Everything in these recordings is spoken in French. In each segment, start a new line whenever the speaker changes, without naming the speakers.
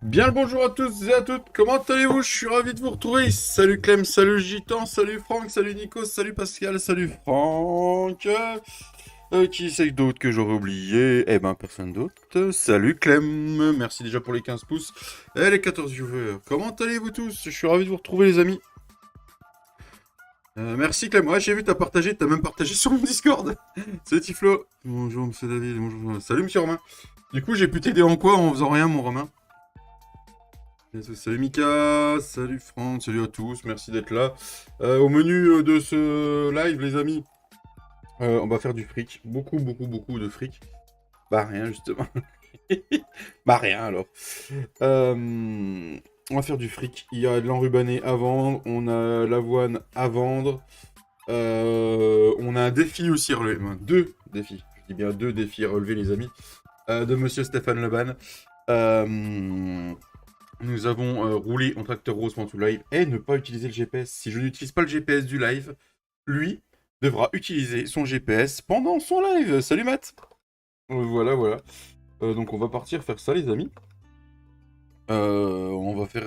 Bien le bonjour à tous et à toutes, comment allez-vous? Je suis ravi de vous retrouver. Salut Clem, salut Gitan, salut Franck, salut Nico, salut Pascal, salut Franck. Qui c'est d'autre que j'aurais oublié? Eh ben personne d'autre. Salut Clem, merci déjà pour les 15 pouces. Et les 14 viewers, comment allez-vous tous? Je suis ravi de vous retrouver les amis. Merci Clem, ouais j'ai vu t'as même partagé sur mon Discord. Salut Tiflo. Bonjour monsieur David, bonjour. Salut monsieur Romain. Du coup j'ai pu t'aider en quoi en faisant rien mon Romain? Salut Mika, salut Franck, salut à tous, merci d'être là. Au menu de ce live, les amis, on va faire du fric. Beaucoup de fric. Bah rien, justement. Bah rien, alors. On va faire du fric. Il y a de l'enrubané à vendre, on a l'avoine à vendre. On a un défi aussi à relever. Enfin, deux défis. Je dis bien deux défis à relever, les amis. De monsieur Stéphane Leban. Nous avons roulé en tracteur rose pendant tout le live et ne pas utiliser le GPS. Si je n'utilise pas le GPS du live, lui devra utiliser son GPS pendant son live. Salut Matt. Voilà. Donc on va partir faire ça les amis. On va faire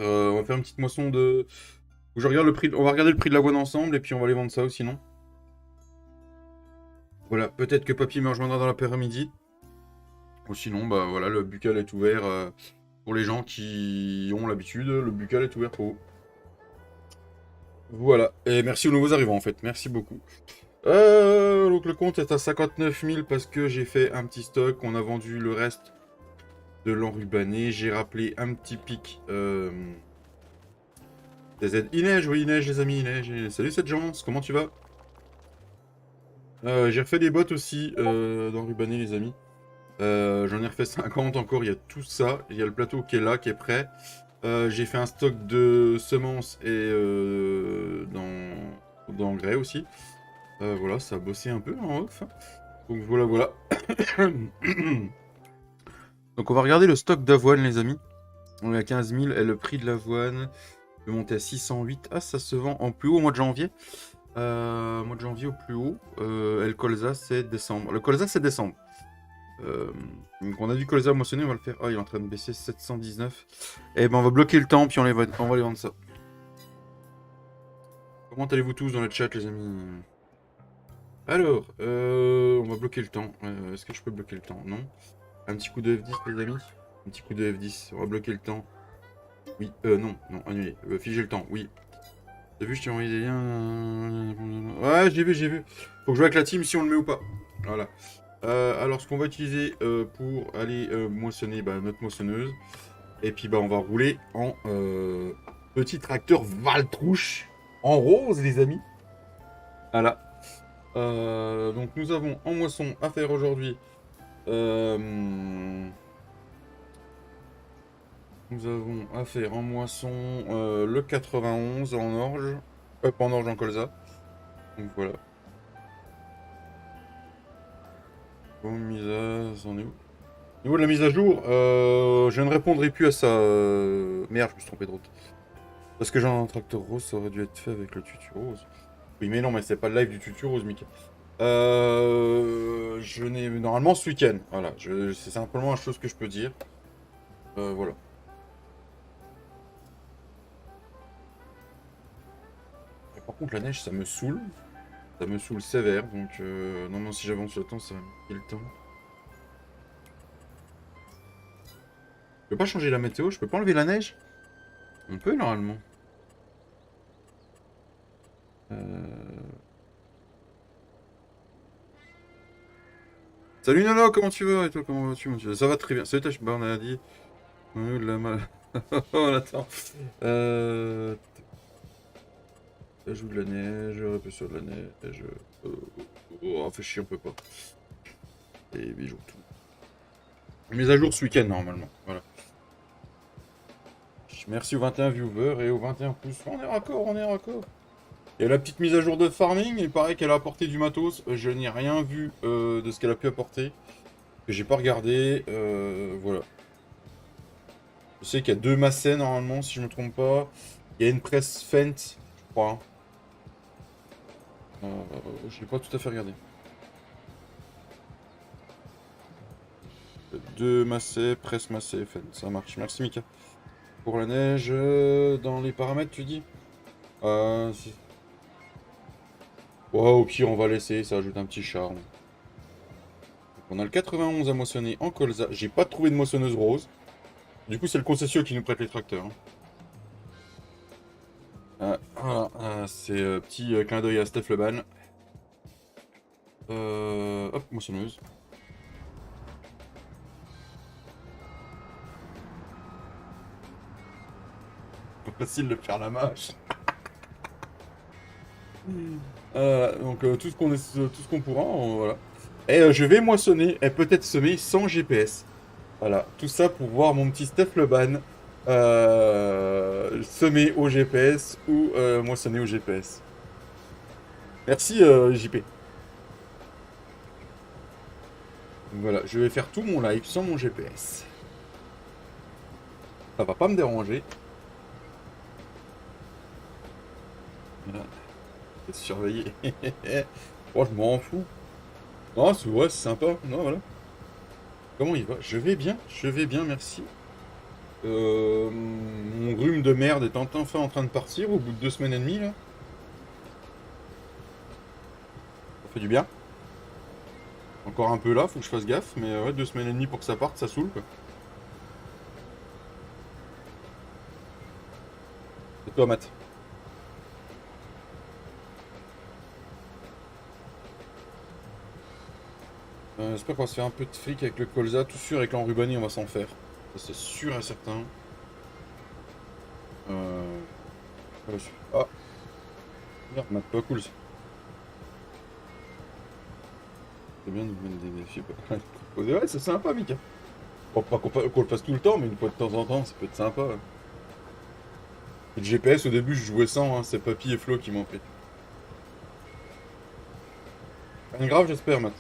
une petite moisson de... Je regarde le prix. On va regarder le prix de l'avoine ensemble et puis on va aller vendre ça ou sinon. Voilà, peut-être que Papy me rejoindra dans l'après-midi. Ou sinon, bah voilà, le buccal est ouvert pour les gens qui ont l'habitude. Le buccal est ouvert pour vous. Voilà, et merci aux nouveaux arrivants en fait, merci beaucoup. Donc le compte est à 59 000 parce que j'ai fait un petit stock, on a vendu le reste de l'enrubané, j'ai rappelé un petit pic DZ. Il neige, oui il neige les amis, il neige. Salut cette gens, comment tu vas? J'ai refait des bottes aussi d'enrubané les amis. J'en ai refait 50 encore, il y a tout ça, il y a le plateau qui est là, qui est prêt. J'ai fait un stock de semences et d'engrais aussi. Voilà, ça a bossé un peu en off. Donc voilà. Donc on va regarder le stock d'avoine les amis. On est à 15 000 et le prix de l'avoine peut monter à 608. Ah, ça se vend en plus haut au mois de janvier. Mois de janvier au plus haut. Et le colza c'est décembre. Le colza c'est décembre. Donc on a du colza moissonné, on va le faire. Ah, il est en train de baisser 719. Et ben on va bloquer le temps puis on va aller vendre ça. Comment allez-vous tous dans le chat, les amis? Alors, on va bloquer le temps. Est-ce que je peux bloquer le temps? Non. Un petit coup de F10, les amis. Un petit coup de F10. On va bloquer le temps. Oui. Non. Non, annuler. Figer le temps. Oui. T'as vu, je t'ai envoyé des liens. Ouais, j'ai vu, j'ai vu. Faut que je vois avec la team si on le met ou pas. Voilà. Alors, ce qu'on va utiliser pour aller moissonner notre moissonneuse. Et puis, on va rouler en petit tracteur Valtrouche en rose, les amis. Voilà. Donc, nous avons en moisson à faire aujourd'hui. Nous avons à faire en moisson le 91 en orge. Pas en orge, en colza. Donc, voilà. Bon, c'en est où? Au niveau de la mise à jour, je ne répondrai plus à ça. Merde, je me suis trompé de route. Parce que j'ai un tracteur rose, ça aurait dû être fait avec le tutu rose. Oui, mais non, mais c'est pas le live du tutu rose, Mika. Je n'ai normalement ce week-end. Voilà, c'est simplement la chose que je peux dire. Voilà. Et par contre, la neige, ça me saoule. Ça me saoule sévère. Donc, non, si j'avance le temps, ça va me piquer le temps. Je peux pas changer la météo, je peux pas enlever la neige? On peut, normalement. Salut Nono, comment tu vas? Et toi, comment vas-tu, mon Dieu? Ça va très bien. Salut Tash, on a dit. On a eu de la mal. On attend. Ajout de la neige, répression de la neige. Oh, fait chier, on peut pas. Et bijoux, tout. Mise à jour ce week-end, normalement. Voilà. Merci aux 21 viewers et aux 21 pouces. On est raccord, on est raccord. Et la petite mise à jour de farming, il paraît qu'elle a apporté du matos. Je n'ai rien vu de ce qu'elle a pu apporter. Que j'ai pas regardé. Voilà. Je sais qu'il y a 2 Massey normalement, si je me trompe pas. Il y a une presse Fent, je crois. Je l'ai pas tout à fait regardé. 2 Massey, presse Massey, Fent. Ça marche. Merci Mika. Pour la neige, dans les paramètres, tu dis ouais, au pire, on va laisser. Ça ajoute un petit charme. Donc, on a le 91 à moissonner en colza. J'ai pas trouvé de moissonneuse rose. Du coup, c'est le concession qui nous prête les tracteurs. Voilà, c'est petit clin d'œil à Steph Leban. Hop, moissonneuse. Pas facile de faire la mâche. Donc tout ce qu'on pourra, voilà. Et je vais moissonner et peut-être semer sans GPS. Voilà, tout ça pour voir mon petit Steph Leban semer au GPS ou moissonner au GPS. Merci JP. Donc, voilà, je vais faire tout mon live sans mon GPS. Ça va pas me déranger. Voilà. Surveiller. Oh, je m'en fous. Non, c'est ouais, c'est sympa. Non, voilà. Comment il va? Je vais bien, merci. Mon rhume de merde est enfin en train de partir au bout de 2 semaines et demie là. Ça fait du bien. Encore un peu là, faut que je fasse gaffe, mais ouais, 2 semaines et demie pour que ça parte, ça saoule quoi. Et toi, Matt? J'espère qu'on va se faire un peu de fric avec le colza, tout sûr avec l'enrubanné on va s'en faire. Ça c'est sûr et certain. Ah, merde, Matt, pas cool ça. C'est bien de vous donner des défis. Ouais, c'est sympa, Mika. Bon, pas qu'on le fasse tout le temps, mais une fois de temps en temps, ça peut être sympa. Et le GPS, au début, je jouais sans, hein, c'est Papy et Flo qui m'ont fait. Rien de grave, j'espère, Matt.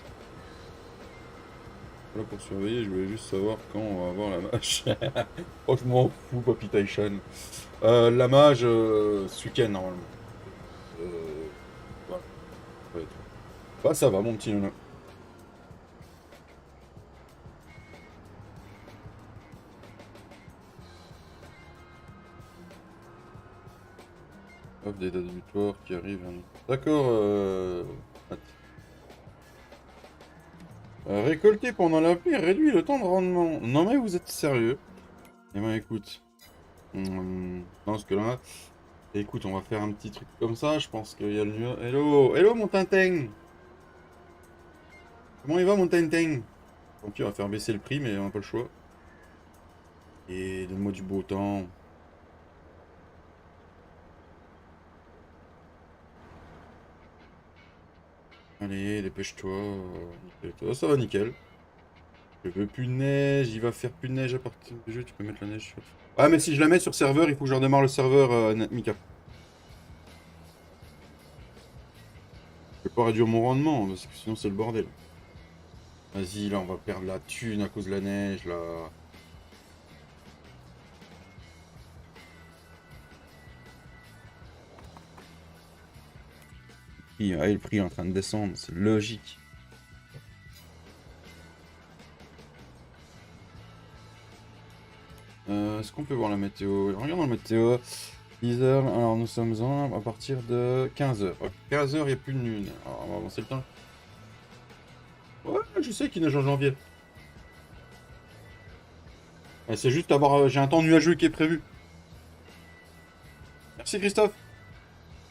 Là, pour surveiller, je voulais juste savoir quand on va avoir la mage. Oh, je m'en fous, Papy Taishan. La mage, ce week-end, normalement. Voilà. Ça va être- Bah, ça va, mon petit nono. Hop, des dates butoirs qui arrivent. Hein. D'accord. Récolter pendant la pluie réduit le temps de rendement. Non mais vous êtes sérieux? Eh ben écoute. Dans ce que là. Écoute, on va faire un petit truc comme ça. Je pense qu'il y a le mieux. Hello! Hello mon Tintin! Comment il va mon Tintin? Tant pis, on va faire baisser le prix, mais on n'a pas le choix. Et donne-moi du beau temps. Allez, dépêche-toi. Nickel. Ça va nickel. Je veux plus de neige, il va faire plus de neige à partir du jeu, tu peux mettre la neige sur... Ah mais si je la mets sur serveur, il faut que je redémarre le serveur Mika. Je peux pas réduire mon rendement, parce que sinon c'est le bordel. Vas-y, là on va perdre la thune à cause de la neige, là. Le prix est en train de descendre, c'est logique. Est-ce qu'on peut voir la météo? Regarde la météo. 10 heures, alors nous sommes à partir de 15 heures. 15 heures, il n'y a plus de lune. Alors on va avancer le temps. Ouais, je sais qu'il neige en janvier. C'est juste avoir. J'ai un temps nuageux qui est prévu. Merci Christophe.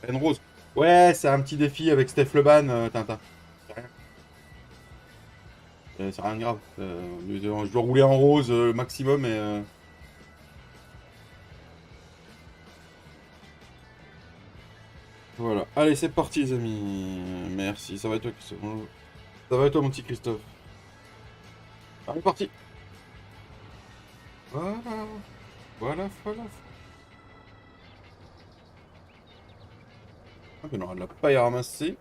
Reine Rose. Ouais, c'est un petit défi avec Steph Leban, Tintin. C'est rien de grave. Je dois rouler en rose maximum et. Voilà. Allez, c'est parti les amis. Merci. Ça va être toi, Christophe. Ça va être toi mon petit Christophe. Allez, parti. Voilà. Voilà. Ah, ben, on aura de la paille à ramasser.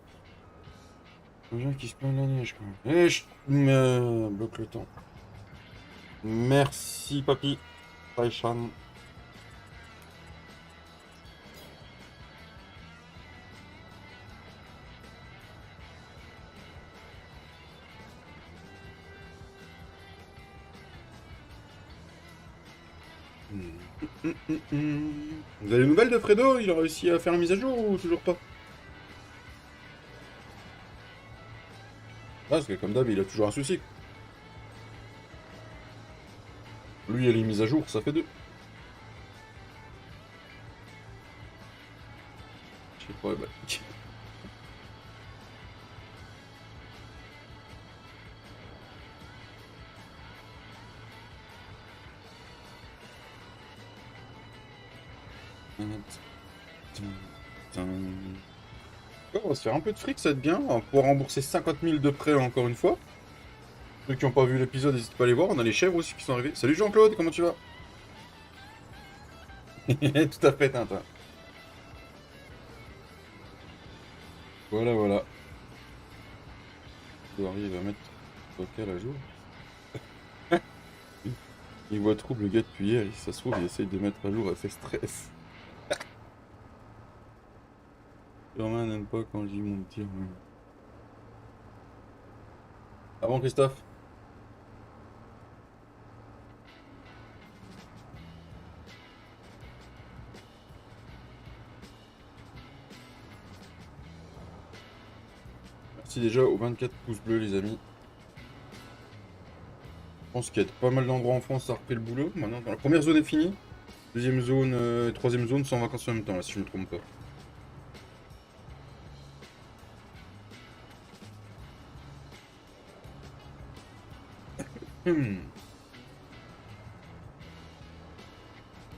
Un gens qui se plaint de la neige quand même. Et je me bloque le temps. Merci papy. Taishan. Vous avez des nouvelles de Fredo? Il a réussi à faire une mise à jour ou toujours pas? Parce que comme d'hab, il a toujours un souci. Lui et les mises à jour, ça fait deux. Je sais pas, bah... On va se faire un peu de fric, ça va être bien. On va pouvoir rembourser 50 000 de prêt encore une fois. Ceux qui n'ont pas vu l'épisode, n'hésitez pas à aller voir. On a les chèvres aussi qui sont arrivées. Salut Jean-Claude, comment tu vas? Tout à fait, Tintin. Voilà. Il arrive à mettre vocal à jour. Il voit trouble le gars depuis hier. Ça se trouve, il essaye de mettre à jour à ses stress. Romain n'aime pas quand je dis mon petit. Ah bon, Christophe? Merci déjà aux 24 pouces bleus, les amis. Je pense qu'il y a pas mal d'endroits en France, ça a repris le boulot. Maintenant, la première zone est finie. Deuxième zone, troisième zone sont en vacances en même temps, là, si je ne me trompe pas.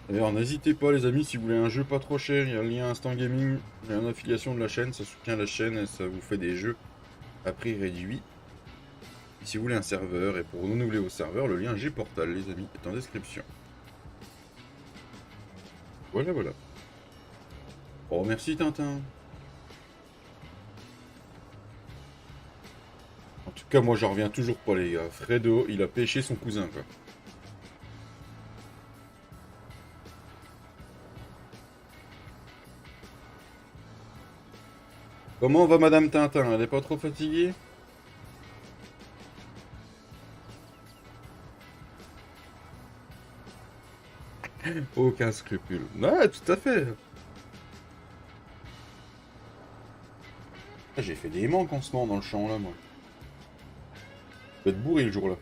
D'ailleurs, n'hésitez pas, les amis, si vous voulez un jeu pas trop cher, il y a le lien Instant Gaming, il y a une affiliation de la chaîne, ça soutient la chaîne et ça vous fait des jeux à prix réduit. Et si vous voulez un serveur et pour renouveler vos serveurs, le lien Gportal, les amis, est en description. Voilà. Oh, merci Tintin. En tout cas, moi, j'en reviens toujours pas, les gars. Fredo, il a pêché son cousin, quoi. Comment va Madame Tintin? Elle est pas trop fatiguée? Aucun scrupule. Ouais, tout à fait. Ah, j'ai fait des manques en ce moment dans le champ là, moi. Je vais être bourré le jour là.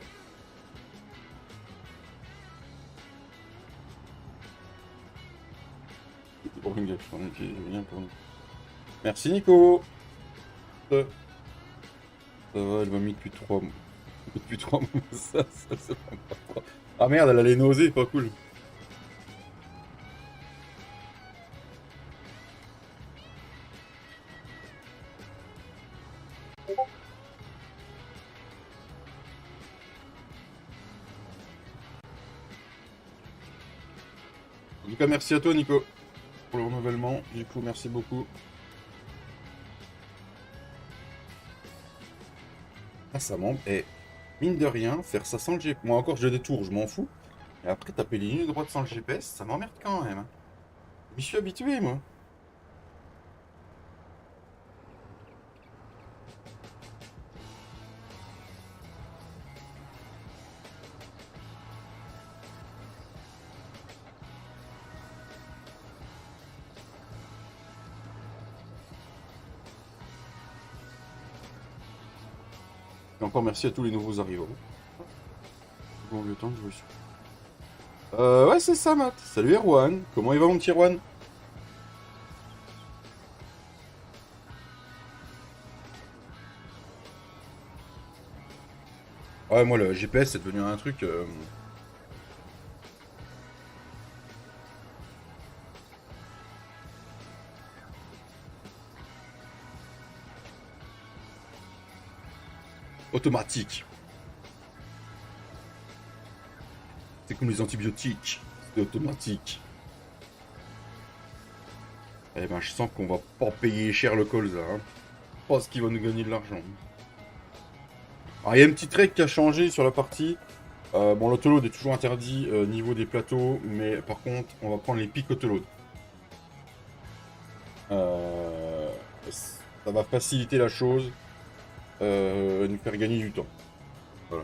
Pour une gaffe, on était bien pour nous. Merci Nico. Ça, ça va, elle m'a mis depuis 3 mois. Depuis 3 mois, ça va pas. Ah merde, elle a les nausées, pas cool. En tout cas, merci à toi Nico pour le renouvellement. Du coup, merci beaucoup. Ah, ça m'embête. Et mine de rien, faire ça sans le GPS. Moi encore, je détourne, je m'en fous. Et après, taper les lignes droites sans le GPS, ça m'emmerde quand même, hein. Je m'y suis habitué, moi. Et encore merci à tous les nouveaux arrivants. Bon, le temps de jouer sur. Ouais, c'est ça, Matt. Salut Erwan. Comment il va, mon petit Erwan? Ouais, moi, le GPS, c'est devenu un truc. Automatique. C'est comme les antibiotiques. C'est automatique. Eh ben, je sens qu'on va pas payer cher le colza, hein. Je pense qu'il va nous gagner de l'argent. Alors, il y a une petite règle qui a changé sur la partie. Bon, l'autoload est toujours interdit niveau des plateaux, mais par contre, on va prendre les pics autoload. Ça va faciliter la chose, nous faire gagner du temps. Voilà.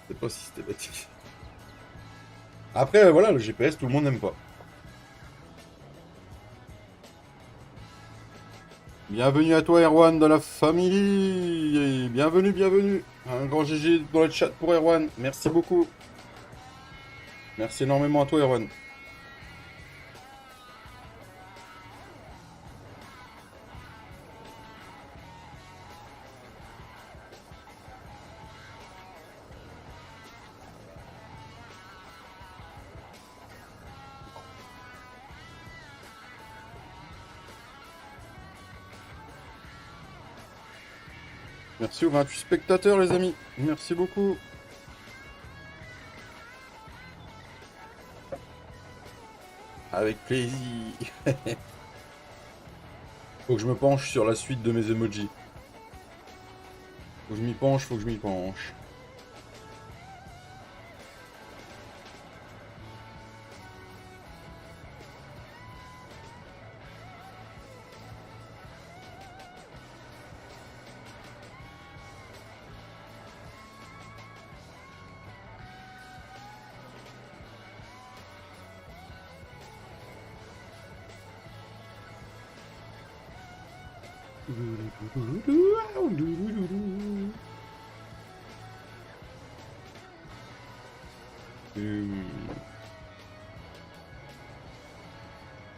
C'est pas systématique. Après, voilà, le GPS, tout le monde n'aime pas. Bienvenue à toi, Erwan, dans la famille. Et bienvenue, bienvenue. Un grand GG dans le chat pour Erwan. Merci beaucoup. Merci énormément à toi, Erwan. Merci aux 28 spectateurs, les amis. Merci beaucoup. Avec plaisir. Faut que je me penche sur la suite de mes emojis. Faut que je m'y penche, faut que je m'y penche.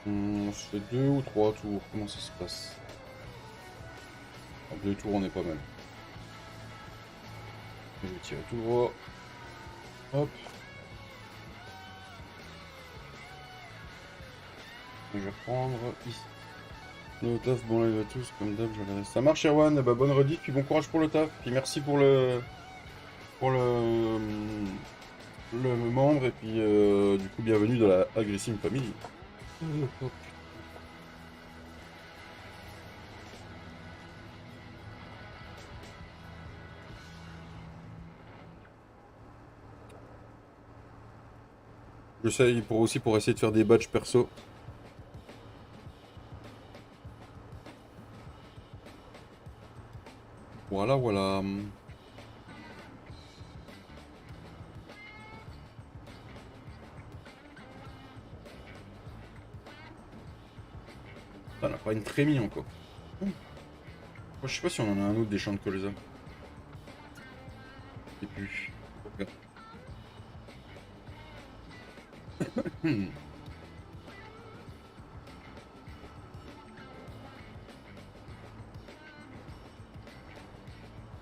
On se fait 2 ou 3 tours. Comment ça se passe? En 2 tours, on est pas mal. Je vais tirer tout droit. Hop. Je vais reprendre ici. Le taf, bon live à tous, comme d'hab, je laisse. Ça marche, Erwan. Bah, bonne redite, puis bon courage pour le taf. Puis merci pour le. Pour le membre, et puis du coup, bienvenue dans la Aggressive Family. J'essaye pour essayer de faire des badges perso. Voilà, voilà. On n'a pas une trémie encore. Moi, je sais pas si on en a un autre des champs de colza. Je sais plus. Regarde. Hmm.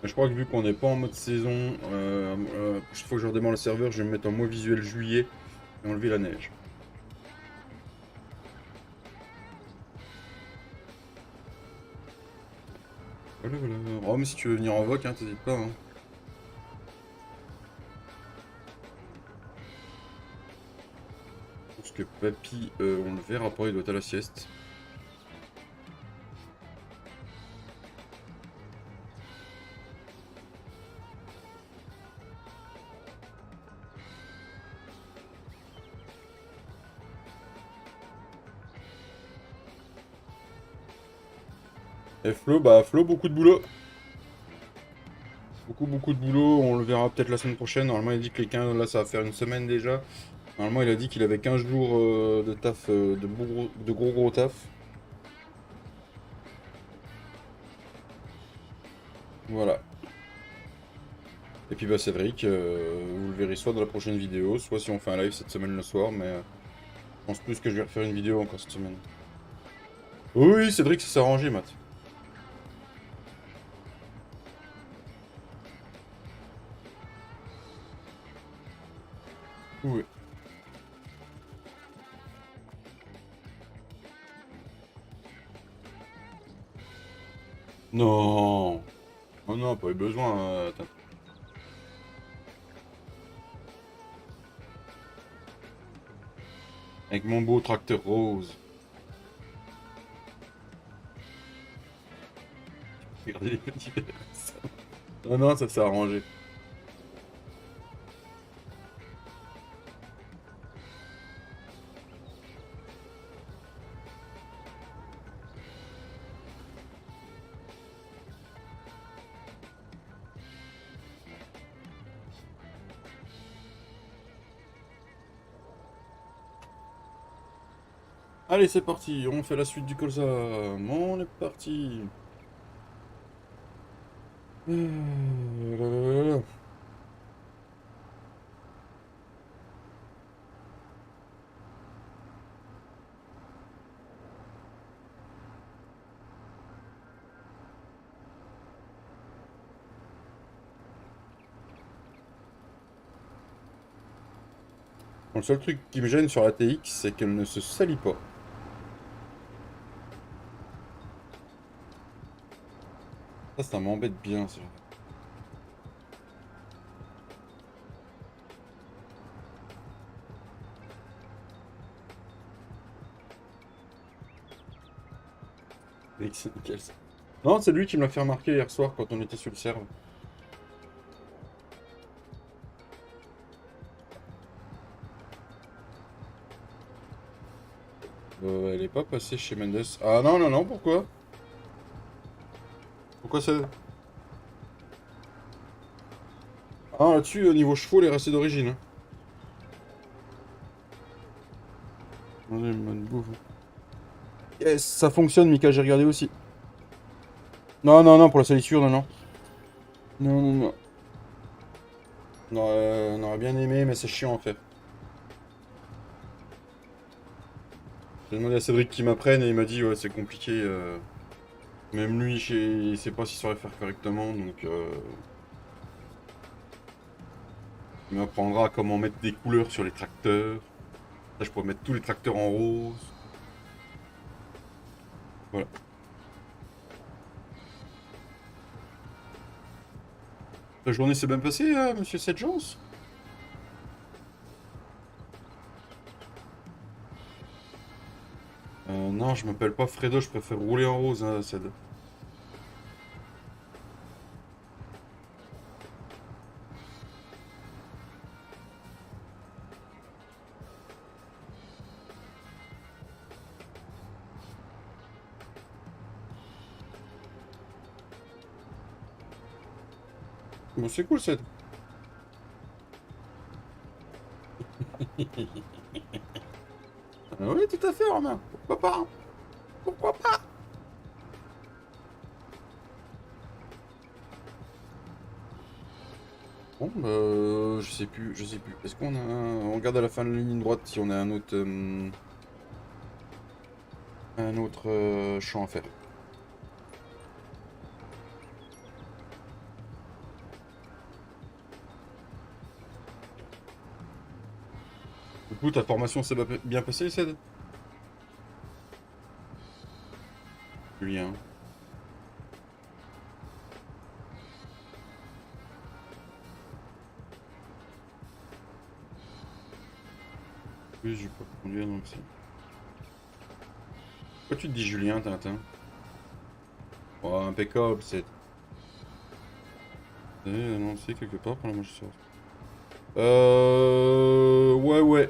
Je crois que vu qu'on n'est pas en mode saison, chaque fois que je redémarre le serveur, je vais me mettre en mode visuel juillet et enlever la neige. Voilà, voilà. Oh, mais si tu veux venir en voc, hein, t'hésites pas. Hein. Parce que papy, on le verra pas, il doit être à la sieste. Et Flo, bah Flo, beaucoup de boulot. Beaucoup de boulot, on le verra peut-être la semaine prochaine. Normalement, il dit que les 15, là, ça va faire une semaine déjà. Normalement, il a dit qu'il avait 15 jours de taf, de gros taf. Voilà. Et puis, bah, Cédric, vous le verrez soit dans la prochaine vidéo, soit si on fait un live cette semaine le soir, mais je pense plus que je vais refaire une vidéo encore cette semaine. Oui, Cédric, ça s'est arrangé, Matt. Oui. Non. Oh non, pas eu besoin. Attends. Avec mon beau tracteur rose. Regardez les petits verres. Non, non, ça s'est arrangé. Allez, c'est parti, on fait la suite du colza. On est parti. Là, là. Bon, le seul truc qui me gêne sur la TX, c'est qu'elle ne se salit pas. Ça m'embête bien, ça. C'est nickel, ça. Non, c'est lui qui me l'a fait remarquer hier soir quand on était sur le serve. Elle est pas passée chez Mendes. Ah non, non, non, pourquoi? Pourquoi ça? Ah, là-dessus, au niveau chevaux, elle est restée d'origine. Hein. Attendez, bonne bouffe. Yes, ça fonctionne, Mika, j'ai regardé aussi. Non, non, non, pour la salissure, non, non. Non, non, non. On aurait bien aimé, mais c'est chiant à faire. J'ai demandé à Cédric qu'il m'apprenne et il m'a dit, ouais, c'est compliqué. Même lui, il sait pas s'il saurait faire correctement, donc il m'apprendra comment mettre des couleurs sur les tracteurs. Là, je pourrais mettre tous les tracteurs en rose. Voilà. La journée s'est bien passée, monsieur Sedjons? Non, je m'appelle pas Fredo, je préfère rouler en rose, hein, Ced. Bon, c'est cool, Ced. Ah oui, tout à fait, Romain. Pourquoi pas? Hein. Pourquoi pas? je sais plus, je sais plus. Est-ce qu'on a on regarde à la fin de la ligne droite si on a un autre champ à faire. Du coup, ta formation s'est bien passée, Ced? Julien. Oui, j'ai pas conduire donc c'est. Pourquoi tu te dis Julien, Tintin? Oh, impeccable, c'est. Annoncé quelque part pour la manche soir. Ouais.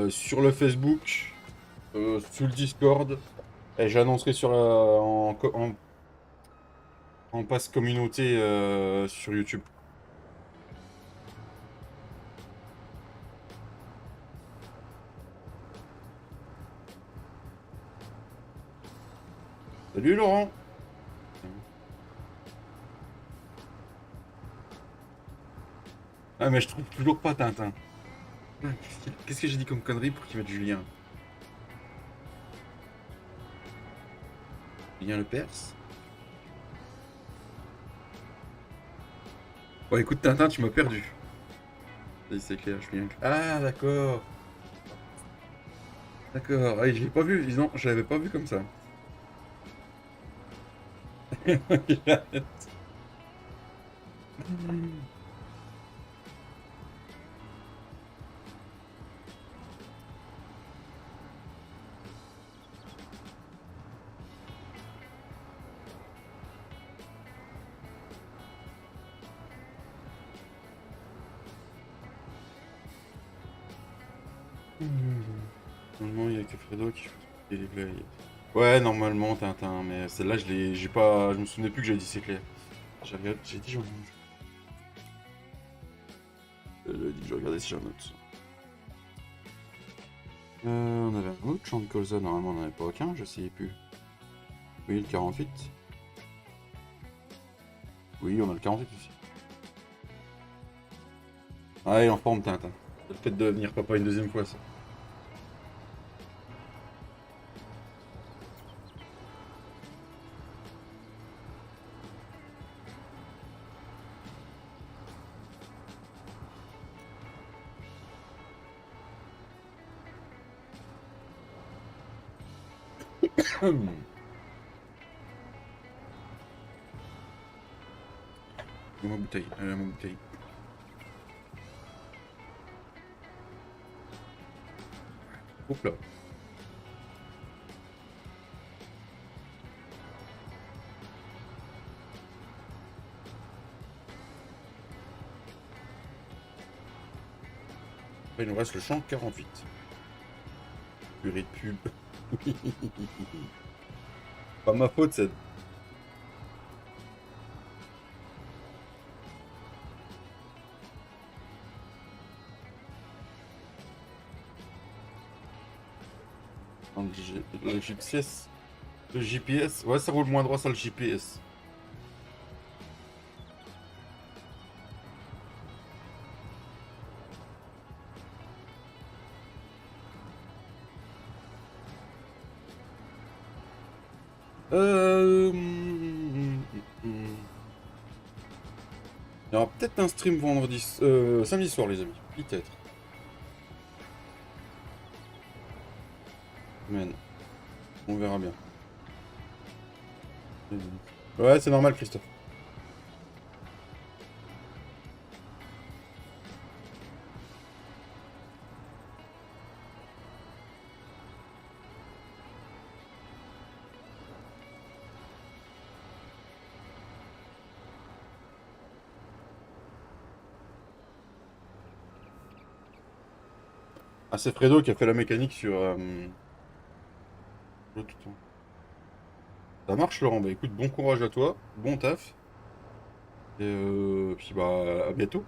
Sur le Facebook, sur le Discord, et j'annoncerai sur en passe communauté sur YouTube. Salut Laurent! Ah mais je trouve toujours pas Tintin. Qu'est-ce que j'ai dit comme connerie pour qu'il mette Julien? Julien Le Perse? Bon écoute Tintin, tu m'as perdu. Oui, c'est clair, Julien. Ah d'accord. D'accord. Ah, je l'ai pas vu. Non, je l'avais pas vu comme ça. Normalement, il y a que Fredo qui fait les blagues. Ouais, normalement, Tintin, mais celle-là, j'ai pas, je me souvenais plus que j'avais dit c'est clair. J'ai dit j'en J'ai dit que je regardais si j'en note. On avait un autre champ de colza, normalement on n'en avait pas aucun, je sais plus. Oui, le 48. Oui, on a le 48 aussi. Ah, il est en forme, Tintin. C'est le fait de devenir papa une deuxième fois, ça. Ma bouteille, allez, ma bouteille. Hop là. Après, il nous reste le champ 48. Purée de pub. Pas ma faute, c'est. Le GPS. Le GPS. Ouais, ça roule moins droit, ça, le GPS. Il y aura peut-être un stream samedi soir, les amis. Peut-être. Mais non. On verra bien. Ouais, c'est normal, Christophe. Ah, c'est Fredo qui a fait la mécanique sur le tout. Ça marche, Laurent. Bah écoute, bon courage à toi. Bon taf. Et puis bah, à bientôt.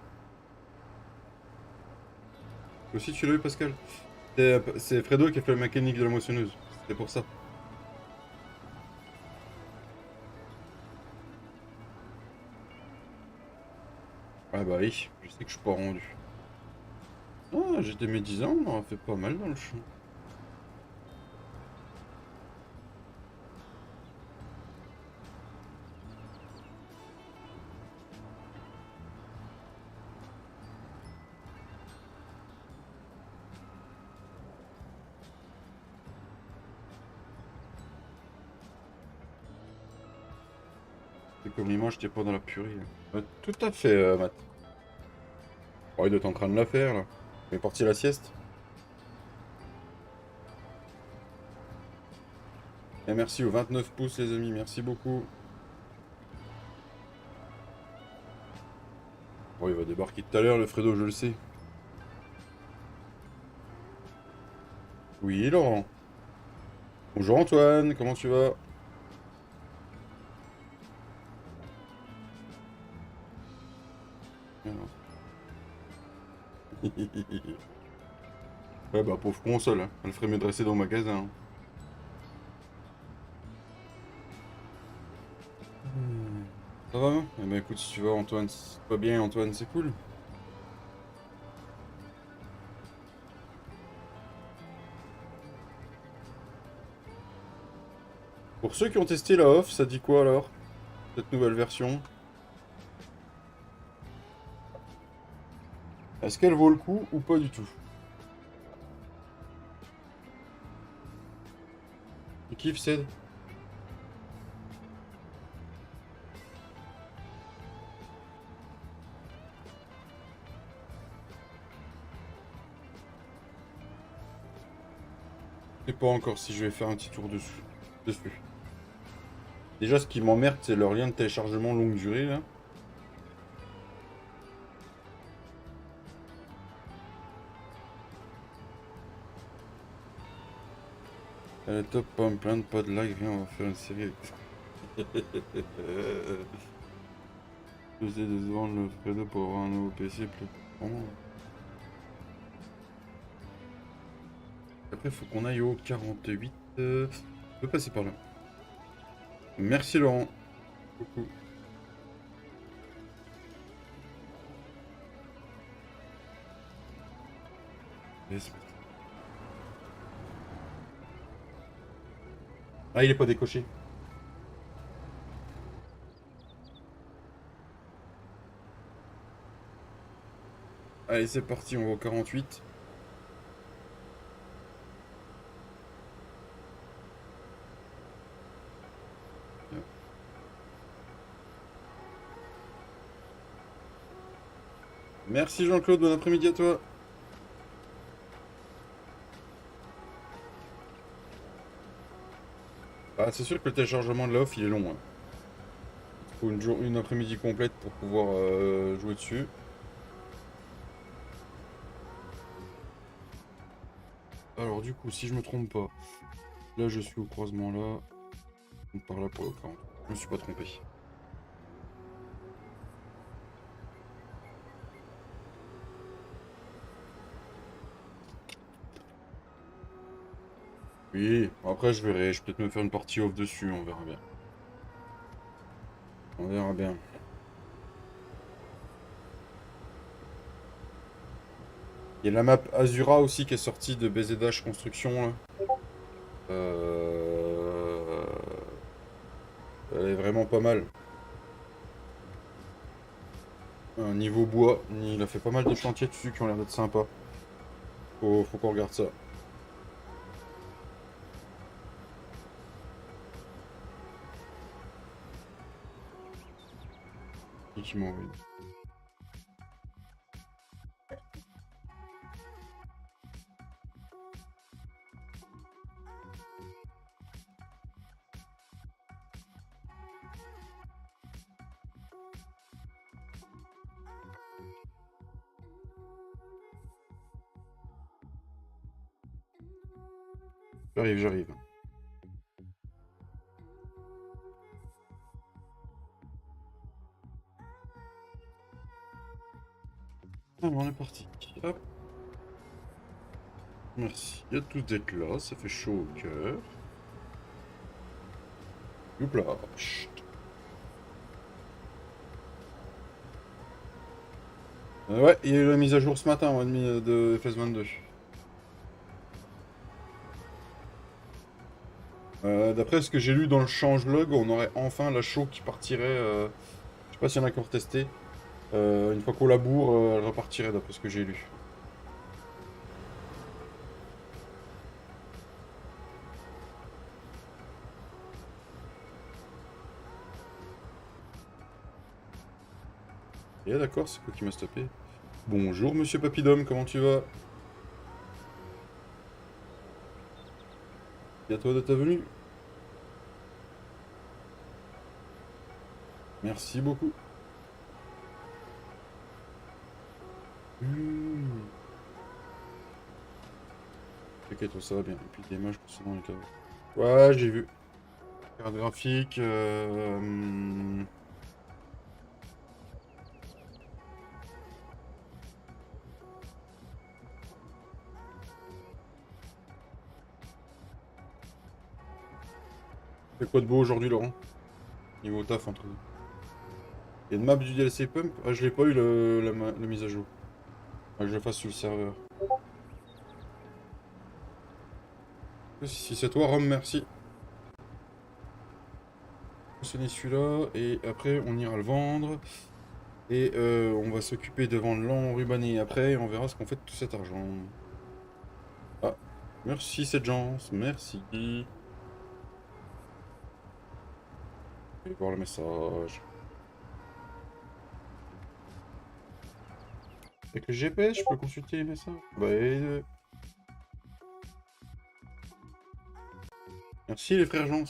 Toi aussi, tu l'as eu, Pascal? C'est Fredo qui a fait la mécanique de la moissonneuse. C'est pour ça. Ah bah oui, je sais que je suis pas rendu. Ah, j'étais médisant, on en a fait pas mal dans le champ. C'est comme moi, j'étais pas dans la purée. Tout à fait, Matt. Oh, il doit être en train de la faire, là. Il est parti à la sieste. Et merci aux 29 pouces, les amis. Merci beaucoup. Bon, il va débarquer tout à l'heure, le Fredo, je le sais. Oui, Laurent. Bonjour Antoine, comment tu vas? Alors. Ouais, bah, pauvre console, hein. Elle ferait mieux de rester dans le magasin, hein. Ça va, hein? Eh ben écoute, si tu vas, Antoine, c'est pas bien, Antoine, c'est cool. Pour ceux qui ont testé la off, ça dit quoi alors? Cette nouvelle version? Est-ce qu'elle vaut le coup ou pas du tout? Tu kiffes, Ced? Je sais pas encore si je vais faire un petit tour dessus. Déjà, ce qui m'emmerde, c'est leur lien de téléchargement longue durée, là. Elle est top, pas me plaindre, pas de lag, rien, on va faire une série avec ça. J'essaie de se vendre le Fredo pour avoir un nouveau PC plus performant. Après, il faut qu'on aille au 48. Je peux passer par là. Merci Laurent. Coucou. Yes. Ah, il est pas décoché. Allez, c'est parti, on va au 48. Merci Jean-Claude, bon après-midi à toi. Ah, c'est sûr que le téléchargement de l'off, il est long, hein. Il faut une après-midi complète pour pouvoir jouer dessus. Alors du coup, si je me trompe pas, là je suis au croisement là. Donc par là pour le 40. Je me suis pas trompé. Oui, après je verrai, je vais peut-être me faire une partie off dessus, on verra bien. On verra bien. Il y a la map Azura aussi qui est sortie de BZH Construction là. Euh, Elle est vraiment pas mal. Niveau bois, il a fait pas mal de chantiers dessus qui ont l'air d'être sympas. Faut qu'on regarde ça. Et qui m'a envoyé. J'arrive, j'arrive. Ah bon, on est parti. Hop, merci à tous d'être là, ça fait chaud au cœur. Youpla. Chut. Ouais, il y a eu la mise à jour ce matin, moi, de FS22. D'après ce que j'ai lu dans le changelog, on aurait enfin la chaux qui partirait. Je sais pas s'il y en a qui ont retesté. Une fois qu'on laboure, elle repartirait d'après ce que j'ai lu. Et d'accord, c'est quoi qui m'a stoppé? Bonjour monsieur Papidom, comment tu vas? Et à toi de ta venue. Merci beaucoup. T'inquiète, ça va bien. Et puis des images concernant les câbles. Ouais, j'ai vu. Carte graphique. C'est quoi de beau aujourd'hui, Laurent? Niveau taf entre nous. Il y a une map du DLC Pump? Ah, je l'ai pas eu la mise à jour. Ah, que je le fasse sur le serveur. Si c'est toi, Rome, merci. Sonner celui-là, et après on ira le vendre. Et on va s'occuper de vendre l'enrubanné après, et on verra ce qu'on fait de tout cet argent. Ah, merci cette gens, merci. Je vais voir le message. Avec le GPS, je peux consulter les messages. Bah, merci les frères Jans.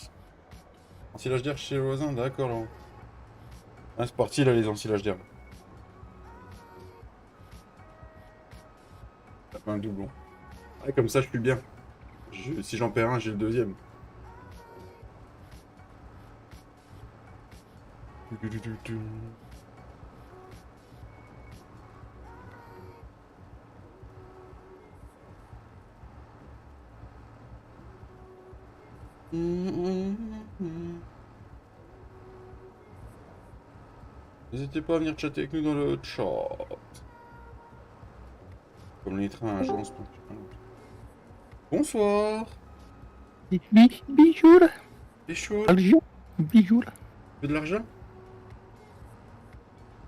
Ensilage d'air chez le voisin, d'accord là. Ah, c'est parti là les ensilages d'air. T'as pas un doublon. Ah, comme ça je suis bien. Si j'en perds un, j'ai le deuxième. N'hésitez pas à venir chatter avec nous dans le chat. Comme les trains à agence. Bonsoir.
Bijou là.
T'es chaud?
Argent. Bijou là.
Tu veux de l'argent?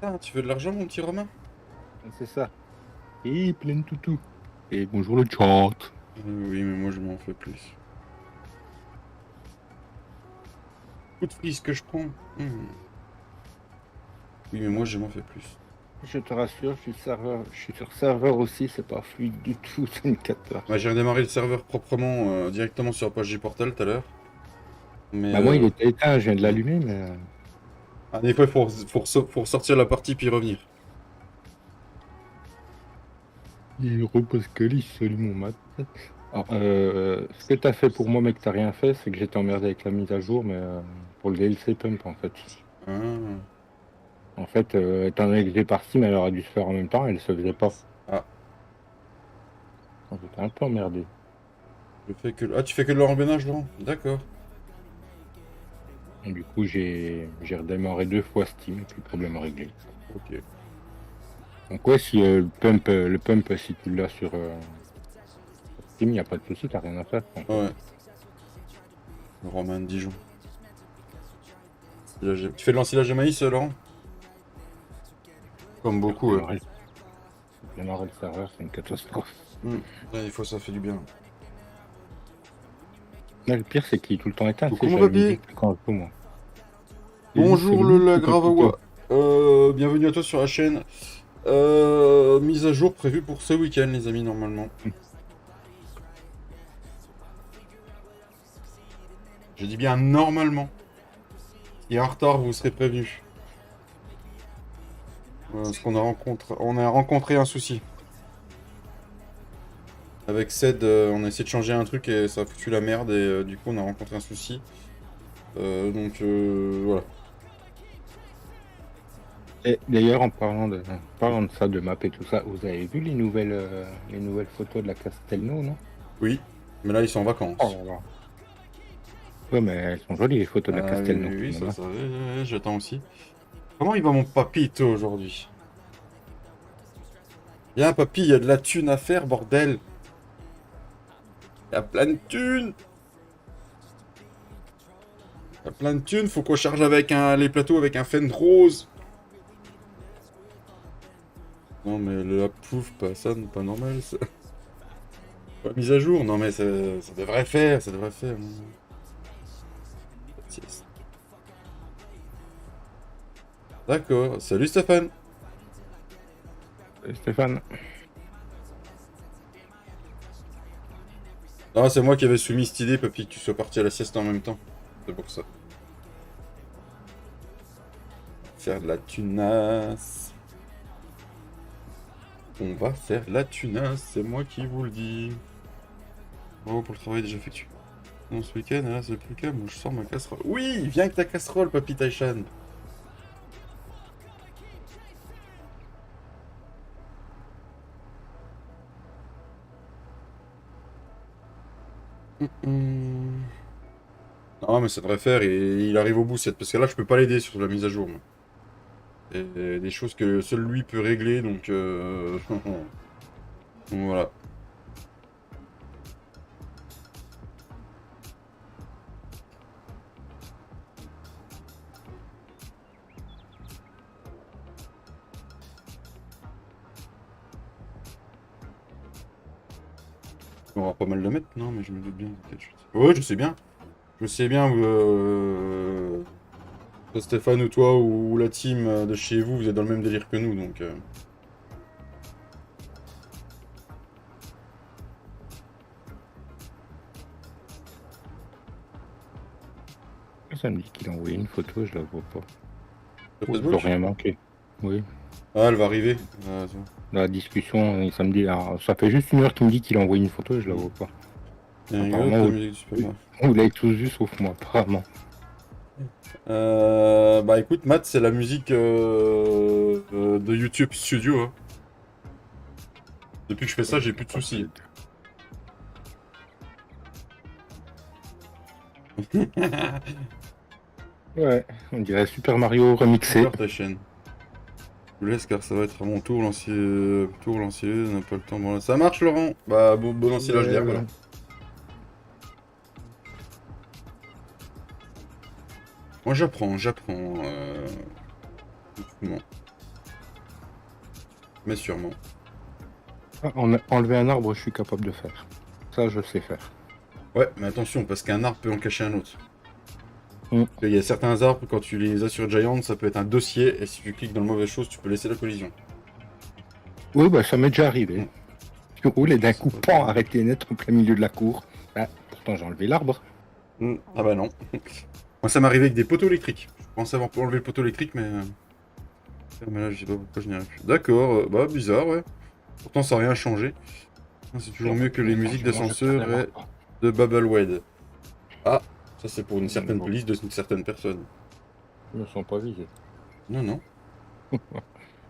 Ah, tu veux de l'argent, mon petit Romain?
C'est ça. Et plein de toutous. Et bonjour le chat.
Oui, mais moi je m'en fais plus. Coup de frise que je prends. Oui, mais moi je m'en fais plus.
Je te rassure, je suis sur serveur aussi, c'est pas fluide du tout, c'est une cata.
Ouais, j'ai redémarré le serveur proprement directement sur la page du portal tout à l'heure. Mais
Bah moi il était éteint, je viens de l'allumer, mais.
ah, des fois, faut sortir la partie puis revenir.
Il repose que lit, salut mon mat. Alors, ce que t'as fait pour moi, mec, t'as rien fait, c'est que j'étais emmerdé avec la mise à jour, mais pour le DLC Pump en fait.
Ah.
En fait, étant donné que j'ai parti, mais elle aurait dû se faire en même temps, elle se faisait pas.
Ah.
J'étais un peu emmerdé.
Ah, tu fais que de l'enrobinage, Laurent? D'accord.
Et du coup, j'ai redémarré 2 fois Steam, et puis le problème réglé.
Ok.
Donc ouais, si le pump, si tu l'as sur Steam, il n'y a pas de souci, t'as rien à faire.
Ouais. Le Romain de Dijon. Tu fais de l'ensilage de maïs, Laurent? Comme beaucoup, ouais.
Démarrer le serveur, c'est une catastrophe.
Ouais, des fois, ça fait du bien.
Là, le pire, c'est qu'il est tout le temps éteint.
Coucou, mon papy. Bonjour le Gravois. Bienvenue à toi sur la chaîne. Mise à jour prévue pour ce week-end, les amis, normalement. Je dis bien normalement. Et en retard, vous serez prévenus. Parce qu'on a rencontré un souci. Avec Ced, on a essayé de changer un truc et ça a foutu la merde et du coup on a rencontré un souci. Donc voilà.
Et d'ailleurs, en parlant de ça, de map et tout ça, vous avez vu les nouvelles photos de la Castelnau, non?
Oui, mais là ils sont en vacances.
Oh là là. Ouais, mais elles sont jolies les photos de la Castelnau.
Oui, ça, j'attends aussi. Comment il va mon papito aujourd'hui? Viens, papy, il y a de la thune à faire, bordel. Il y a plein de thunes. Il y a plein de thunes, faut qu'on charge avec les plateaux avec un Fend Rose. Non, mais le approuve, pas ça, pas normal, ça. Pas mise à jour, non, mais ça devrait faire, ça devrait faire. Yes. D'accord, salut Stéphane.
Stéphane.
Non, c'est moi qui avais soumis cette idée, papy, que tu sois parti à la sieste en même temps. C'est pour ça. Faire de la tunasse. On va faire de la tunasse, c'est moi qui vous le dis. Bravo pour le travail déjà effectué. Non, ce week-end, là, c'est plus le cas. Moi, je sors ma casserole. Oui, viens avec ta casserole, papy Taishan. Non, mais ça devrait faire et il arrive au bout, parce que là, je peux pas l'aider sur la mise à jour. Moi. Et des choses que seul lui peut régler, donc, donc voilà. On va pas mal le mettre, non, mais je me doute bien. Ouais, je sais bien. Je sais bien, toi, Stéphane ou toi ou la team de chez vous, vous êtes dans le même délire que nous, donc...
Ça me dit qu'il a envoyé une photo, je la vois pas.
Sur
Oh, je
Facebook?
dois rien manquer. Oui.
Ah, elle va arriver. Ah, attends.
La discussion, ça me dit, alors, ça fait juste 1 heure qu'il me dit qu'il a envoyé une photo et je la vois pas.
Il y a rigolo,
Apparemment,
ta
vous,
musique du Super Mario.
vous l'avez tous vu sauf moi, apparemment.
Bah écoute, Matt, c'est la musique de YouTube Studio. Hein. Depuis que je fais ça, j'ai plus de soucis.
Ouais, on dirait Super Mario remixé.
Encore ta chaîne. Je vous laisse car ça va être à mon tour, lancier, on n'a pas le temps. Bon, ça marche, Laurent. Bah, bon ensilage d'herbe, voilà. Moi, j'apprends. Doucement. Mais sûrement.
Ah, enlever un arbre, je suis capable de faire. Ça, je sais faire.
Ouais, mais attention, parce qu'un arbre peut en cacher un autre.
Mm.
Il y a certains arbres, quand tu les as sur Giant, ça peut être un dossier, et si tu cliques dans le mauvais chose, tu peux laisser la collision.
Oui, bah ça m'est déjà arrivé. Je roule et d'un coup, pan, arrêté net en plein milieu de la cour. Ah, pourtant, j'ai enlevé l'arbre.
Ah bah non. Moi, ça m'est arrivé avec des poteaux électriques. Je pensais avoir enlevé le poteau électrique, mais là, je sais pas pourquoi je n'y arrive plus. D'accord, bah bizarre, ouais. Pourtant, ça n'a rien changé. C'est toujours mieux que les musiques d'ascenseur et de Babelwed. Ah, ça c'est pour une certaine police de certaines personnes.
Ils ne sont pas visés.
Non, non.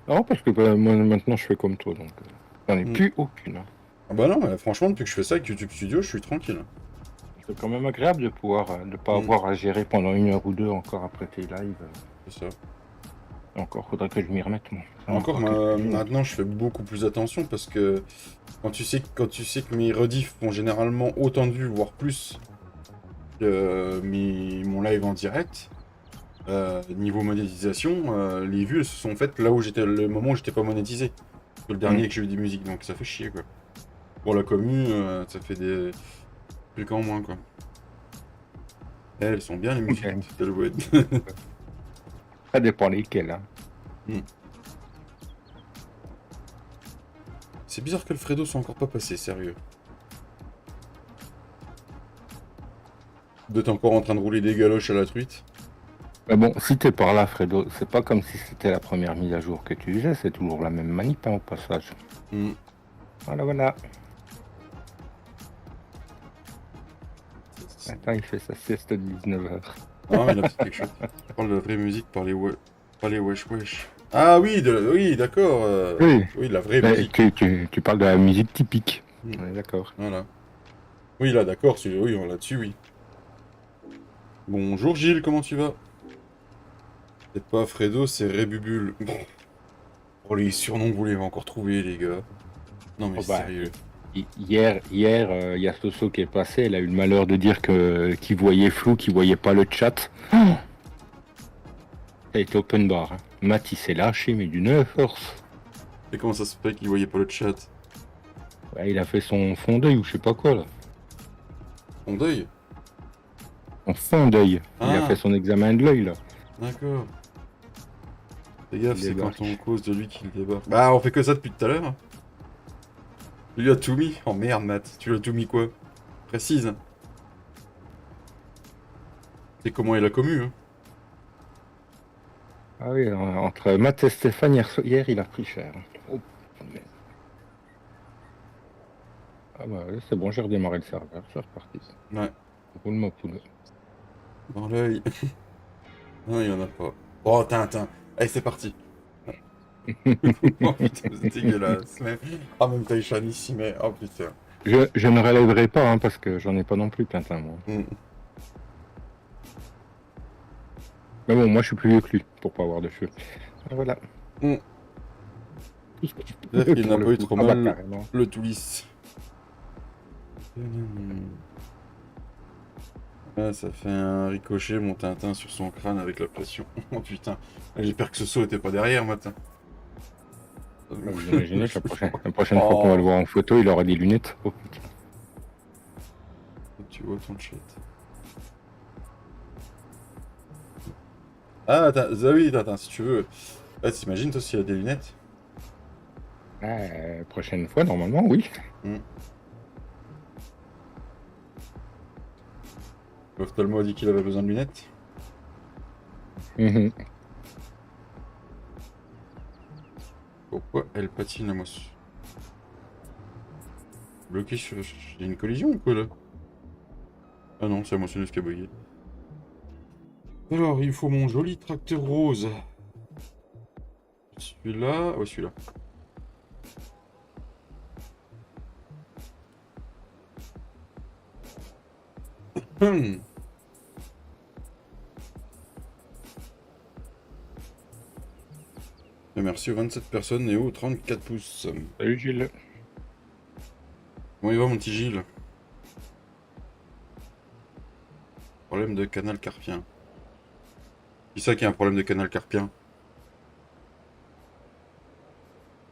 Non, parce que bah, moi, maintenant, je fais comme toi, donc j'en ai plus aucune. Hein.
Ah bah non, mais franchement, depuis que je fais ça avec YouTube Studio, je suis tranquille.
C'est quand même agréable de pouvoir ne pas avoir à gérer pendant 1 heure ou 2 encore après tes lives.
C'est ça.
Encore, faudrait que je m'y remette, moi.
Encore maintenant, je fais beaucoup plus attention parce que quand tu sais que mes rediffs font généralement autant de vues, voire plus que mon live en direct, niveau monétisation, les vues elles se sont faites là où j'étais, le moment où j'étais pas monétisé. Que le dernier que j'ai eu des musiques, donc ça fait chier quoi. Pour la commu, ça fait des trucs en moins quoi. Elles sont bien les musiques.
Ça dépend lesquelles. Hein.
C'est bizarre que le Fredo soit encore pas passé, sérieux. Vous êtes encore en train de rouler des galoches à la truite.
Mais bon, si t'es par là, Fredo, c'est pas comme si c'était la première mise à jour que tu faisais, c'est toujours la même manip hein, au passage. Voilà, voilà. Attends, il fait sa sieste de 19h.
Ah, il a fait quelque chose. Je parle de la vraie musique par les wesh wesh. Ah oui, oui, d'accord. Oui, la vraie musique.
Tu parles de la musique typique. D'accord.
Voilà. Oui, là, d'accord, oui, là-dessus, oui. Bonjour Gilles, comment tu vas? C'est pas Fredo, c'est Rébubule. Oh, les surnoms que vous les avez encore trouvés, les gars. Non, mais
Oh, bah,
sérieux.
hier, il y a Soso qui est passé, elle a eu le malheur de dire qu'il voyait flou, qu'il voyait pas le chat. Ça a été open bar. Hein. Matt, il s'est lâché, mais d'une force.
Et comment ça se fait qu'ils voyaient pas le chat?
Ouais, il a fait son fond d'œil ou je sais pas quoi, là.
Son deuil?
Son fond d'œil. Il a
Ah,
fait son examen de l'œil, là.
d'accord. Fais gaffe,
Il
c'est
débarque.
quand on cause de lui qu'il débarque. Bah, on fait que ça depuis tout à l'heure. Lui a tout mis. Oh merde, Matt. Tu l'as tout mis quoi? Précise. C'est comment il a commu, hein.
Ah oui, entre Matt et Stéphane, hier il a pris cher. Oh, merde. Ah bah ouais, c'est bon, j'ai redémarré le serveur, c'est reparti.
Ouais.
Roule ma poule.
Dans l'œil. Non, il y en a pas. Oh, Tintin. Allez, c'est parti. Oh putain, c'est dégueulasse. Mais... Ah, même Taishan ici, mais... Oh putain.
Je ne relèverai pas, hein, parce que j'en ai pas non plus, Tintin, moi.
Mm.
Mais bon, moi je suis plus vieux que lui, pour pas avoir de cheveux. Voilà.
Mm.
Tout ce que je peux
C'est-à-dire qu'il
pour
n'a
le
pas eu
coup.
trop
Ah bah,
mal
carrément.
le tout lisse. Ah, ça fait un ricochet, mon Tintin, sur son crâne avec la pression. Oh putain. J'espère que ce saut était pas derrière, Matin.
Vous imaginez que la prochaine fois qu'on va le voir en photo, il aura des lunettes. Oh putain.
Tu vois ton chat. Ah, attends, ah oui, attends, si tu veux. Ah, t'imagines, toi, s'il a des lunettes?
Prochaine fois, normalement, oui.
L'ophtalmo a dit qu'il avait besoin de lunettes.
Mhm.
Pourquoi elle patine la moisson? Bloqué sur... Il y a une collision ou quoi, là? Ah non, c'est la moissonneuse qui a bugué. Alors, il faut mon joli tracteur rose. Celui-là... Ouais, celui-là. Et merci aux 27 personnes et aux 34 pouces.
Salut Gilles.
Comment il va, mon petit Gilles? Problème de canal carpien. Qui ça qui a un problème de canal carpien?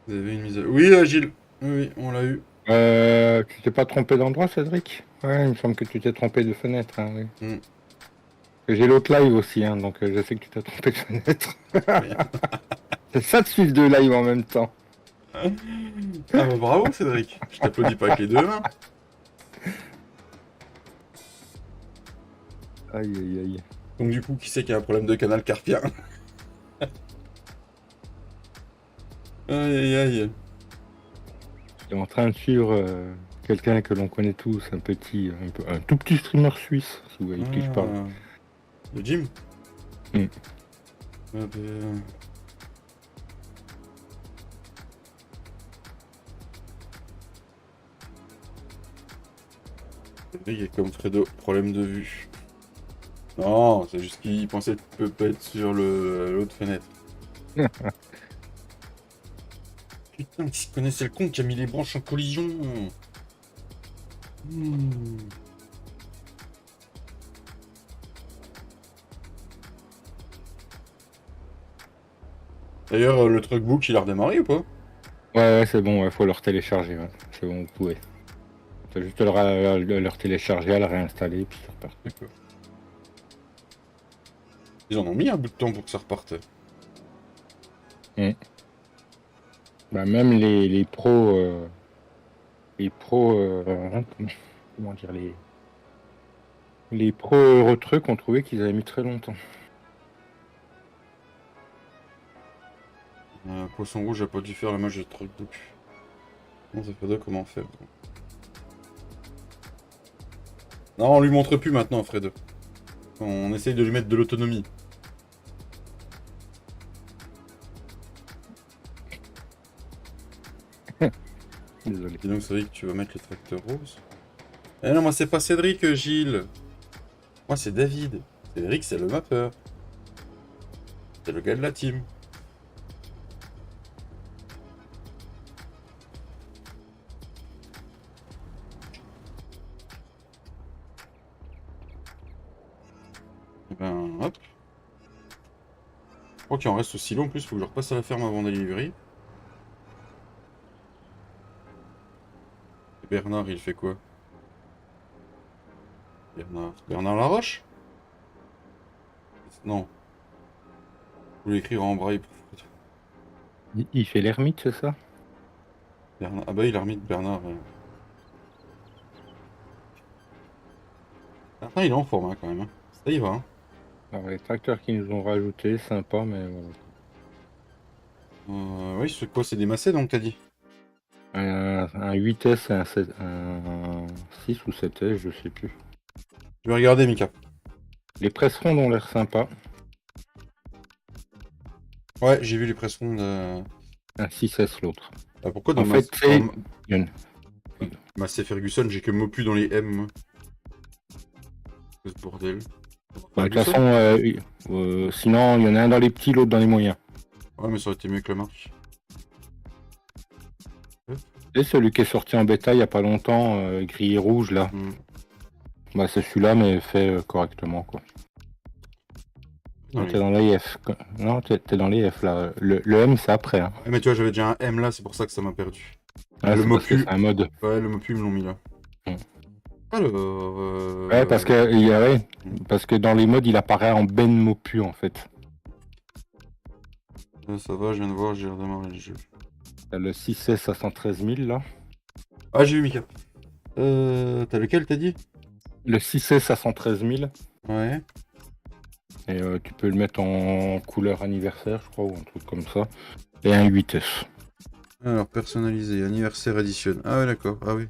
Vous avez une mise à... Oui, Gilles. Oui, on l'a eu.
Tu t'es pas trompé d'endroit, Cédric? Ouais, il me semble que tu t'es trompé de fenêtre. Hein, oui. J'ai l'autre live aussi, hein, donc je sais que tu t'es trompé de fenêtre. C'est ça de suivre deux lives en même temps.
Ah bah bravo, Cédric. Je t'applaudis pas avec les deux mains.
Aïe, aïe, aïe.
Donc du coup, qui c'est qui a un problème de canal carpien? Aïe, aïe, aïe.
Je suis en train de suivre quelqu'un que l'on connaît tous, un tout petit streamer suisse, si vous voyez de qui je parle.
Le Jim?
Mm.
Il est comme Fredo, problème de vue. Non, c'est juste qu'il pensait peut être sur l'autre fenêtre. Putain, qui connaissait le con qui a mis les branches en collision. D'ailleurs, le truckbook, il a redémarré ou pas?
Ouais, c'est bon, il faut le télécharger. Ouais. C'est bon, vous pouvez. Faut juste le télécharger, le réinstaller, puis c'est reparti.
D'accord. Ils en ont mis un bout de temps pour que ça reparte.
Bah, même les pros... comment dire, les pros Eurotruck ont trouvé qu'ils avaient mis très longtemps.
Poisson rouge a pas dû faire le match de truckbook. Non, ça fait deux, comment faire? Non, on lui montre plus maintenant, Fred. On essaye de lui mettre de l'autonomie.
Désolé.
Dis donc, Cédric, tu vas mettre le tracteur rose? Eh non, moi c'est pas Cédric, Gilles. Moi c'est David. Cédric, c'est le mapper. C'est le gars de la team. Ben, hop. Je crois qu'il en reste aussi long en plus, faut que je repasse à la ferme avant d'aller livrer. Et Bernard, il fait quoi? Bernard Laroche? Non. Je voulais écrire en braille.
Il fait l'ermite, c'est ça?
Bernard... Ah bah il a remis de Bernard. Bernard, il est en forme hein, quand même. Hein. Ça y va. Hein.
Alors, les tracteurs qui nous ont rajouté, sympa, mais
Oui, c'est quoi? C'est des massés donc t'as dit?
un 8S et un 6 ou 7S, je sais plus.
Je vais regarder Mika.
Les presserondes ont l'air sympas.
Ouais, j'ai vu les presserondes.
Un 6S l'autre.
Ah, pourquoi dans
En fait,
Massé Ferguson, j'ai que Mopu dans les M. Moi. Ce bordel.
De toute façon, sinon, il y en a un dans les petits, l'autre dans les moyens.
Ouais, mais ça aurait été mieux que la marque.
Et celui qui est sorti en bêta il n'y a pas longtemps, gris et rouge, là. Bah, c'est celui-là, mais fait correctement, quoi. Non, t'es dans les F. Non, t'es dans les F, là. Le M, c'est après. Hein.
Ouais, mais tu vois, j'avais déjà un M là, c'est pour ça que ça m'a perdu.
Ah,
le
Mopu, c'est un mode.
Ouais, le Mopu, ils me l'ont mis là. Alors...
Ouais, parce que dans les modes, il apparaît en Ben Mopu, en fait.
Ça va, je viens de voir, j'ai redémarré le jeu.
T'as le 6S à 113 000, là.
Ah, j'ai vu Mika. T'as lequel, t'as dit?
Le 6S à 113 000.
Ouais.
Et tu peux le mettre en couleur anniversaire, je crois, ou un truc comme ça. Et un 8S.
Alors, personnalisé, anniversaire édition. Ah ouais, d'accord, ah oui.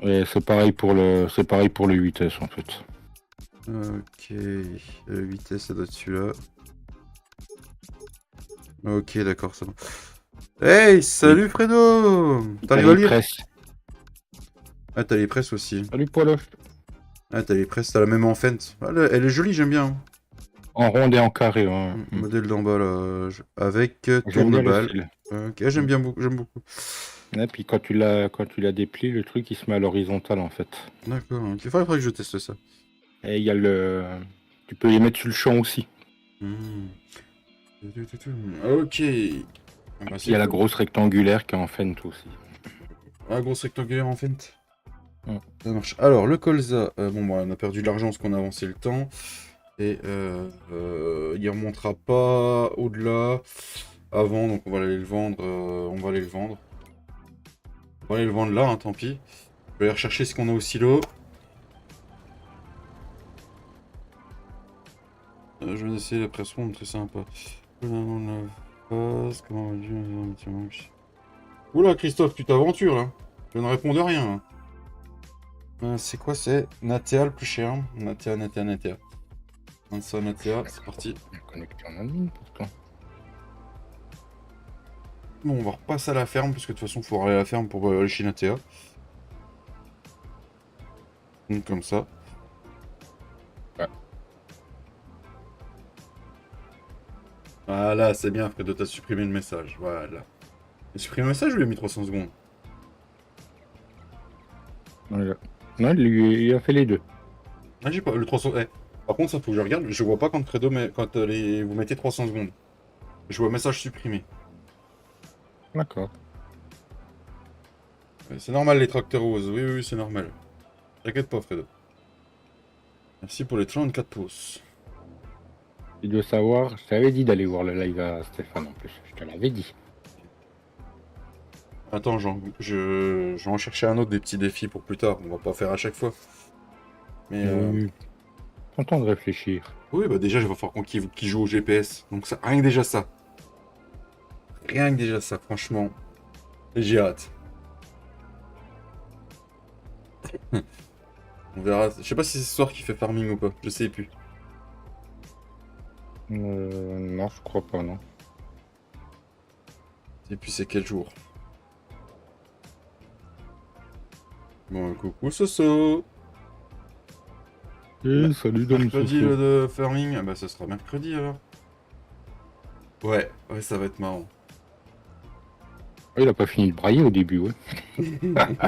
Et c'est pareil pour le 8S, en fait.
Ok, le 8S, ça doit être celui-là. Ok, d'accord, ça va. Hey, salut Fredo! T'arrives à lire? Ah, t'as les presses aussi.
Salut Poiloche.
Ah, t'as les presses, t'as la même en fente. Ah, elle est jolie, j'aime bien.
En ronde et en carré, ouais.
Modèle d'en bas, là, avec
J'aime bien le
tourne-balle.
style.
Ok, j'aime beaucoup.
Et puis quand tu l'as déplié, le truc il se met à l'horizontale en fait.
D'accord, ok. Faudrait que je teste ça.
Et il y a le... Tu peux les mettre sur le champ aussi.
Ok. Ah bah,
Il y a la grosse rectangulaire qui est en fente aussi.
Ah, grosse rectangulaire en fente. Ça marche. Alors, le colza, bon, bah, on a perdu de l'argent parce qu'on a avancé le temps. Et il remontera pas au-delà avant, donc on va aller le vendre. On va aller le vendre là, hein, tant pis. Je vais aller rechercher ce qu'on a au silo. Je vais essayer la presse-ronde, très sympa. Oula, Christophe, tu t'aventures là. Je ne réponds de rien. C'est quoi, c'est Natea le plus cher? Natea. Ça, Natea, c'est parti.
Connecté en admin pourtant.
Bon, on va repasser à la ferme, parce que de toute façon, il faut aller à la ferme pour aller chez Natea. Donc, comme ça.
Ouais.
Voilà, c'est bien, Fredo, t'as supprimé le message. Voilà. J'ai supprimé le message ou il a mis 300 secondes?
Voilà. Non, il a fait les deux.
Ah, j'ai pas le 300. Eh. Par contre, ça faut que je regarde. Je vois pas quand Fredo quand vous mettez 300 secondes. Je vois message supprimé.
D'accord.
C'est normal les tracteurs roses. Oui, c'est normal. T'inquiète pas, Fredo. Merci pour les 34 pouces.
Tu dois savoir, je t'avais dit d'aller voir le live à Stéphane en plus. Je te l'avais dit.
Attends, je vais en chercher un autre des petits défis pour plus tard. On va pas faire à chaque fois. Mais
Prends le temps de réfléchir.
oui, bah déjà, il va falloir qu'il joue au GPS. Donc ça, rien que déjà ça. Rien que déjà ça, franchement. J'ai hâte. On verra. Je sais pas si c'est ce soir qu'il fait farming ou pas. Je sais plus.
Non, je crois pas, non.
Et puis c'est quel jour? Bon, coucou Soso.
Salut Dom
Mercredi
Soso.
de farming. Ah bah ça sera mercredi alors. Ouais, ça va être marrant.
Il a pas fini de brailler au début, ouais.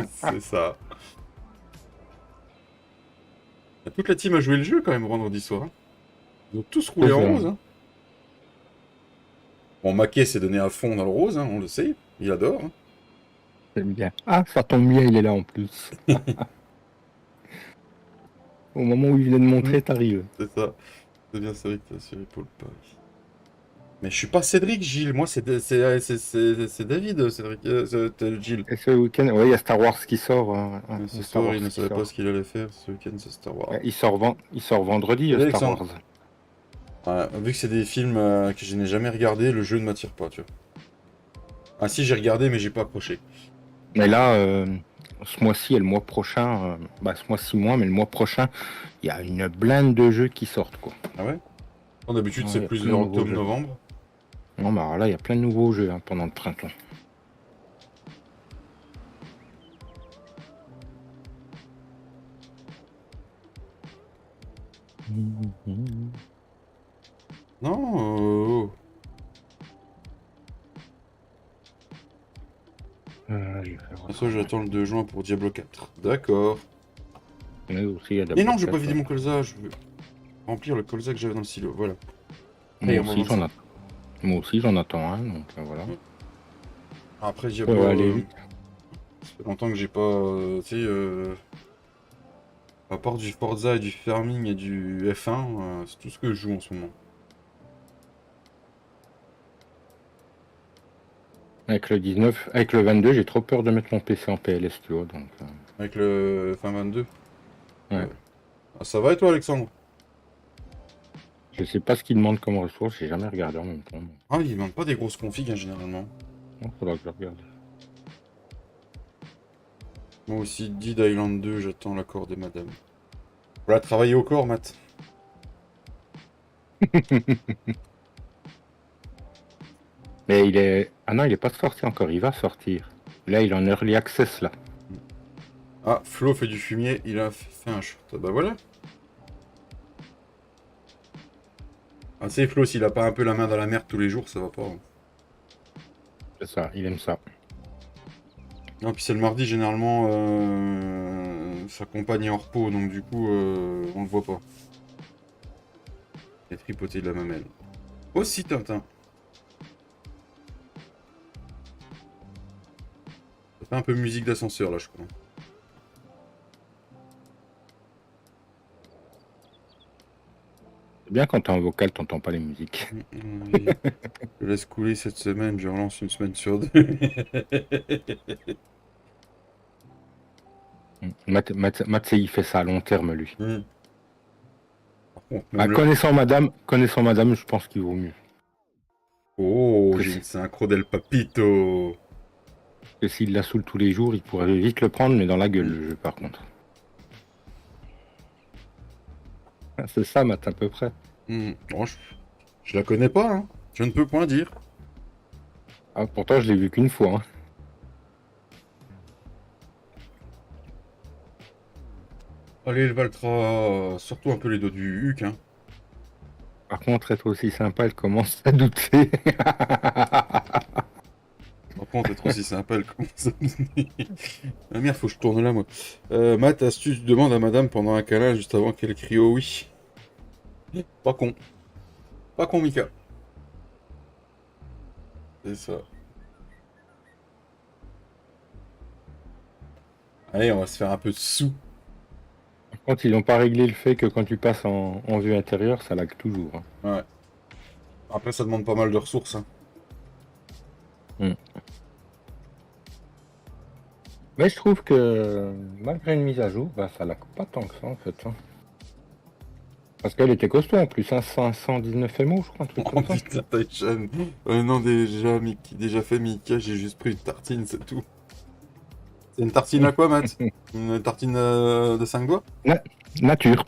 C'est ça. Toute la team a joué le jeu quand même vendredi soir. Ils ont tous roulé en
C'est ça.
rose. Hein. Bon, Maquet s'est donné à fond dans le rose, hein, on le sait. Il adore. Hein.
J'aime bien. Ah, ça tombe bien, il est là en plus. Au moment où il vient de montrer, t'arrives.
C'est ça. C'est bien Cédric sur l'épaule Paris. Mais je suis pas Cédric, Gilles. Moi, c'est David, Cédric, Gilles.
Et ce week-end, ouais, il y a Star Wars qui sort.
Ce
Star
soir,
Wars
il ne
qui
savait pas
sort.
ce qu'il allait faire. Ce week-end, c'est Star Wars.
Il sort vendredi,
Salut,
Star
Alexandre.
Wars.
Vu que c'est des films que je n'ai jamais regardés, le jeu ne m'attire pas, tu vois. Ah si, j'ai regardé, mais j'ai pas accroché.
Mais là, ce mois-ci et le mois prochain, ce mois-ci moins, mais le mois prochain, il y a une blinde de jeux qui sortent, quoi.
Ah ouais? D'habitude,
Ouais,
c'est
y a
plus
plein
vers
de nouveaux jeux.
octobre-novembre.
Non, mais alors là, il y a plein de nouveaux jeux pendant le printemps.
Non. Ça, j'attends le 2 juin pour Diablo 4. D'accord.
Mais aussi, il y a
Et non, je vais pas
Diablo
vider
4,
mon colza. Je veux remplir le colza que j'avais dans le silo. Voilà.
Moi
Et on
aussi,
va voir
Moi aussi, j'en attends un, donc voilà.
Après
Ça
Diablo,
va aller vite.
ça fait longtemps que j'ai pas, tu sais, à part du Forza et du Farming et du F1, c'est tout ce que je joue en ce moment.
Avec le 19, avec le 22, j'ai trop peur de mettre mon PC en PLS, tu vois, donc...
Avec le F1 22.
Ouais.
Ah, ça va et toi, Alexandre?
Je sais pas ce qu'il demande comme ressource, j'ai jamais regardé en même temps.
Ah, il demande pas des grosses configs, hein, généralement.
Il faudra que je regarde.
Moi aussi, Dead Island 2, j'attends l'accord de madame. Voilà, travailler au corps, Matt.
Mais il est... Ah non, il est pas sorti encore, il va sortir. Là, il est en early access, là.
Ah, Flo fait du fumier, il a fait un shot. Ah bah voilà. Ah, tu sais, Flo, s'il a pas un peu la main dans la merde tous les jours, ça va pas. Hein.
C'est ça, il aime ça.
Non, puis c'est le mardi, généralement, sa compagne est en repos, donc du coup, on le voit pas. Il est tripoté de la mamelle. Aussi, Tintin. Ça fait un peu musique d'ascenseur, là, je crois.
C'est bien quand t'es en vocal, t'entends pas les musiques.
Oui. Je laisse couler cette semaine, je relance une semaine sur deux.
Matt, il fait ça à long terme, lui.
Par contre,
Ah, connaissant madame, je pense qu'il vaut mieux.
Oh, j'ai une synchro del papito.
Que s'il la saoule tous les jours, il pourrait vite le prendre, mais dans la gueule, le jeu, par contre. C'est ça, Matt, à peu près.
Bon, je la connais pas, hein. Je ne peux point dire.
Ah, pourtant, je l'ai vu qu'une fois. Hein.
Allez, le Valtra, surtout un peu les dos du Huc, hein.
Par contre, être aussi sympa, elle commence à douter.
Par contre, être aussi sympa, elle commence à... Ah merde, faut que je tourne là, moi. Matt, astuce, demande à madame pendant un câlin juste avant qu'elle crie oh oui. Pas con. Pas con, Mika. C'est ça. Allez, on va se faire un peu de sous.
Par contre, ils n'ont pas réglé le fait que quand tu passes en vue intérieure, ça lag toujours. Hein.
Ouais. Après, ça demande pas mal de ressources. Hein.
Mais je trouve que malgré une mise à jour, ça lag pas tant que ça en fait. Hein. Parce qu'elle était costaud en plus, hein, 519 MO, je crois, un truc
Oh
comme ça.
putain, Taichan. Non, déjà fait Mika, j'ai juste pris une tartine, c'est tout. C'est une tartine à quoi, Matt? Une tartine de 5 doigts?
Nature.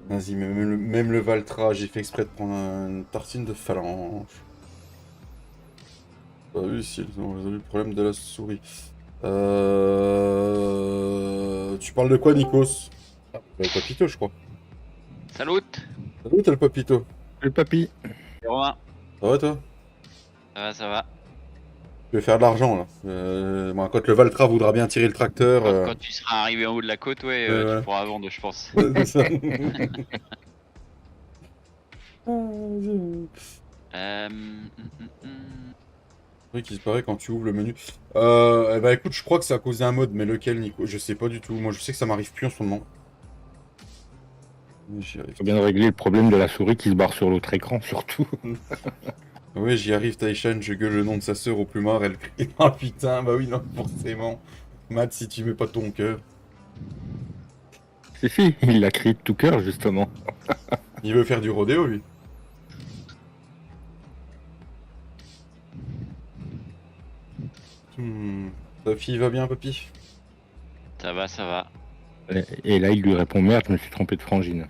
Vas-y, même le Valtra, j'ai fait exprès de prendre une tartine de phalange. Pas vu si ils ont résolu le problème de la souris. Tu parles de quoi, Nikos? Le papito, je crois.
Salut.
Salut, t'as le papito.
Le papy.
C'est Romain.
Ça va, toi?
Ça va.
Je vais faire de l'argent là. Moi, quand le Valtra voudra bien tirer le tracteur.
Quand tu seras arrivé en haut de la côte, ouais,
ouais.
tu pourras vendre, je pense.
C'est ça. Oui, qui disparaît quand tu ouvres le menu. Bah écoute, je crois que c'est à cause d'un mode, mais lequel, Nico? Je sais pas du tout. Moi, je sais que ça m'arrive plus en ce moment. J'y arrive.
Faut bien régler le problème de la souris qui se barre sur l'autre écran, surtout.
Oui, j'y arrive, Taishan. Je gueule le nom de sa sœur au plumard. Elle crie. Ah putain, bah oui, non, forcément. Matt, si tu mets pas ton cœur.
Si, il l'a crié de tout cœur, justement.
Il veut faire du rodéo, lui. Ta fille va bien, papy?
Ça va, ça va.
Et là, il lui répond, merde, je me suis trompé de frangine.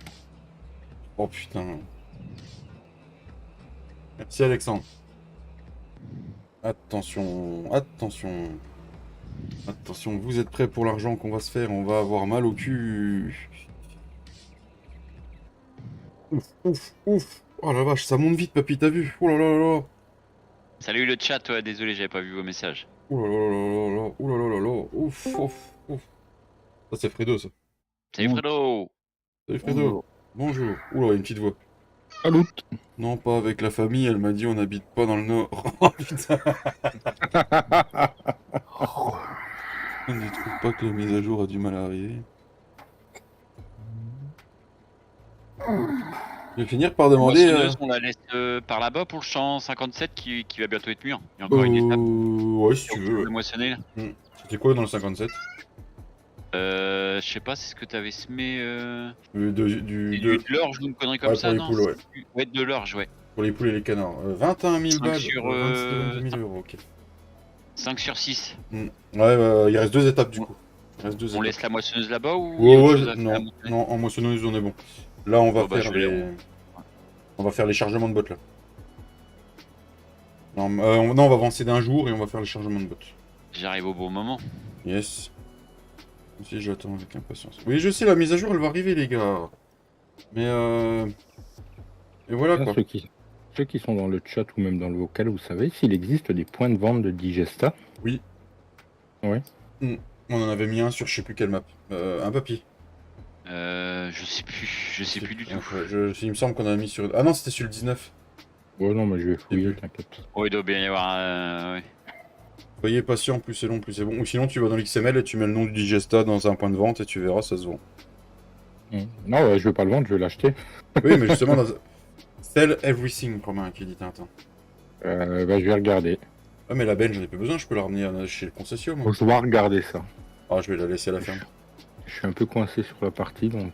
Oh putain. Merci, Alexandre. Attention, attention. Attention, vous êtes prêts pour l'argent qu'on va se faire? On va avoir mal au cul. Ouf, ouf, ouf. Oh la vache, ça monte vite, papy, t'as vu? Oh là là là là.
Salut le chat, ouais, désolé, j'avais pas vu vos messages.
Oh là là là là là. Oh là là là là. Ouf, ouf, ouf. Ça, c'est Fredo, ça.
Salut Fredo.
Salut, Fredo. Bonjour. Oula, une petite voix.
Salut.
Non, pas avec la famille, elle m'a dit on n'habite pas dans le nord. Oh putain. Je ne trouve pas que la mise à jour a du mal à arriver. Je vais finir par demander.
Moissonneuse, on la laisse par là-bas pour le champ 57 qui va bientôt être mûr. Il y a encore une étape.
Ouais, si tu veux.
Le moissonner là.
C'était quoi dans le 57?
Je sais pas, c'est ce que t'avais semé.
De
l'orge ou une connerie comme
Ouais,
ça,
pour les
non?
poules, ouais.
Ouais, de l'orge, ouais.
Pour les poules et les canards. 21 000
5
balles.
sur,
22 000 euros, ok.
5 sur 6.
Ouais, il reste 2 étapes du coup. Il reste 2
On
étapes.
laisse la moissonneuse là-bas ou
Ouais,
il y a autre
ouais,
chose à faire à
non,
monter
non, en moissonneuse, on est bon. Là, on va
Oh, bah,
faire
je vais
les...
les-
On va faire les chargements de bottes, là. Non, non, on va avancer d'un jour et on va faire les chargements de bottes.
J'arrive au bon moment.
Yes. Si, j'attends avec impatience. Oui, je sais, la mise à jour, elle va arriver, les gars. Mais, Et voilà, quoi.
Ceux qui sont dans le chat ou même dans le vocal, vous savez s'il existe des points de vente de Digesta?
Oui.
Ouais.
On en avait mis un sur je sais plus quelle map. Un papier.
Je sais plus du tout.
Il me semble qu'on a mis sur... Ah non, c'était sur le 19.
Ouais, non, mais je vais fouiller, t'inquiète.
Oh, il doit bien y avoir ouais.
Soyez patient, plus c'est long, plus c'est bon. Ou sinon, tu vas dans l'XML et tu mets le nom du Digesta dans un point de vente et tu verras, ça se vend.
Non, ouais, je vais pas le vendre, je vais l'acheter.
Oui, mais justement, dans... Sell everything, comme un qui dit Tintin.
Bah, je vais regarder.
Ah, mais la benne, j'en ai plus besoin, je peux la ramener chez le concession, moi.
Je dois regarder ça.
Ah, je vais la laisser à la ferme.
Je suis un peu coincé sur la partie, donc...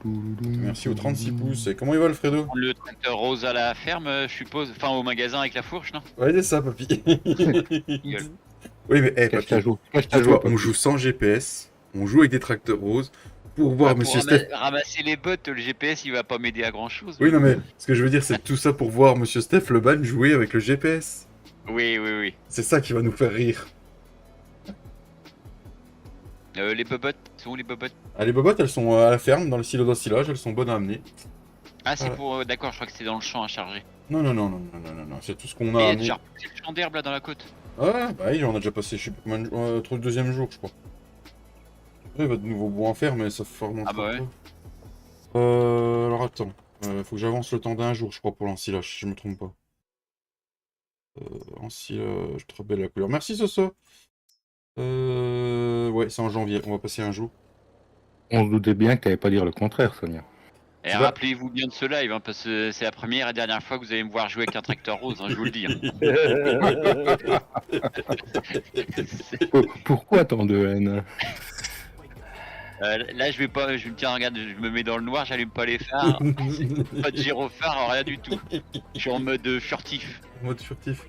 Merci aux 36 pouces. Et comment il va, Alfredo?
Le tracteur rose à la ferme, je suppose. Enfin, au magasin avec la fourche, non?
Ouais, c'est ça, papy. Oui, mais, papy,
dis-toi,
on joue sans GPS, on joue avec des tracteurs roses, pour voir Monsieur Steph...
Ramasser les bottes, le GPS, il va pas m'aider à grand-chose.
Oui, non, mais ce que je veux dire, c'est tout ça pour voir Monsieur Steph le ban jouer avec le GPS.
Oui.
C'est ça qui va nous faire rire.
Les bobottes, sont où les bobottes?
Ah, les bobottes, elles sont à la ferme, dans le silo d'ensilage, elles sont bonnes à amener.
Ah, c'est pour... D'accord, je crois que c'était dans le champ à charger.
Non, c'est tout ce qu'on a
Et
amené.
genre, c'est le champ d'herbe là dans la côte.
Ah, bah oui, on a déjà passé, je sais pas combien de... le deuxième jour, je crois. Ouais, votre nouveau bois en fer, mais ça fait remonter.
Ah bah ouais.
Alors attends, faut que j'avance le temps d'un jour, je crois, pour l'ensilage, si je me trompe pas. Ensilage, très belle la couleur. Merci, Soso. Ouais, c'est en janvier, on va passer un jour.
On se doutait bien que t'allais pas dire le contraire, Sonia.
Et rappelez-vous bien de ce live, hein, parce que c'est la première et dernière fois que vous allez me voir jouer avec un tracteur rose, hein, je vous le dis. Hein.
Pourquoi tant de haine?
Là, je vais me tiens, regarde, je me mets dans le noir, j'allume pas les phares. Pas de gyrophare, rien du tout. Je suis en mode furtif.
Mode furtif.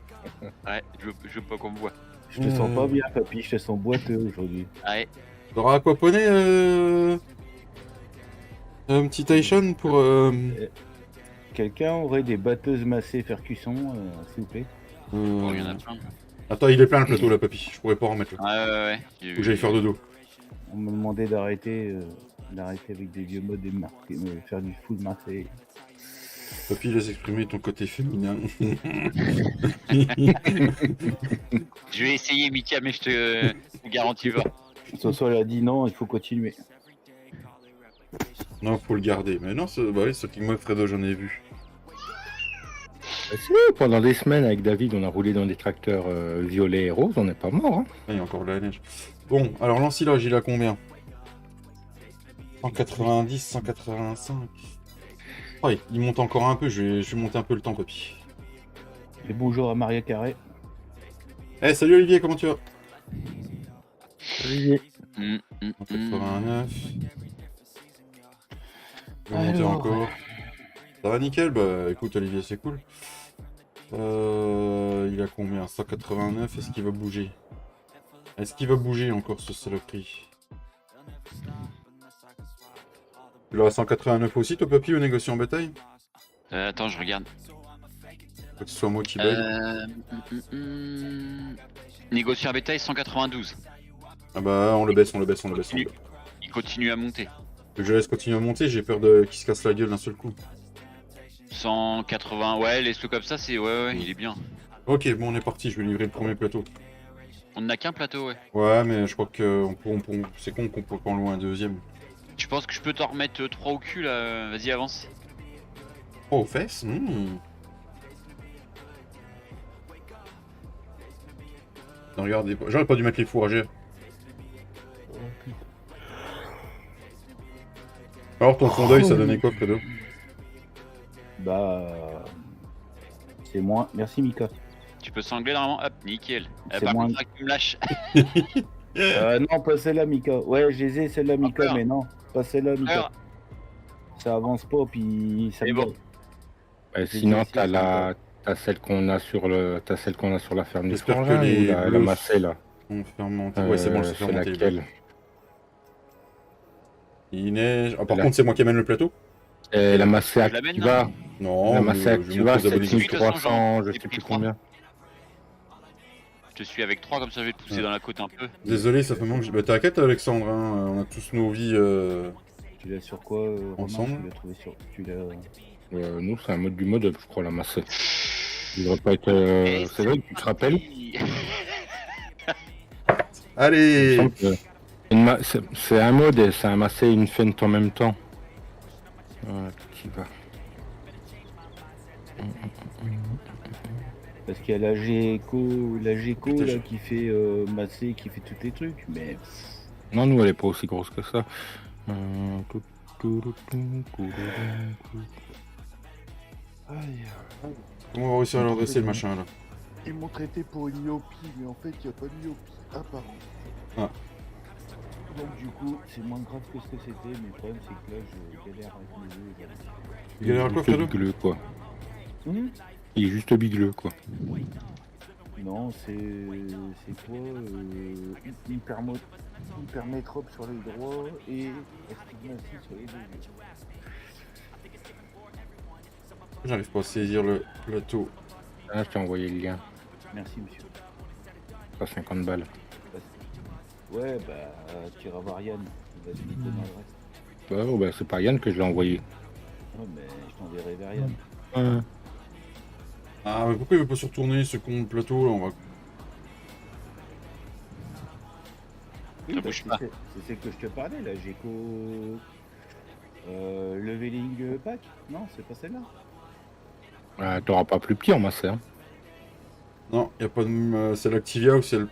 Ouais, je veux pas qu'on me voit.
Je te sens pas bien, papy, je te sens boiteux aujourd'hui.
Ouais.
T'auras aquaponé un petit Taishan pour...
Quelqu'un aurait des batteuses massées faire cuisson, s'il vous plaît?
Bon, il y en a plein.
Attends, il est plein le plateau là, papy. Je pourrais pas en remettre là.
Ouais.
Faut que j'aille faire dodo.
On me demandait d'arrêter avec des vieux modes et faire du full massé.
Papy, laisse exprimer ton côté féminin.
Je vais essayer, Mika, mais je te garantis pas.
Soso elle a dit non, il faut continuer.
Non, faut le garder. Mais non, bah oui, ce King Mode Fredo, j'en ai vu.
Bah, si, pendant des semaines avec David, on a roulé dans des tracteurs violets et roses, on n'est pas mort. Hein.
Ah, il y a encore de la neige. Bon, alors l'ensilage, il a combien? 190, 185. Ouais, il monte encore un peu, je vais monter un peu le temps, papy.
Et bonjour à Maria Carré.
Eh, salut Olivier, comment tu vas?
Olivier.
189. Je vais monter
Alors.
encore. Ça va nickel? Bah écoute Olivier, c'est cool. Il a combien? 189, est-ce qu'il va bouger? Est-ce qu'il va bouger encore ce saloperie? Tu l'auras 189 aussi, toi papy, au négocier en bétail?
Attends, je regarde.
Faut que ce soit moi qui bug.
Négocier un bétail 192.
Ah bah on le baisse, on le baisse, on le baisse. On le baisse.
Il continue à monter.
Je laisse continuer à monter, j'ai peur de qu'il se casse la gueule d'un seul coup.
180, ouais, laisse-le comme ça, c'est ouais, il est bien.
Ok, bon on est parti, je vais livrer le premier plateau.
On n'a qu'un plateau, ouais.
Ouais, mais je crois que c'est con qu'on peut pas en louer un deuxième.
Tu penses que je peux t'en remettre 3 au cul là? Vas-y, avance.
Oh, aux fesses Non, regardez, j'aurais pas dû mettre les fourragères. Alors ton fond d'œil, ça donnait quoi, Fredo?
Bah. C'est moins. Merci Mika.
Tu peux sangler normalement, hop, nickel.
C'est
Par
moins-
contre, tu me lâches.
Non, pas celle-là Mika. Ouais, je les ai celle-là Mika,
Encore.
mais non, pas celle-là Mika.
Alors,
Ça avance pas, puis ça
Et
me
bon.
gave.
Sinon,
essayé,
t'as
ça
t'as celle qu'on a sur la ferme du
J'espère que
frangin
les
ou la
bleus
massée là.
On fait remonter. Ouais, c'est bon, je sais faire
c'est
monter les
laquelle
bleus. Il neige. Ah, par
Là.
contre, c'est moi qui amène le plateau?
La massée
Je l'amène,
Activa.
Non,
La
mais
massée
je vais
Activa,
montrer aux
c'est
abonnés.
Oui, de toute façon,
1300, je
j'ai
sais
pris
plus
3.
combien.
Je te suis avec 3, comme ça je vais te pousser
Ouais.
dans la côte un peu.
Désolé, ça fait manque. Bah, t'inquiète, Alexandre, hein, on a tous nos vies.
Tu l'as sur quoi, Romain?
Ensemble.
Tu l'as trouvé sur. Tu l'as.
Nous, c'est un mode du mode, je crois, la massée. Il devrait pas être.
Et
C'est vrai que tu te rappelles
parti.
Il me
Allez!
semble que c'est un mode et c'est un massé et une feinte en même temps. Voilà, qui va.
Parce qu'il y a la Géco
Putain,
là, qui fait masser, qui fait tous les trucs, mais.
Non, nous, elle est pas aussi grosse que ça.
Comment on va réussir à leur dresser le machin là?
Ils m'ont traité pour une myopie, mais en fait, il n'y a pas de myopie apparente.
Donc, du coup, c'est moins grave que ce que c'était, mais le problème, c'est que là, je galère avec mes yeux.
Tu galères à quoi,
Juste
Fredo?
bigleux, quoi.
Hum
Il est juste bigleux, quoi.
Non, c'est quoi hypermétrope sur les droits et astigmatie sur les deux yeux.
J'arrive pas à saisir le plateau.
Ah, je t'ai envoyé le lien.
Merci, monsieur.
Pas 50 balles.
Ouais, bah, tu iras voir Yann, il va te donner l'adresse.
Bah, c'est pas Yann que je l'ai envoyé.
Ouais, mais je t'enverrai vers Yann.
Ah, mais pourquoi il veut pas se retourner ce con de plateau là? On va.
Oui,
Ne
bah,
bouge pas.
c'est celle que je te parlais, là, Géco... Leveling Pack. Non, c'est pas celle-là.
T'auras pas plus petit en massé. Hein.
Non, y a pas de. C'est l'Activia ou c'est le.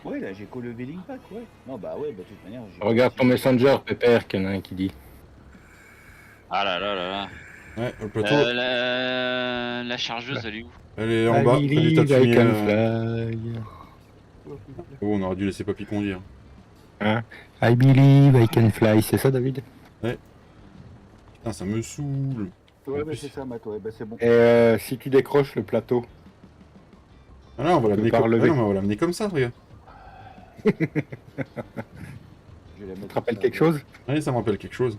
Ouais, la Géco Leveling Pack, ouais. Non, bah ouais, bah de toute manière... j'ai-
Regarde ton messenger, Pépère, qu'il y en a un qui dit.
Ah là là là là.
Ouais, le plateau.
La chargeuse, elle est où?
Elle est en bas, près du tas de
I
fumier,
can fly.
Oh, on aurait dû laisser Papy conduire.
I believe I can fly, c'est ça, David?
Putain, ça me saoule.
Ouais,
En
bah
plus-
c'est ça, Matt, ouais, bah c'est bon.
Et si tu décroches le plateau,
Ah non, on va l'amener
pas
comme...
relever.
non, mais on va l'amener comme ça, regarde.
Je vais la
tu
mettre
te rappelles
comme ça,
quelque
ouais.
chose?
Allez, ça me rappelle quelque chose.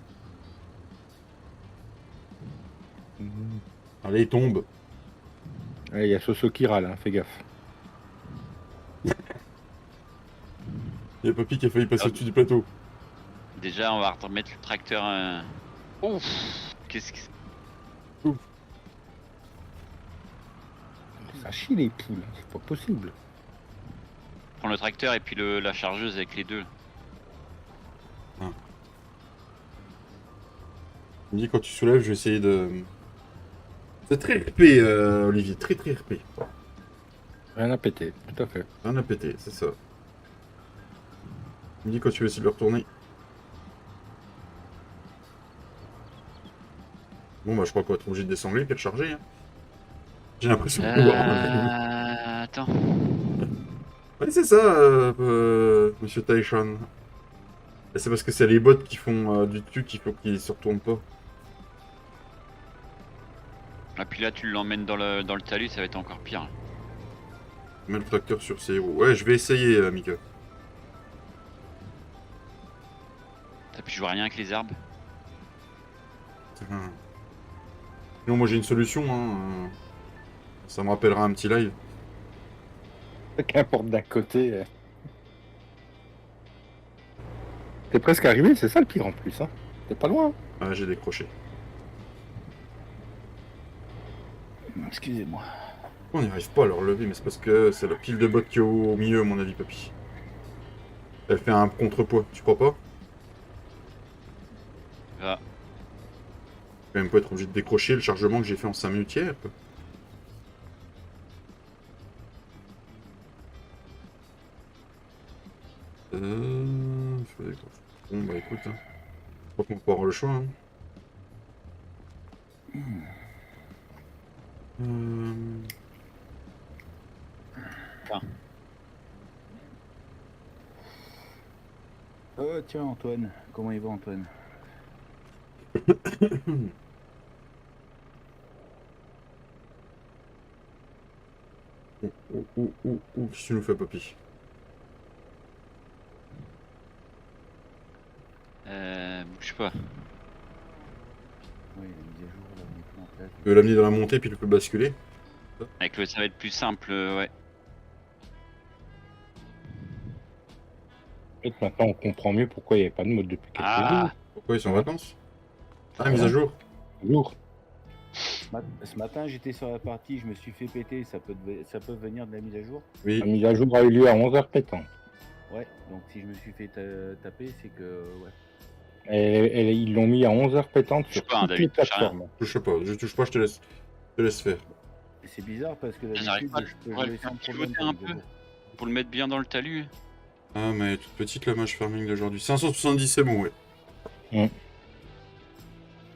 Allez, il tombe.
Il y a Soso qui râle, hein, fais gaffe.
Il y a Papy qui a failli passer au-dessus du plateau.
Déjà, on va remettre le tracteur. Ouf. Qu'est-ce que
Ça chie les poules, c'est pas possible.
Prends le tracteur et puis la chargeuse avec les deux.
Je me dis quand tu soulèves, je vais essayer de... C'est très RP, Olivier, très RP.
Rien à péter, tout à fait.
Rien à péter, c'est ça. Je me dis quand tu vas essayer de le retourner. Bon bah je crois qu'on va être obligé de descendre et de charger. Hein. J'ai l'impression de voir.
Attends.
Ouais c'est ça, Monsieur Taishan. Et c'est parce que c'est les bots qui font du dessus qu'il faut qu'ils se retournent pas.
Ah puis là tu l'emmènes dans le talus, ça va être encore pire.
Mets le tracteur sur ses roues. Ouais je vais essayer Mika.
T'as pu jouer rien avec les arbres.
Sinon moi j'ai une solution hein. Ça me rappellera un petit live.
Qu'importe d'un côté. T'es presque arrivé, c'est ça le pire en plus. Hein. T'es pas loin.
Ah j'ai décroché.
Excusez-moi.
On n'y arrive pas à le relever, mais c'est parce que c'est la pile de bottes qui est au milieu, à mon avis, papy. Elle fait un contrepoids, tu crois pas?
Ah.
Quand même pas être obligé de décrocher le chargement que j'ai fait en 5 minutes hier, quoi. Faut décrocher. Bon, bah écoute, hein. Je crois qu'on va pas avoir le choix, hein.
Oh tiens Antoine, comment il va Antoine?
Qu'est-ce que tu nous fais, papy?
Bouge pas.
Oui, la mise à jour, là, on est plus en place.
Tu veux l'amener dans la montée, puis tu peux basculer?
Avec le ça va être plus simple, ouais.
Peut-être maintenant on comprend mieux pourquoi il n'y avait pas de mode depuis quelques jours.
Pourquoi ils sont en vacances? Ah, mise à jour?
Lourd.
Ce matin, j'étais sur la partie, je me suis fait péter, ça peut venir de la mise à jour?
Oui.
La mise à jour a eu lieu à 11h pétant.
Ouais, donc si je me suis fait taper, c'est que... ouais.
Et ils l'ont mis à 11h pétante sur
Touche pas, hein,
toutes
David,
les
touche rien.
plateformes.
Je touche pas, je te laisse faire.
Et c'est bizarre parce que
J'arrive
d'habitude,
pas,
je peux
ouais,
jouer sans
pivoter
problème.
un
dans les
peu.
jeux.
Pour le mettre bien dans le talus.
Ah, mais elle est toute petite la match farming d'aujourd'hui. 570, c'est bon, ouais.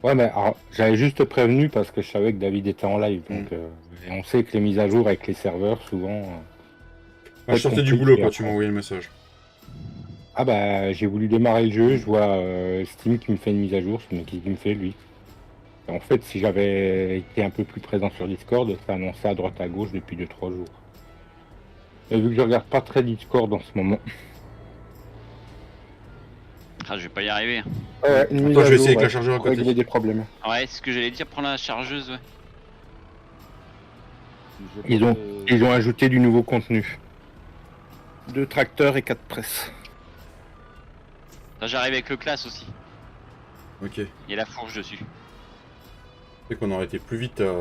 Ouais, mais alors, j'avais juste prévenu parce que je savais que David était en live. Donc, et on sait que les mises à jour avec les serveurs, souvent.
Ah, je sortais du boulot quand tu m'as envoyé le message.
Ah bah, j'ai voulu démarrer le jeu, je vois Steam qui me fait une mise à jour, mais qui me fait lui. Et en fait, si j'avais été un peu plus présent sur Discord, ça annonçait à droite à gauche depuis 2-3 jours. Et vu que je regarde pas très Discord en ce moment.
Ah, je vais pas y arriver.
Ouais, une mise
Attends,
à
je vais
jour,
essayer avec la
ouais,
chargeur à
pour
côté.
régler des problèmes.
Ouais, c'est ce que j'allais dire, prends la chargeuse, ouais.
Si je
Ils ont,
peux-
ils ont ajouté du nouveau contenu. 2 tracteurs et 4 presses.
Là, j'arrive avec le classe aussi.
Ok.
Il y a la fourche dessus.
C'est qu'on aurait été plus vite à...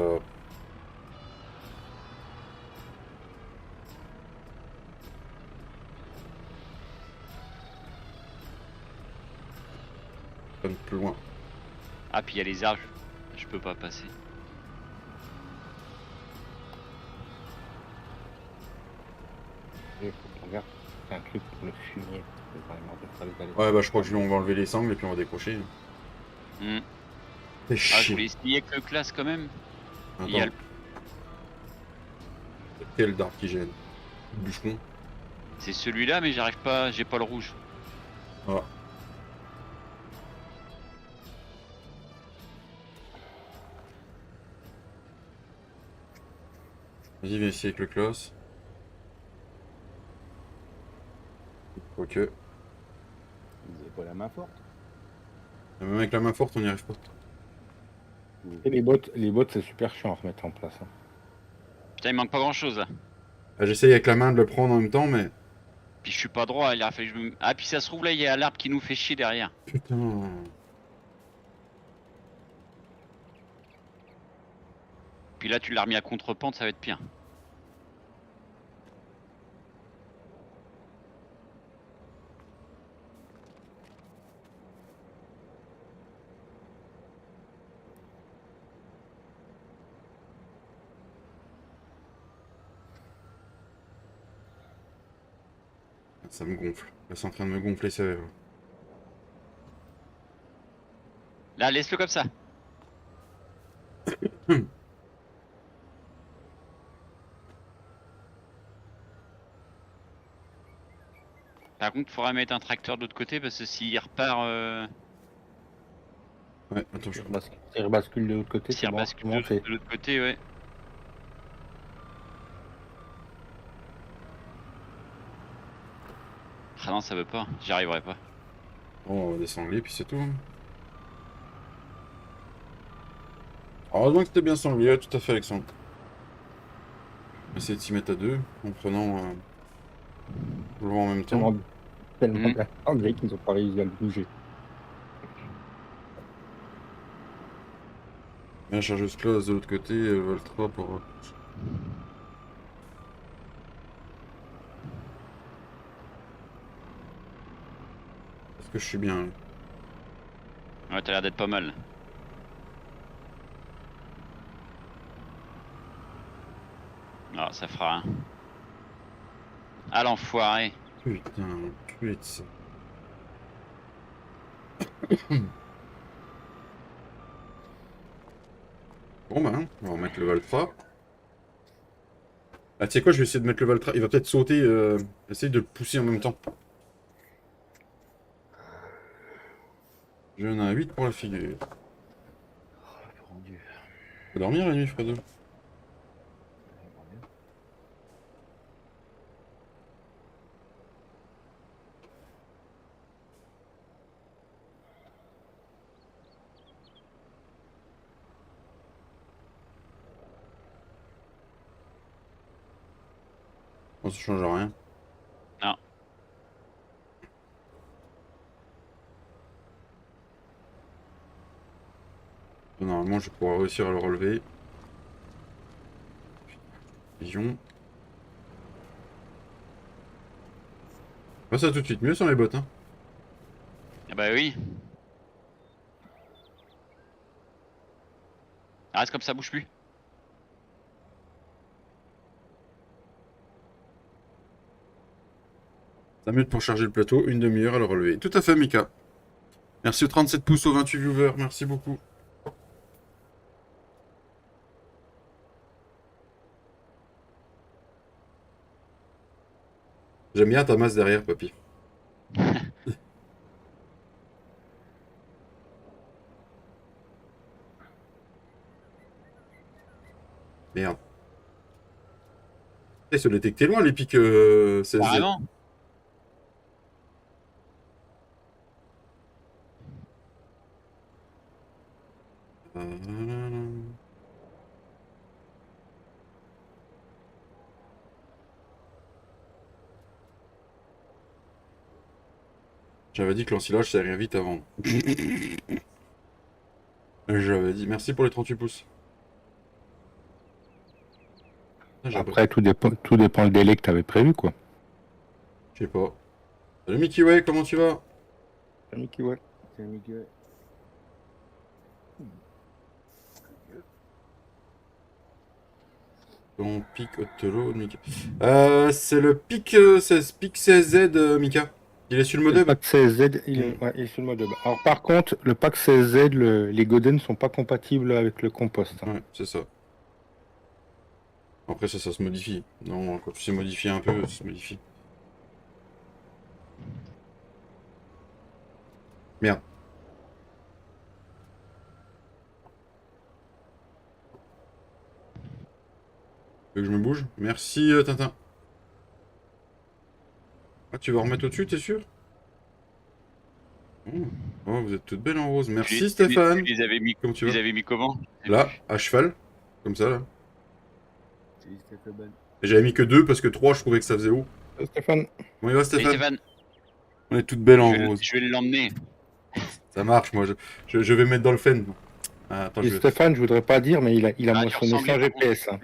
Un peu plus loin.
Ah, puis il y a les arbres. Je peux pas passer.
Il faut qu'on regarde. C'est un truc pour le fumier. C'est vraiment de ça, les allées.
Ouais, bah je crois que on va enlever les sangles et puis on va décrocher.
Hmm.
C'est
Ah, je
chiant.
voulais essayer avec le classe quand même. Il y a
Attends, quel dard qui gêne? Le bûcheron.
C'est celui-là, mais j'arrive pas, j'ai pas le rouge.
Ah. Vas-y, viens ici avec le classe. Ok.
Vous avez pas la main forte?
Même avec la main forte, on n'y arrive pas.
Et les bots c'est super chiant à remettre en place. Hein.
Putain, il manque pas grand chose là.
Ah, j'essaye avec la main de le prendre en même temps, mais...
Puis je suis pas droit, il a fallu que je me... Ah, puis ça se trouve là, il y a l'arbre qui nous fait chier derrière.
Putain...
Puis là, tu l'as remis à contre-pente, ça va être pire.
Ça me gonfle. Là, c'est en train de me gonfler sévère.
Là, laisse-le comme ça. Par contre, il faudra mettre un tracteur de l'autre côté parce que s'il repart,
Ouais, attends, je...
Il rebascule de l'autre côté.
s'il
c'est bon,
rebascule
comment c'est
de l'autre côté, ouais. Ah non, ça veut pas, j'y arriverai pas.
Bon, on va descendre puis c'est tout. Hein. Heureusement que c'était bien sanglier, tout à fait Alexandre. On va essayer de s'y mettre à deux, en prenant le vent en même temps.
tellement
Mhm.
bien sanglier qu'ils ont pas réussi à le bouger.
La chargeuse classe de l'autre côté, Voltra pour... Est-ce que je suis bien là?
Ouais, t'as l'air d'être pas mal. Ah, ça fera rien. Ah, l'enfoiré.
Putain, culé de ça. Bon bah, on va remettre le Valtra. Ah, tu sais quoi, je vais essayer de mettre le Valtra. Il va peut-être sauter, essayer de le pousser en même temps. Je viens à 8 pour la figure.
Mon Dieu.
Faut dormir la nuit, Fredo. Bon, ça change rien.
Non.
Normalement, je pourrais réussir à le relever. Vision. Bah, ça va tout de suite mieux sans les bottes, hein.
Ah bah oui. Ah, reste comme ça, bouge plus.
5 minutes pour charger le plateau, une demi-heure à le relever. Tout à fait, Mika. Merci aux 37 pouces, aux 28 viewers, merci beaucoup. J'aime bien ta masse derrière, papy. Merde. Ils se détecter loin, les pics CSZ.
Carrément.
J'avais dit que l'ensilage, ça irait vite avant. J'avais dit. Merci pour les 38 pouces. Ah, j'ai
Après, tout dépend le délai que tu avais prévu, quoi.
Je sais pas. Salut Mickey Way, comment tu vas?
Mickey, ouais.
C'est Miguel.
Ton pic Otelo, Mika. C'est le pic, pic CSZ, Mika. Il est sur le
Le
modem.
pack CSZ, il est sur le modem. Alors, par contre, le pack CSZ, les goden ne sont pas compatibles avec le compost. Hein.
Ouais, c'est ça. Après, ça se modifie. Non, quand tu sais modifier un peu, ça se modifie. Merde. Tu veux que je me bouge? Merci, Tintin. Ah, tu vas remettre au-dessus, t'es sûr? Oh, vous êtes toutes belles en rose. Merci, Stéphane.
Tu les avais mis,
Comment tu
tu
vas?
les avais mis comment?
Là, à cheval. Comme ça, là.
C'est Stéphane.
Et j'avais mis que 2 parce que 3, je trouvais que ça faisait haut.
Stéphane,
Comment il va,
Et
Stéphane?
Stéphane,
On est toutes belles en rose.
je vais l'emmener.
Ça marche, moi. Je vais mettre dans le fen. Ah, attends,
Et
je vais...
Stéphane, je voudrais pas dire, mais il a
Ah,
moissonné
du
sans
sang
GPS. Hein.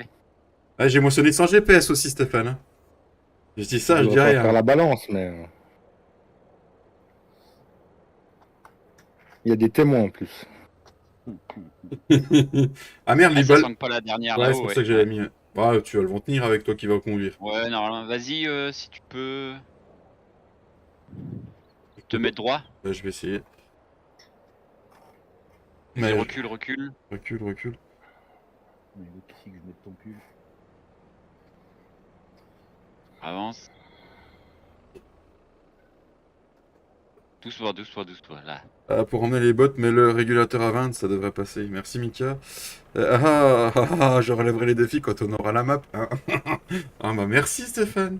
Ah, j'ai moissonné sans GPS aussi, Stéphane. Je dis ça,
Je
je
dois
dis
pas
rien.
faire la balance, mais il y a des témoins en plus.
Ah merde,
Ah,
les
ça
balles.
sent pas la dernière
Ouais, c'est
là-haut,
pour
ouais.
ça que j'avais mis. Ah, tu vas le vont tenir avec toi qui va conduire.
Ouais, normalement, vas-y, si tu peux te
peux
mettre droit.
Je vais essayer.
Vas-y,
Mais
recule, recule.
recule.
Mais l'autre ici que je mette ton pull.
Avance. Doucement, doucement, doucement, là.
Ah, pour emmener les bottes, mets le régulateur à 20, ça devrait passer. Merci Mika. Je relèverai les défis quand on aura la map. Hein. Ah bah merci Stéphane.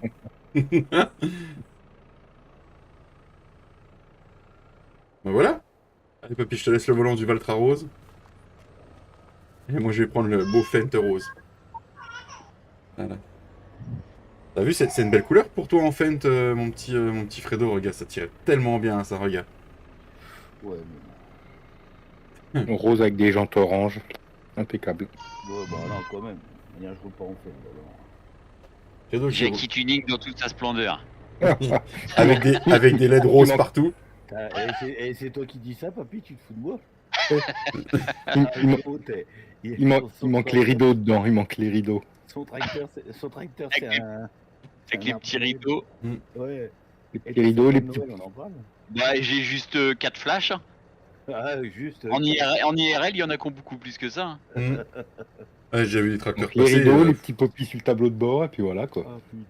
Bah voilà. Allez papy, je te laisse le volant du Valtra Rose. Et moi je vais prendre le beau Fente Rose. Voilà. T'as vu, c'est une belle couleur pour toi en Fente, mon petit Fredo. Regarde, ça tirait tellement bien, ça, regarde.
Ouais, mais
Rose avec des jantes oranges. Impeccable.
bon. Ouais, bah non, quand même. Je roule pas en fait.
Fredo, je-
Jackie Tuning dans toute sa splendeur.
avec des LED roses partout.
Et c'est toi qui dis ça, papy, tu te fous de moi?
Il manque les rideaux dedans, il manque les rideaux.
Son tracteur, c'est un.
Avec les petits rideaux.
Ouais.
Les petits rideaux, les petits...
Noël, on en parle.
Bah, j'ai juste 4 flashs. Hein.
Ah, juste.
En IRL, il y en a qui ont beaucoup plus que ça. Hein.
Mm. Ouais, j'ai vu les tracteurs
Donc, les
passer.
rideaux, les petits poppies sur le tableau de bord, et puis voilà quoi.
Ah, putain.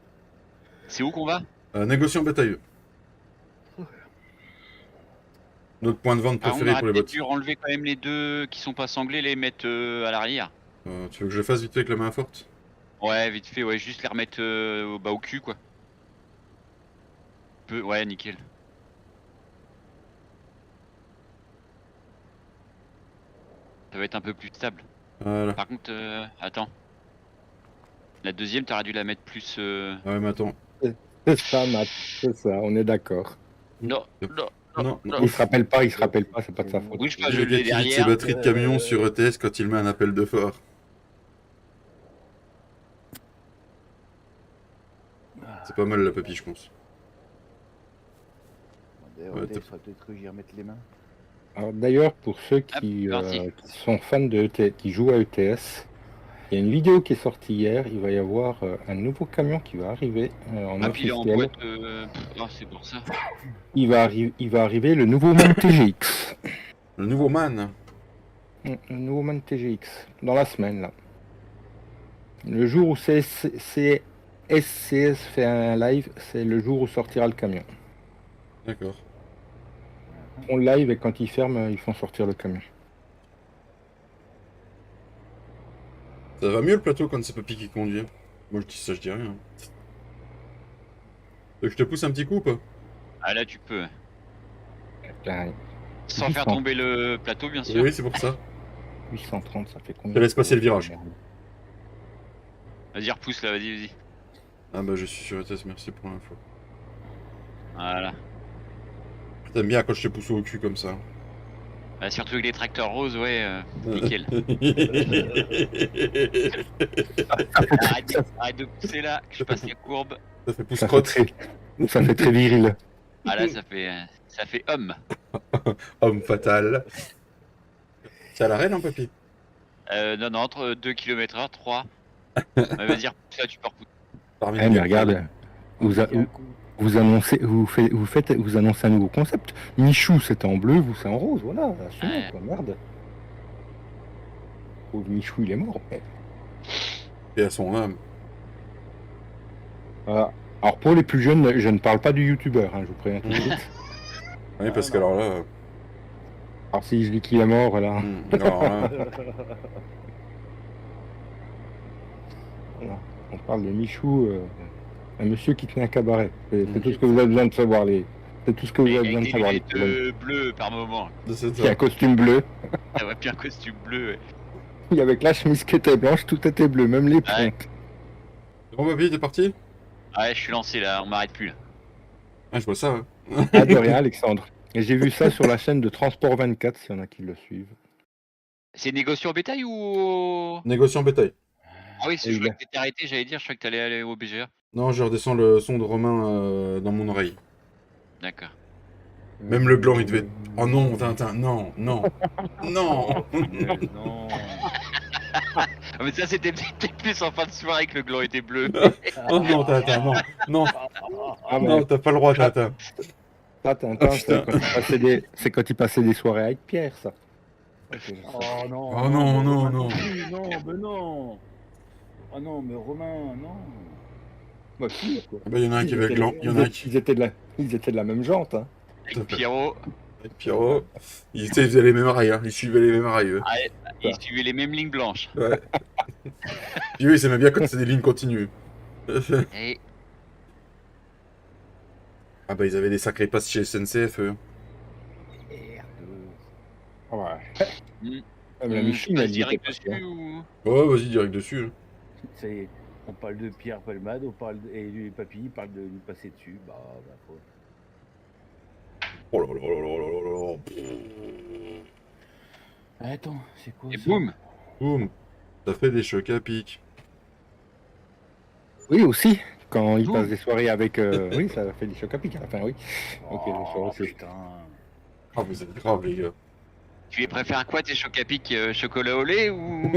C'est où qu'on va?
Négociant batailleux. Notre point de vente
Ah, on
préféré
aurait
pour les
peut-être
bottes.
dû enlever quand même les deux qui sont pas sanglés, les mettre à l'arrière.
Tu veux que je le fasse vite fait avec la main forte?
Ouais, vite fait, ouais, juste les remettre au cul, quoi. Ouais, nickel. Ça va être un peu plus stable.
Voilà.
Par contre, attends. La deuxième, t'aurais dû la mettre plus...
Ouais, mais attends.
C'est ça, Matt, c'est ça, on est d'accord.
Non.
Non,
Il se rappelle pas, c'est pas de sa faute.
Bouge pas,
Je
je
l'ai
l'ai
ses
derrière.
batteries de camion sur ETS quand il met un appel de phare. C'est pas mal la papy, je pense.
D'ailleurs,
Ouais,
il faudrait peut-être que j'y remette les mains.
Alors, d'ailleurs, pour ceux qui sont fans de ETS, qui jouent à ETS, il y a une vidéo qui est sortie hier. Il va y avoir un nouveau camion qui va arriver en
Ah, puis il est en
officiel.
boîte... Ah, c'est pour ça.
Il va arriver le nouveau MAN TGX.
Le nouveau man.
Le nouveau MAN TGX, dans la semaine là. Le jour où SCS fait un live, c'est le jour où sortira le camion.
D'accord.
On live et quand ils ferment, ils font sortir le camion.
Ça va mieux le plateau quand c'est papy qui conduit. Moi je dis ça, je dis rien. Tu veux que je te pousse un petit coup ou pas?
Ah, là, tu peux.
Putain,
Sans faire tomber le plateau, bien sûr.
Oui, c'est pour ça.
830, ça fait
Je
combien?
te laisse passer le virage.
Vas-y, repousse là, vas-y.
Ah bah je suis sur ETS, merci pour l'info.
Voilà.
T'aimes bien quand je te pousse au cul comme ça.
Bah, surtout avec les tracteurs roses, ouais, nickel. Arrête de pousser là, que je passe la courbe.
Ça fait pouce
Ça fait
crotte.
ça fait très viril.
Ah là, ça fait homme.
Homme fatal. C'est à l'arrêt, non, papy?
Non, entre 2 km/h, 3. Vas-y, repousse là, tu peux repousser.
Parmi
Eh,
les
mais
gars.
regarde, vous annoncez un nouveau concept. Michou c'était en bleu, vous c'est en rose, voilà, assumez
Ouais.
quoi, merde. Pauvre Michou il est mort. Mais...
Et à son âme.
Voilà. Alors pour les plus jeunes, je ne parle pas du youtubeur, hein, je vous préviens tout de suite.
Oui, parce que alors là.
Alors si je dis qu'il est mort, voilà.
Alors là,
Voilà. On parle de Michou, un monsieur qui tenait un cabaret. C'est
Mhm.
tout ce que vous avez besoin de savoir, c'est tout ce que vous avez
Avec
besoin de
des
savoir. Les
lunettes bleues par moment.
c'est
Il y a un
ça.
costume bleu,
Ah ouais, puis un costume bleu. Ouais.
il y avait la chemise qui était blanche, tout était bleu, même les
Ouais.
pompes.
Bon, papy, t'es parti?
Ouais, je suis lancé là, on m'arrête plus là.
Ah, je vois ça, ouais.
Ah, de rien, Alexandre. Et j'ai vu ça sur la chaîne de Transport 24, s'il y en a qui le suivent.
C'est négociant au bétail ou...
Négociant bétail.
Ah oui,
Et
je
il
crois
a-
que t'étais arrêté, j'allais dire, je crois que t'allais aller au BGA.
Non, je redescends le son de Romain dans mon oreille.
D'accord.
Même le gland, il devait être... Oh non, Tintin, non, non, non.
Oh, punaise, non.
Ah, mais ça, c'était peut-être plus en fin de soirée que le gland était bleu.
Oh non, Tintin, non, non,
Ah, mais
non, t'as pas le droit, Tintin.
ça, Tintin,
Ah, putain.
c'est quand il passait des soirées avec Pierre, ça. Ok.
Oh non.
Oh non,
mais
non,
Romain
non.
plus, non, mais non. Oh non, mais Romain, non.
Bah, si, quoi.
Ah bah, il y en a un qui avait le gland, il y en a un qui...
Ils étaient de la même jante, hein.
Avec Pierrot,
Avec Pierrot, ils faisaient les mêmes rails, hein. Ils suivaient les mêmes rails, eux.
il suivait les mêmes lignes blanches.
Ouais. Puis oui, c'est même bien quand c'est des lignes continues.
Et
Ah bah, ils avaient des sacrés passes chez SNCF, eux.
Merde.
Ah ouais.
Mm.
Ah, mais la
on
Micheline,
passe
elle y était
direct
pas,
dessus ou...
Ouais, vas-y, direct dessus.
Ça y est, on parle de Pierre Palmade, on parle de... et lui, Papy, il parle de lui passer dessus. Bah, faut...
Oh là là là là là là là.
Attends, c'est quoi
Et
ça?
boum.
Boum. Ça fait des chocs à pic.
Oui, aussi. Quand il
Boum.
passe des soirées avec... oui, ça fait des chocs à pic à la fin, oui. Ok, je
Oh,
sais aussi.
putain.
Ah, vous êtes graves, les gars.
Tu les préfères quoi, tes chocs à pic chocolat au lait ou...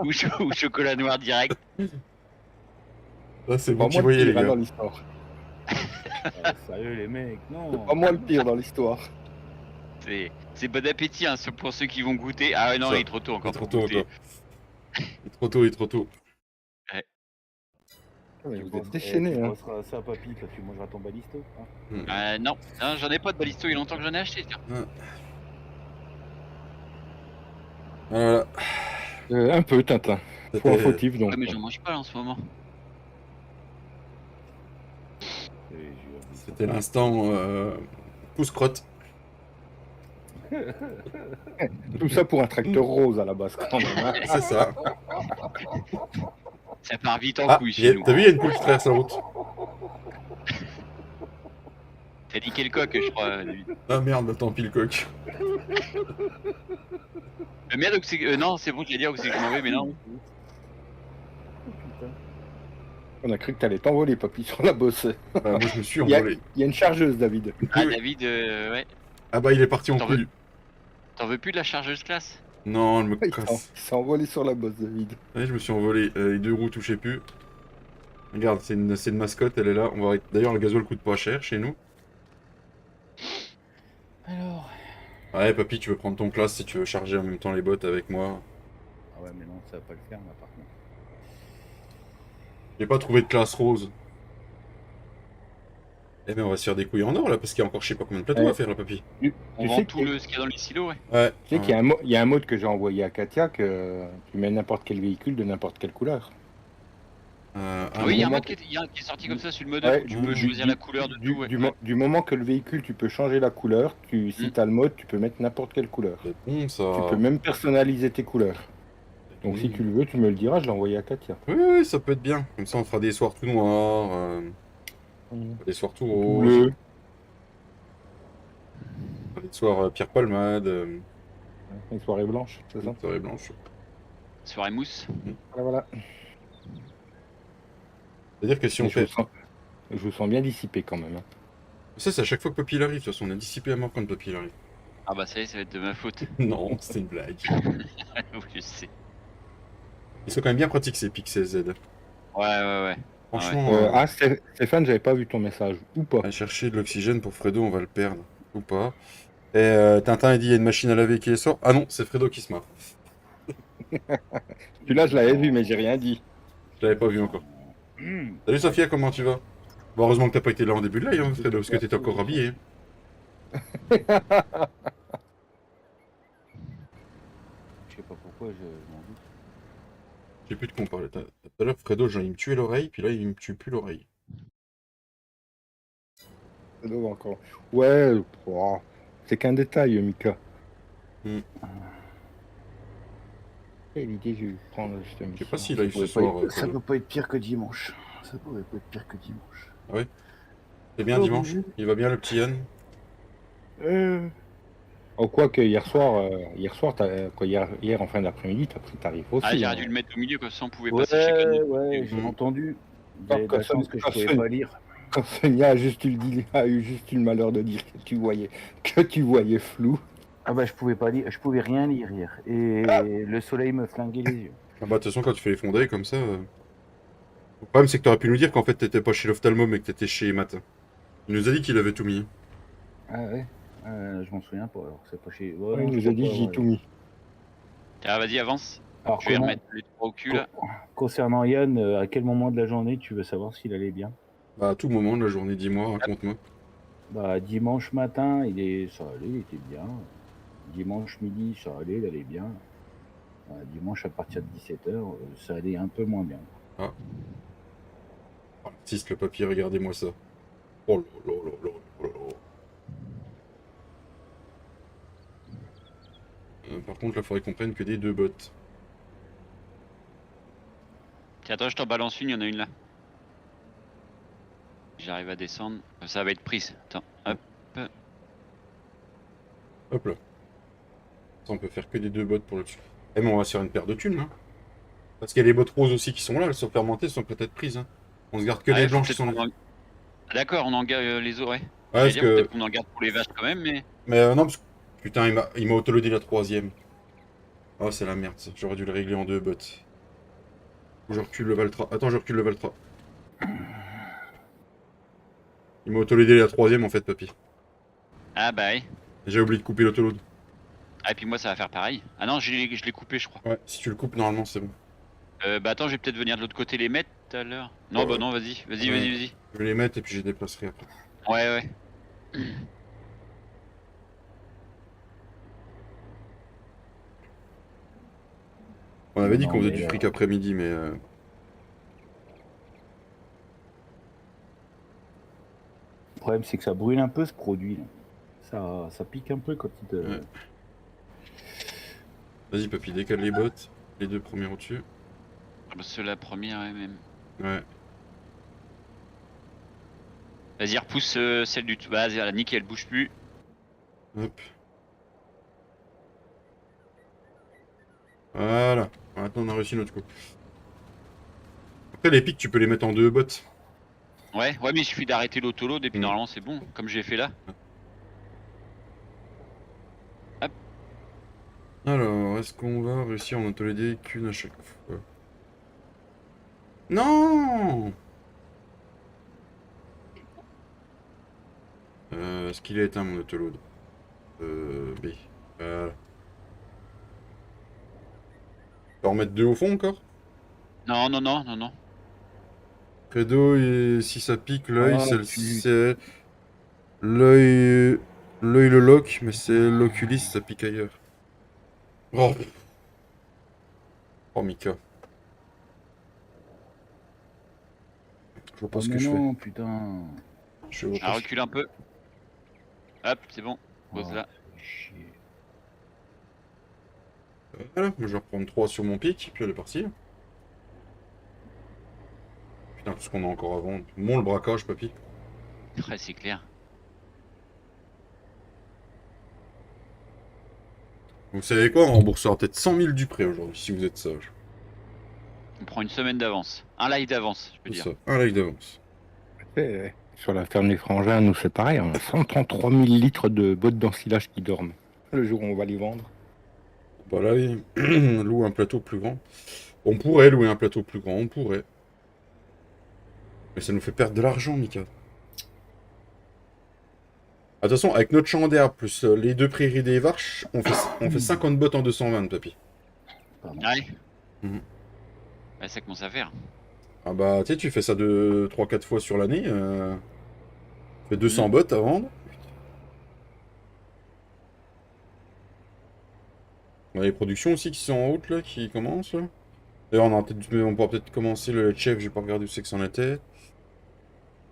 ou chocolat noir direct?
Là, c'est
Pas
vous qui
moi le
voyez, les
pire hein,
gars.
dans l'histoire.
Ah, sérieux, les mecs, non.
Pas moi le pire dans l'histoire.
C'est bon appétit hein, pour ceux qui vont goûter. Ah ouais, non,
Ça,
il est trop tôt
Il
encore
est trop
pour
tôt,
goûter.
encore. Il est trop tôt, il est trop tôt.
Ah, mais
Tu
vous
penses-
êtes déchaînés,
tu
hein.
penseras à ça, Papy, quand tu mangeras ton balisto. Hein.
Non, non, j'en ai pas de balisto, il y a longtemps que j'en ai acheté. Tiens.
Voilà.
Un peu, Tintin. Faut un
C'était
fautif, donc.
Ouais, mais j'en mange pas là, en ce moment.
Et je-
c'était l'instant pousse-crotte.
Tout ça pour un tracteur rose à la base, quand même. Hein.
C'est ça.
Ça part vite en
Ah,
couille chez nous.
t'as vu, il y a une poule qui traverse la route.
T'as niqué le coq, je crois, David.
Ah merde, tant pis le coq.
Merde, non, c'est bon, j'allais dire que c'est que je m'en vais, mais non.
Putain.
On a cru que t'allais t'envoler, papy, sur la bosse.
Bah, moi, je me suis
Il y, a,
envolé.
il y a une chargeuse, David.
Ah,
Oui.
David, ouais.
Ah bah, il est parti en
T'en veux
couille.
T'en veux plus de la chargeuse classe?
Non, elle me
Il
casse.
s'est envolé sur la bosse, David.
Ouais, je me suis envolé. Les deux roues touchaient plus. Regarde, c'est une mascotte, elle est là. On va... D'ailleurs, le gasoil coûte pas cher chez nous.
Alors.
Ouais, papy, tu veux prendre ton classe si tu veux charger en même temps les bottes avec moi.
Ah ouais, mais non, ça va pas le faire, là, par contre.
J'ai pas trouvé de classe rose. Eh ben, on va se faire des couilles en or là, parce qu'il y a encore je sais pas combien de plateaux
Ouais.
à faire là, papy.
On
Tu
vend
sais
tout
que-
ce qu'il y a dans les silos, ouais.
Ouais.
Tu sais qu'il y a il y a un mode que j'ai envoyé à Katia que tu mets n'importe quel véhicule de n'importe quelle couleur.
Ah
Oui, il y a un
moment
mode qui est sorti comme ça sur le mode
Ouais,
où tu peux choisir la couleur de tout. Ouais.
Du moment que le véhicule, tu peux changer la couleur, si
Mm.
tu as le mode, tu peux mettre n'importe quelle couleur.
c'est bon ça.
Tu peux même personnaliser tes couleurs. Donc si tu le veux, tu me le diras, je l'ai envoyé à Katia.
Oui, oui, ça peut être bien. Comme ça, on fera des soirs tout noirs, des soirs tout roses,
Bleu.
des soirs Pierre Palmade,
Une soirée blanche, c'est ça
des soirées blanches.
Soirée mousse.
Voilà.
C'est-à-dire que si on
Mais
fait.
je vous sens bien dissipé quand même. Hein.
Ça, c'est à chaque fois que Papy il arrive, de toute façon, on a dissipé à mort quand Papy il arrive.
Ah bah ça y est, ça va être de ma faute.
Non, c'était une blague.
Oui, je sais.
Ils sont quand même bien pratiques ces Pixel Z.
Ouais, ouais.
Franchement,
Stéphane, j'avais pas vu ton message. Ou pas.
à chercher de l'oxygène pour Fredo, on va le perdre. Ou pas. Et Tintin a dit il y a une machine à laver qui sort. Ah non, c'est Fredo qui se marre.
Celui-là, je l'avais vu, mais j'ai rien dit.
Je l'avais pas vu encore. Salut Sophia, comment tu vas? Bon, heureusement que t'as pas été là en début de live, hein, Fredo, parce que t'étais encore habillé.
Je sais pas pourquoi, je m'en doute.
J'ai plus de quoi parler. Tout à l'heure, Fredo, genre, il me tuait l'oreille, puis là, il me tue plus l'oreille.
Ça doit encore. Ouais, oh, c'est qu'un détail, Mika.
Hmm.
Quelle idée j'ai eu de prendre cette
Je sais pas
émission.
s'il arrive ce
Ça pourrait
soir.
Ça
Fredo.
peut pas être pire que dimanche. Ça pourrait pas être pire que dimanche.
C'est bien
Oh,
dimanche.
bonjour.
Il va bien le petit Yann.
Oh, quoi que hier soir, hier en fin d'après-midi, t'as pris tarif aussi.
Ah, j'aurais
hein.
dû le mettre au milieu, comme ça on pouvait
Ouais,
passer chacun de notre
ouais,
côté.
j'ai entendu.
Alors,
J'avais de la chance que je pouvais pas lire.
Quand Sonia a eu juste eu le malheur de dire que tu voyais flou.
Ah bah je pouvais pas lire, je pouvais rien lire hier. Et le soleil me flinguait les yeux.
Ah bah, de toute façon, quand tu fais les fondés comme ça. Le problème, c'est que t'aurais pu nous dire qu'en fait, t'étais pas chez l'ophtalmo, mais que t'étais chez Matt. Il nous a dit qu'il avait tout mis.
Ah ouais. Je m'en souviens pas. Alors c'est pas chez.
Ouais,
non,
il
je
nous a
crois
dit
pas,
j'ai
ouais.
tout mis.
Ah, vas-y, avance.
Alors
Je vais remettre les trois au cul là.
concernant Yann, à quel moment de la journée tu veux savoir s'il allait bien?
Bah, à tout moment de la journée, dis-moi, raconte-moi.
Bah dimanche matin, ça allait, il était bien. Dimanche midi, ça allait, il allait bien. Dimanche à partir de 17h, ça allait un peu moins bien.
Oh, l'artiste, le papier, regardez-moi ça. Oh là là là là là là. Par contre, là, faudrait qu'on prenne que des 2 bottes.
Tiens, attends, je t'en balance une, il y en a une là. J'arrive à descendre. Ça va être prise. Attends, hop.
Hop là. Ça, on peut faire que des 2 bottes pour le dessus. Eh, mais on va se faire une paire de thunes, là. Parce qu'il y a les bottes roses aussi qui sont là, elles sont fermentées, elles sont peut-être prises. Hein. On se garde que
Ah,
les
faut
blanches qui
peut-être
sont là.
Ah, d'accord, on en garde les autres, ouais.
Ouais,
J'allais
parce
dire,
que.
peut-être qu'on en garde pour les vaches quand même, mais.
Mais non, parce que. Putain, il m'a autoloadé la 3ème. Oh, c'est la merde, ça. J'aurais dû le régler en 2 bottes. Je recule le Valtra. Attends, je recule le Valtra. Il m'a autoloadé la 3ème en fait, papy.
Ah bah oui.
Et j'ai oublié de couper l'autoload.
Ah, et puis moi ça va faire pareil. Ah non, je l'ai coupé, je crois.
Ouais, si tu le coupes, normalement, c'est bon.
Bah attends, je vais peut-être venir de l'autre côté les mettre tout à l'heure. Non, bah non, vas-y.
Je vais les mettre et puis je les déplacerai après.
Ouais, ouais.
On avait dit
Non,
qu'on faisait
mais
du fric après-midi, mais.
Le problème, c'est que ça brûle un peu ce produit. Là. Ça pique un peu quand il te.
Ouais. Vas-y, papy, décale les bottes. Les 2 premières au-dessus.
Ah bah, c'est la première, ouais, même.
Ouais.
Vas-y, repousse celle du tout. Vas-y, la nickel, elle bouge plus.
Hop. Voilà. Maintenant, on a réussi notre coup. Après, les pics, tu peux les mettre en 2 bottes.
Ouais, ouais, mais il suffit d'arrêter l'autoload et puis normalement c'est bon, comme j'ai fait là.
Alors, est-ce qu'on va réussir à en autoloader qu'une à chaque fois? Non! Est-ce qu'il a éteint mon autoload? B. Voilà. Tu peux en mettre 2 au fond encore?
Non, non, non, non, non.
Credo, et si ça pique l'œil,
Ah,
c'est l'œil le lock, mais c'est l'oculis, ça pique ailleurs. Oh, oh Mika. Je vois pas ce que je fais.
non, putain.
Je vois
Ah,
pas ce-
recule un peu. Hop, c'est bon. Pose
Oh,
là.
chier.
Voilà, je vais reprendre 3 sur mon pic, puis elle est partie. Putain, tout ce qu'on a encore à vendre. Mon le braquage, papy.
Ouais, c'est clair.
Vous savez quoi, on remboursera peut-être 100 000 du prêt aujourd'hui, si vous êtes sage.
On prend une semaine d'avance. Un live d'avance, je peux
C'est
dire.
ça, un like d'avance.
Sur la ferme des Frangins, nous c'est pareil, on a 133 000 litres de bottes d'ensilage qui dorment. Le jour où on va les vendre.
Bah là, oui. Louer un plateau plus grand. On pourrait louer un plateau plus grand, on pourrait. Mais ça nous fait perdre de l'argent, Mika. Attention, avec notre champ d'herbe plus les 2 prairies des vaches, on fait 50 bottes en 220, papy.
Pardon.
Ouais.
Mhm.
Ouais, ça commence à faire.
Ah bah, tu sais, tu fais ça 3-4 fois sur l'année. Tu fais 200 bottes à vendre. On a les productions aussi qui sont en route, là, qui commencent, là. D'ailleurs, on pourra peut-être commencer le chef, j'ai pas regardé où c'est que c'en était.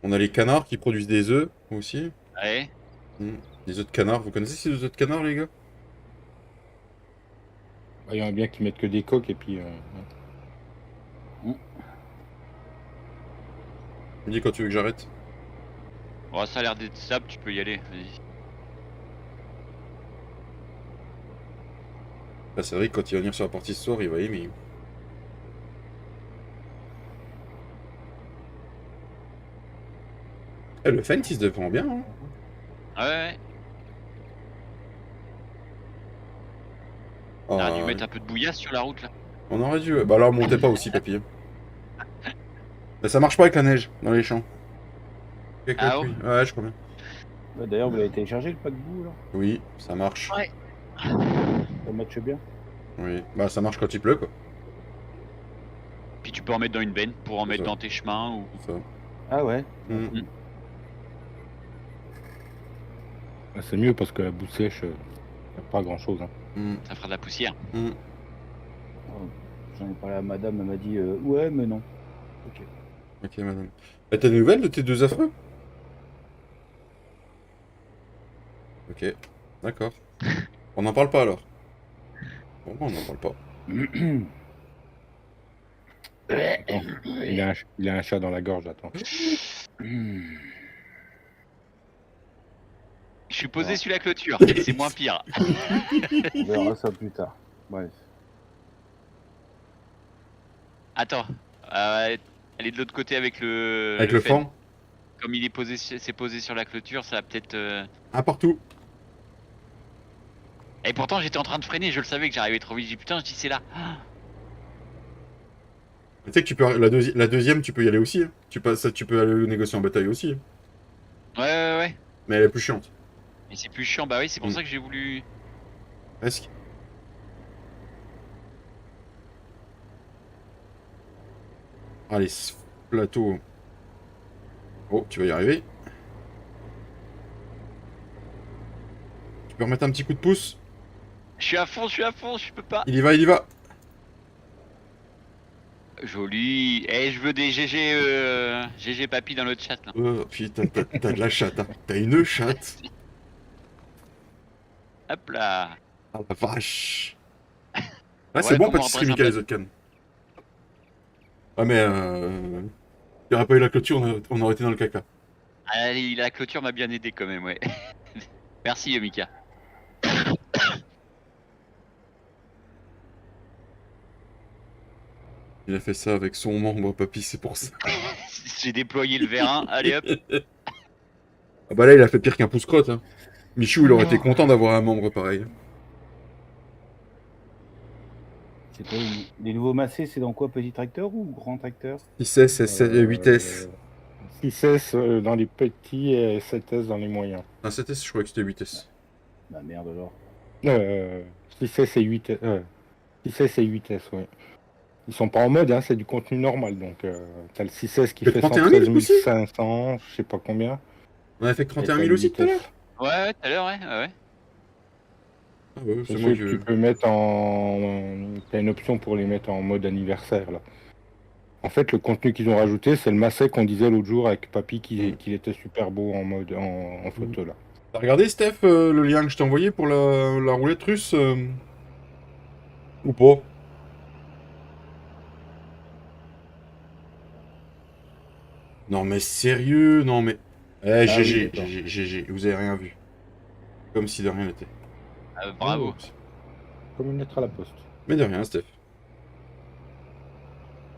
On a les canards qui produisent des œufs, aussi.
Ouais.
Des œufs de canard. Vous connaissez ces œufs de canard, les gars?
Il y en a bien qui mettent que des coques et puis.
Tu me dis quand tu veux que j'arrête.
Bon, ça a l'air d'être stable, tu peux y aller, vas-y.
Là, c'est vrai que quand il va venir sur la partie ce soir, il va aimer. Eh, le Fent, il se défend bien. Hein.
Ouais. On aurait dû mettre un peu de bouillasse sur la route là.
On aurait dû. Bah là, montez pas aussi, papy. Mais ça marche pas avec la neige dans les champs. Avec la
Ah
pluie. Ouais, je crois bien.
Ouais, d'ailleurs, vous l'avez téléchargé le pack boue là?
Oui, ça marche.
Ouais.
Ça matche bien?
Oui. Bah, ça marche quand il pleut, quoi.
Puis tu peux en mettre dans une benne pour en
C'est
mettre
ça.
dans tes chemins ou.
C'est ça.
Ah ouais?
Mm.
Ah, c'est mieux parce que la boue sèche, y a pas grand chose. Hein.
Mm.
Ça fera de la poussière.
Mm.
Oh, j'en ai parlé à madame, elle m'a dit ouais, mais non. Ok.
Ok, madame. T'as des nouvelles de tes deux affreux? Ok, d'accord. On n'en parle pas alors? Bon, on n'en parle pas.
Attends, il a un chat dans la gorge, attends.
Je suis posé
Ouais.
sur la clôture et c'est moins pire.
On verra ça plus tard. Bref.
Attends, elle est de l'autre côté avec le.
Avec le
fend.
fan?
Comme il est posé, c'est posé sur la clôture, ça va peut-être.
Un partout.
Et pourtant j'étais en train de freiner, je le savais que j'arrivais trop vite. J'ai dit putain, je dis c'est là.
Tu sais que tu peux, la deuxième, tu peux y aller aussi. Hein. Tu peux aller négocier en bataille aussi. Hein.
Ouais.
Mais elle est plus chiante.
Mais c'est plus chiant, bah oui, c'est pour
Mm.
ça que j'ai voulu.
Presque. Allez, ce plateau. Oh, tu vas y arriver. Tu peux remettre un petit coup de pouce.
Je suis à fond, je peux pas.
Il y va, il y va.
Joli. Eh, je veux des GG papy dans le chat là.
Oh, putain, t'as de la chatte. Hein. T'as une chatte.
Hop là.
Ah la vache. Là,
Ouais,
c'est bon,
comment
pâtisserie
on
Michael
adresse
les autres cannes. Ah, mais il n'y aurait pas eu la clôture, on aurait été dans le caca.
Allez, la clôture m'a bien aidé quand même, ouais. Merci Mika.
Il a fait ça avec son membre, papy, c'est pour ça.
J'ai déployé le vérin, allez hop.
Ah bah là, il a fait pire qu'un pouce-crotte. Hein. Michou, il aurait été content d'avoir un membre pareil.
C'est quoi les nouveaux massés, c'est dans quoi? Petit tracteur ou grand tracteur?
6S, 8S.
6S dans les petits et 7S dans les moyens.
Un 7S, je croyais que c'était 8S.
Bah merde alors.
6S et 8S. 6S et 8S, ouais. Ils sont pas en mode, hein, c'est du contenu normal. Donc, t'as le 6S qui
Le
fait
31 000 aussi
113 500, je sais pas combien.
On a fait que
Et
31
t'as
000
le
aussi tout à
8S.
l'heure.
Ouais, tout à l'heure, ouais.
Ah bah,
C'est
c'est
ceux
moi
que tu
qui...
peux mettre en. T'as une option pour les mettre en mode anniversaire, là. En fait, le contenu qu'ils ont rajouté, c'est le masset qu'on disait l'autre jour avec Papy qu'il était super beau en mode en photo, là.
T'as regardé, Steph, le lien que je t'ai envoyé pour la roulette russe ou pas? Non mais sérieux, non mais... Eh, GG,
oui, d'accord.
GG, vous avez rien vu. Comme si de rien n'était.
Bravo.
Oh, comme une lettre à la poste.
Mais de rien, Steph.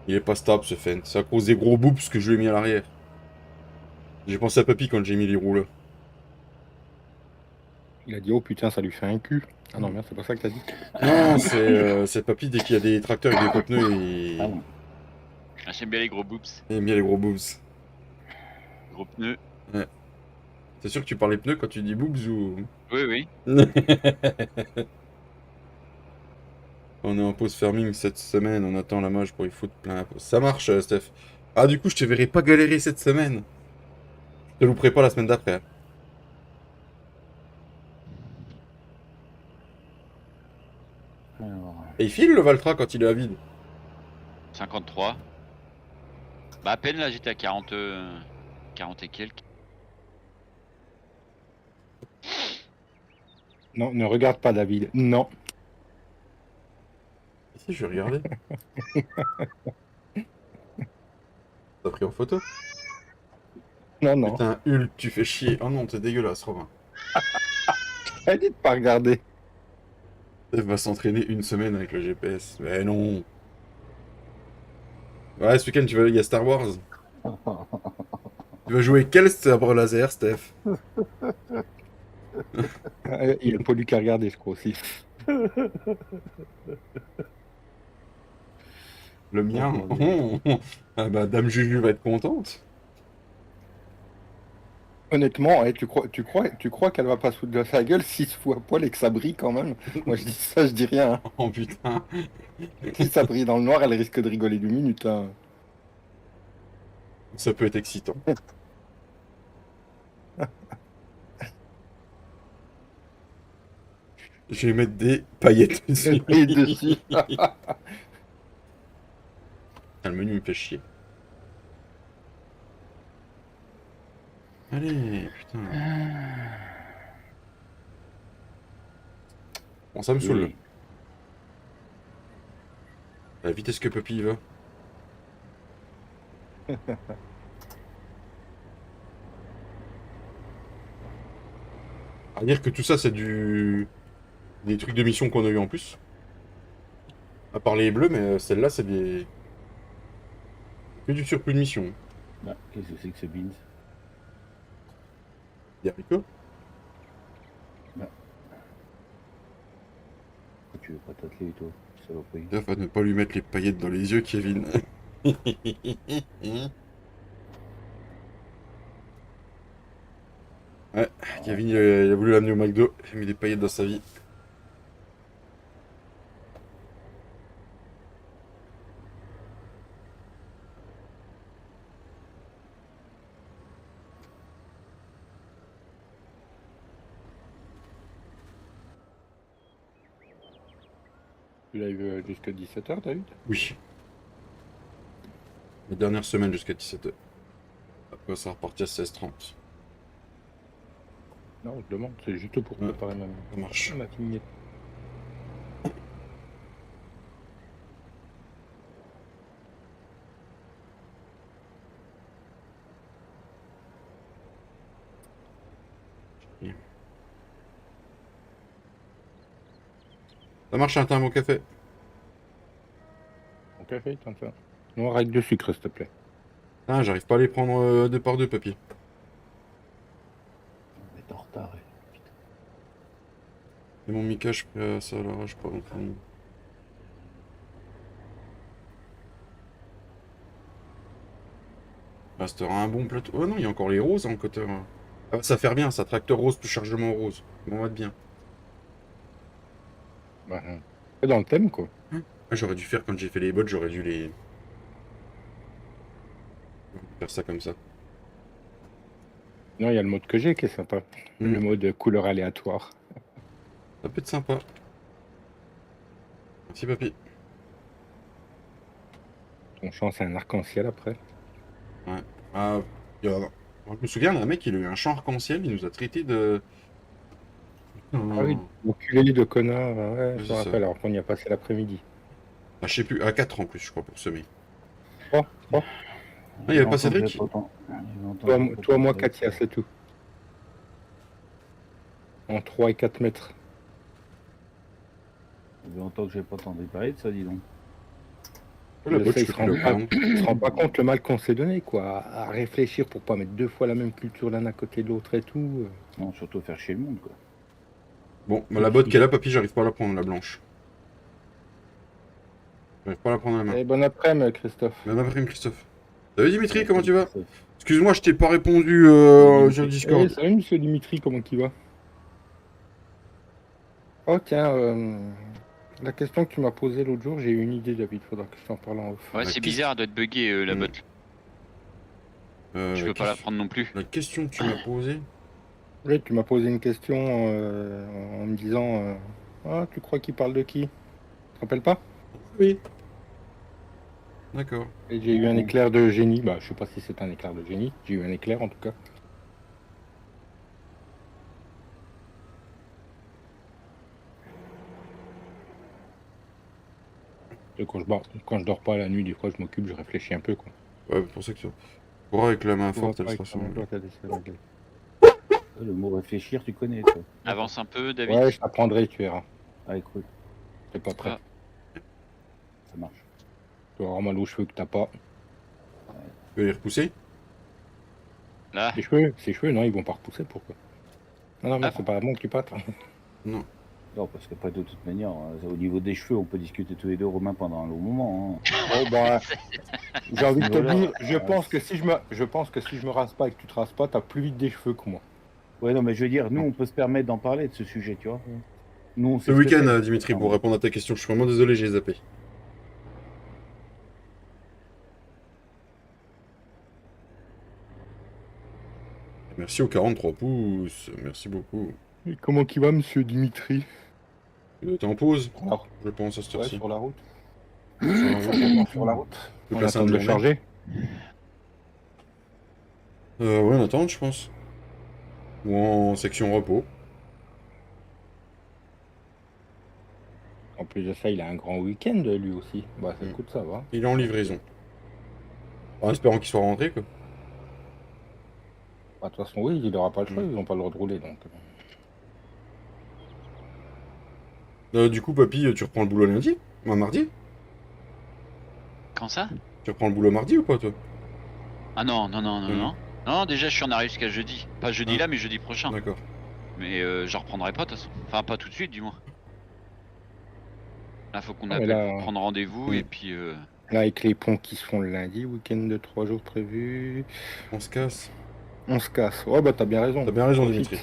Il est pas stable ce Fent. C'est à cause des gros boobs que je lui ai mis à l'arrière. J'ai pensé à Papy quand j'ai mis les roues là.
Il a dit, oh putain, ça lui fait un cul. Ah non, merde, c'est pas ça que t'as dit.
Non, c'est Papy dès qu'il y a des tracteurs avec des gros pneus et...
Ah non.
Ah, j'aime bien les gros boobs,
Il aime bien les gros boobs.
gros pneus.
T'es sûr que tu parles des pneus quand tu dis boobs ou...
Oui.
On est en pause farming cette semaine, on attend la mage pour y foutre plein la pause. Ça marche, Steph. Ah, du coup, je te verrai pas galérer cette semaine. Je te louperai pas la semaine d'après. Hein.
Alors,
Et il file le Valtra quand il est à vide.
53. Bah à peine là, j'étais à 40 et quelques.
Non, ne regarde pas David. Non.
Si, je vais regarder. T'as pris en photo?
Non, non.
Putain, Hulk, tu fais chier. Oh non, t'es dégueulasse, Romain.
Elle dit de pas regarder.
Steph va s'entraîner une semaine avec le GPS. Mais non. Ouais, ce week-end, il y a Star Wars. Tu vas jouer quel sabre laser, Steph?
Il a pas lui qu'à regarder, je crois aussi.
Le mien? Ah bah, Dame Juju va être contente.
Honnêtement, tu crois qu'elle va pas se foutre de sa gueule 6 fois à poil et que ça brille quand même? Moi je dis ça, je dis rien. Hein.
Oh putain.
Si ça brille dans le noir, elle risque de rigoler 2 minutes. Hein.
Ça peut être excitant. Je vais mettre des paillettes dessus.
Et dessus.
Ah, le menu me fait chier. Allez, putain. Bon, ça me saoule.
Oui.
La vitesse que Puppy va. À dire que tout ça, c'est des trucs de mission qu'on a eu en plus. À part les bleus, mais celle-là, c'est des. Que du surplus de mission.
Bah, qu'est-ce que c'est que ce beans?
Des haricots.
Pourquoi tu veux pas t'atteler, toi, saloperie?
Gaffe à ne pas lui mettre les paillettes dans les yeux, Kevin. Ouais, Kevin, il a voulu l'amener au McDo. Il a mis des paillettes dans sa vie.
Tu l'as eu jusqu'à 17h, David?
Oui. La dernière semaine jusqu'à 17h. Après, ça repartit à 16h30.
Non, je demande, c'est juste pour
Ouais.
préparer
Ça marche.
ma vignette.
Ça marche, t'as un bon café.
Mon café, t'en fais un. Non, avec de sucre, s'il te plaît.
Ah, j'arrive pas à les prendre deux par deux, papy.
On est en retard. Putain.
Et mon Mika, je fais ça là, je pas en train de... Restera un bon plateau. Oh non, il y a encore les roses en côté. Ah, ça fait bien, ça. Tracteur rose plus chargement rose. Bon, on va être bien.
Bah, c'est dans le thème, quoi.
Ah, j'aurais dû faire quand j'ai fait les bottes, j'aurais dû les. Faire ça comme ça.
Non, il y a le mode que j'ai qui est sympa.
Mm.
Le mode couleur aléatoire.
Ça peut être sympa. Merci, papy.
Ton champ, c'est un arc-en-ciel après.
Ah, il y a- je me souviens, un mec, il a eu un champ arc-en-ciel, il nous a traité de.
Ah oui, enculé de connard. Ouais, je
C'est
me
ça.
rappelle, alors qu'on y a passé l'après-midi.
Ah, je sais plus, à 4 en plus, je crois, pour semer.
3.
Ah, il y avait pas Cédric?
Toi, moi, Katia, c'est tout. En 3 et 4 mètres.
Ça fait longtemps que j'ai pas entendu parler de ça, dis donc.
La botte,
Il
je
se
fais
rend
plus le
pas-
prendre.
il se rend pas compte le mal qu'on s'est donné, quoi. À réfléchir pour pas mettre 2 fois la même culture l'un à côté de l'autre et tout.
Non, surtout faire chier le monde, quoi.
Bon, bah, la botte qu'elle a, papy, j'arrive pas à la prendre, la blanche. J'arrive pas à la prendre à la main.
Et bon après-midi, Christophe.
Même après, Christophe. Salut Dimitri, comment tu vas?
Ça-
Excuse-moi, je t'ai pas répondu sur le Discord.
Eh, salut, monsieur Dimitri, comment il va? Oh, tiens, la question que tu m'as posée l'autre jour, j'ai eu une idée, David. Faudra que je t'en parle en off.
Ouais,
La
c'est
question-
bizarre, elle doit être buggée la
Mm.
botte.
Euh,
Je peux pas la prendre non plus.
La question que tu m'as posée.
Oui, tu m'as posé une question en me disant ah, tu crois qu'il parle de qui? Tu te rappelles pas?
Oui. D'accord.
Et j'ai eu un éclair de génie. Bah, je sais pas si c'est un éclair de génie. J'ai eu un éclair en tout cas. Et quand je dors pas la nuit, des fois je m'occupe, je réfléchis un peu quoi.
Ouais, c'est pour ça que ça. Pour avec la main forte, elle sera sur le-
Le mot réfléchir, tu connais, toi.
Avance un peu, David.
Ouais, je t'apprendrai, tu verras.
Ah, écoute.
C'est pas prêt.
Ah.
Ça marche.
Tu vas avoir mal aux cheveux que t'as pas.
Tu veux les repousser?
Là,
Ses cheveux, non, ils vont pas repousser, pourquoi? Non,
Ah.
c'est pas bon que tu partes.
Non.
Non, parce que pas de toute manière, au niveau des cheveux, on peut discuter tous les deux, Romain, pendant un long moment. Hein.
Oh, bah, j'ai envie de te
Voilà.
dire, je pense que si je me rase pas et que tu te rases pas, t'as plus vite des cheveux que moi.
Ouais, non, mais je veux dire, nous, on peut se permettre d'en parler de ce sujet, tu vois. Nous, on sait
Ce
ce que
week-end,
c'est.
Dimitri, pour répondre à ta question, je suis vraiment désolé, j'ai zappé. Merci aux 43 pouces, merci beaucoup.
Et comment qu'il va, monsieur Dimitri?
T'es en pause,
Alors,
je pense, à cette
ouais,
heure-ci.
sur la route.
Sur
Sur la route.
Toute
On
la
attend
sainte
de le
journée.
charger.
Ouais, on attend, je pense. Ou en section repos.
En plus de ça, il a un grand week-end, lui aussi. Bah, ça coûte, ça va.
Il est en livraison. En espérant qu'il soit rentré, quoi.
Bah, de toute façon, oui, il aura pas le choix, ils n'ont pas le droit de rouler, donc.
Du coup, papy, tu reprends le boulot lundi? Ou mardi?
quand ça?
Tu reprends le boulot mardi ou pas, toi?
Ah non, non, non, non, non. Non, déjà, je suis en arrêt jusqu'à jeudi. Pas jeudi
Ah.
là, mais jeudi prochain.
D'accord.
Mais j'en reprendrai pas, de toute façon. Enfin, pas tout de suite, du moins. Là, faut qu'on
Ah, mais
appelle
là,
pour prendre rendez-vous,
Mm.
et puis...
Là, avec les ponts qui se font le lundi, week-end de 3 jours prévu,
On se casse.
on se casse. Ouais, bah, t'as bien raison.
T'as bien raison,
Profite.
Dimitri.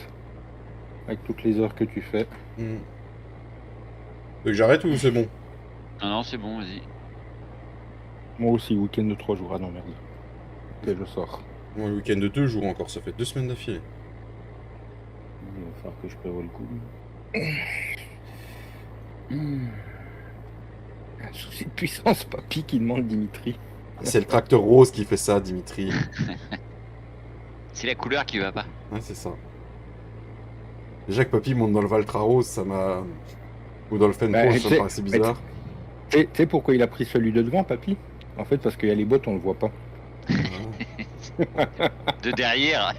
Avec toutes les heures que tu fais.
Tu veux que j'arrête ou c'est bon?
Non, non, c'est bon, vas-y.
Moi aussi, week-end de 3 jours. Ah non, merde. Ok, je sors.
Moi, le week-end de 2 jours encore, ça fait 2 semaines d'affilée.
Il va falloir que je prévoie le coup.
Un souci de puissance, papy, qui demande Dimitri.
C'est le tracteur rose qui fait ça, Dimitri.
C'est la couleur qui va pas.
Ouais, c'est ça. Déjà que papy monte dans le Valtra rose, ça m'a... Ou dans le Fenpro,
Bah,
ça
tu
me
sais-
paraissait bizarre.
Tu sais pourquoi il a pris celui de devant, papy? En fait, parce qu'il y a les bottes, on le voit pas.
De derrière.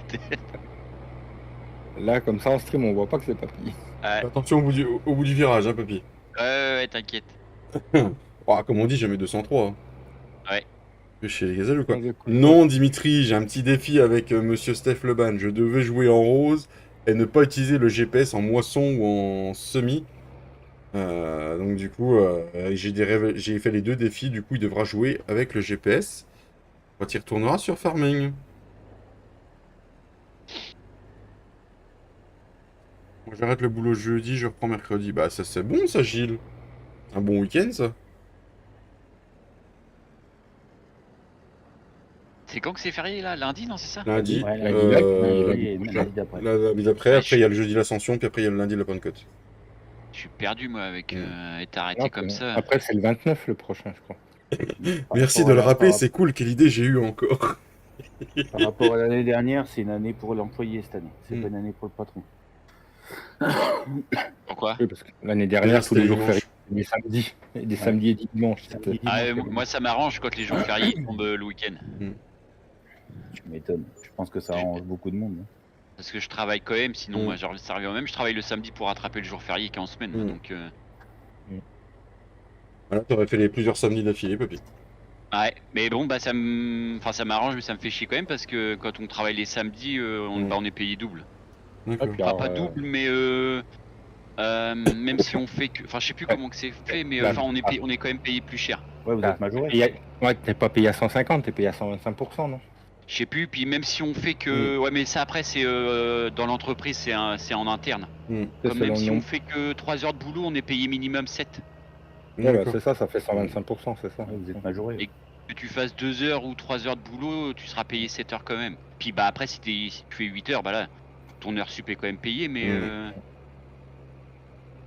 Là, comme ça, en stream, on voit pas que c'est papy.
Ouais,
Attention au bout du virage, hein, papy.
ouais, t'inquiète.
Oh, comme on dit, jamais 203. Hein.
Ouais.
Tu fais chier les gazelles ou quoi?
Sans écoute.
Non, Dimitri, j'ai un petit défi avec monsieur Steph Leban. Je devais jouer en rose et ne pas utiliser le GPS en moisson ou en semi. Donc du coup, j'ai fait les deux défis. Du coup, il devra jouer avec le GPS. Quand il retournera sur Farming. Moi, j'arrête le boulot jeudi, je reprends mercredi. Bah, ça c'est bon, ça, Gilles. Un bon week-end, ça.
C'est quand que c'est férié, là? Lundi, non, c'est ça?
Lundi.
Ouais, lundi d'après.
Lundi d'après,
Ouais,
après il y a le jeudi l'Ascension, puis après il y a le lundi la Pentecôte.
Je suis perdu, moi, avec être arrêté
Non,
comme ça.
Après, c'est le 29, le prochain, je crois.
Merci de le rappeler, c'est cool, quelle idée j'ai eu encore.
Par rapport à l'année dernière, c'est une année pour l'employé cette année. C'est
Mm.
pas une année pour le patron.
Pourquoi?
Oui, parce que l'année dernière, tous les
c'était
jours
dimanche.
fériés, des samedis. Des samedis et des dimanches. c'était-
Ah, moi, ça m'arrange quand les jours fériés tombent le week-end.
Tu m'étonnes. Je pense que ça arrange beaucoup de monde. Hein.
Parce que je travaille quand même, sinon,
Mm.
moi, genre, ça revient au même. Je travaille le samedi pour rattraper le jour férié qui est en semaine. moi,
Mm.
Donc,
Voilà, t'aurais fait les plusieurs samedis d'affilée, papy.
ouais, mais bon, bah, ça m'arrange, mais ça me fait chier quand même parce que quand on travaille les samedis, on est payé double.
D'accord.
Ah, puis
Enfin,
alors,
pas double, mais même si on fait que. Enfin, je sais plus comment que c'est fait, mais
Là,
enfin, on est quand même payé plus cher.
Ouais, vous êtes majoré.
Ouais, t'es pas payé à 150, t'es payé à 125%, non?
Je sais plus, puis même si on fait que. Ouais, mais ça après, c'est dans l'entreprise, c'est en interne.
C'est
Comme même
selon
si
nous.
on fait que 3 heures de boulot, on est payé minimum 7.
Ouais, bah,
D'accord.
c'est ça fait 125%, c'est ça.
Ouais, vous êtes majoré.
Et- Que tu fasses 2 heures ou 3 heures de boulot, tu seras payé 7 heures quand même. Puis bah après, si tu fais 8 heures, bah là, ton heure sup est quand même payée, mais.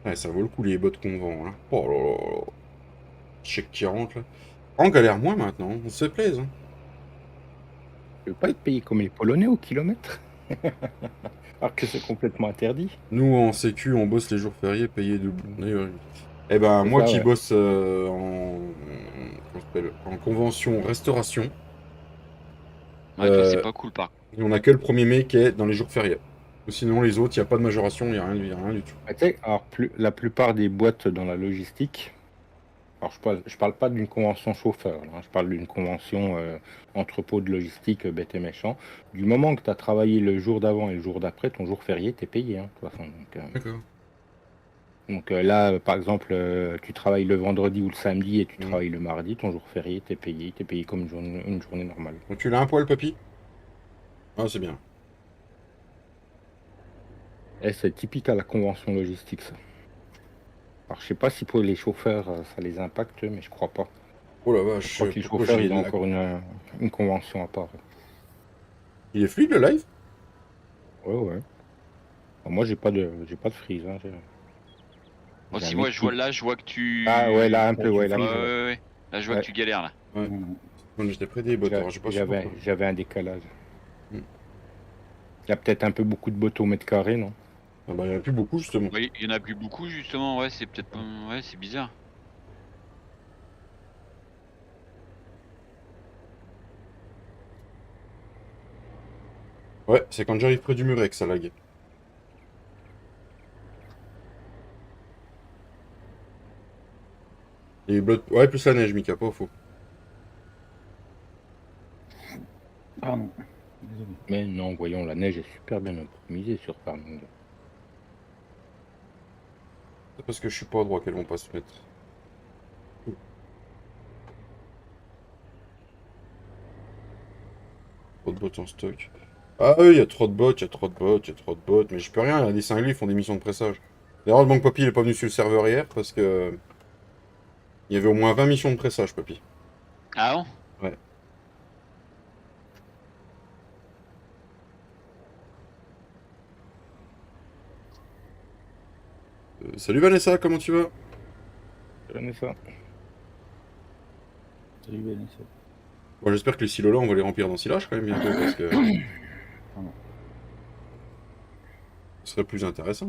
Ouais, ça vaut le coup les bottes qu'on vend, là. Oh là là là. Chèque qui rentre, là. On galère moins maintenant, on se fait plaisir. Hein.
Tu veux pas être payé comme les Polonais au kilomètre? Alors que c'est complètement interdit.
Nous, en sécu, on bosse les jours fériés, payés double. D'ailleurs, eh ben,
C'est
moi
ça,
qui
ouais.
bosse en convention restauration,
Ouais, toi,
Euh,
c'est pas cool par contre.
on a que le 1er mai qui est dans les jours fériés. Ou sinon, les autres, il n'y a pas de majoration, il n'y a rien du tout.
Ah, tu sais, alors la plupart des boîtes dans la logistique, alors je parle pas d'une convention chauffeur, là, hein, je parle d'une convention entrepôt de logistique bête et méchant. Du moment que tu as travaillé le jour d'avant et le jour d'après, ton jour férié, tu es payé. Hein, de toute façon.
D'accord.
Donc là, par exemple, tu travailles le vendredi ou le samedi et tu
Mhm.
travailles le mardi, ton jour férié, tu es payé. Tu es payé comme une journée normale.
Donc tu l'as un poil, papy? Ah, c'est bien.
Et c'est typique à la convention logistique, ça. Alors, je sais pas si pour les chauffeurs, ça les impacte, mais je crois pas.
Oh la
Je
vache,
crois que les
pourquoi
chauffeurs,
j'ai
ils ont
la...
encore une convention à part.
Il est fluide, le live?
Ouais, ouais. Moi, j'ai pas de freeze. Hein,
Moi,
j'ai un
si moi je vois
équilibre.
là, je vois que
Ah ouais,
tu.
là, un
Là,
peu,
tu
ouais, là,
Ouais,
frises,
ouais,
ouais.
ouais, ouais. Là, je vois
ouais.
que tu galères là.
Ouais.
Mhm.
Moi, j'étais près des bottes, alors j'ai pas su pourquoi.
J'avais un décalage.
Mm.
Il y a peut-être un peu beaucoup de bottes au mètre carré, non?
Ah bah, il n'y en a plus beaucoup, justement.
Oui, il y en a plus beaucoup justement. Ouais, c'est peut-être pas. Ouais, c'est bizarre.
Ouais, c'est quand j'arrive près du muret que ça lag. Et ouais, plus la neige, Mika, pas faux.
Pardon. Désolé.
Mais non, voyons, la neige est super bien optimisée sur Farming.
C'est parce que je suis pas à droit qu'elles vont pas se mettre. Trop de bots en stock. Ah oui, il y a trop de bots, il y a trop de bots, il y a trop de bots, mais je peux rien, les cinglés font des missions de pressage. D'ailleurs, le banque Papy il est pas venu sur le serveur hier parce que il y avait au moins 20 missions de pressage, Papy.
Ah bon?
Ouais. Salut Vanessa, comment tu vas?
Je connais ça.
Salut Vanessa.
Bon, j'espère que les silos là, on va les remplir dans silage quand même bientôt parce que
Pardon.
ce serait plus intéressant.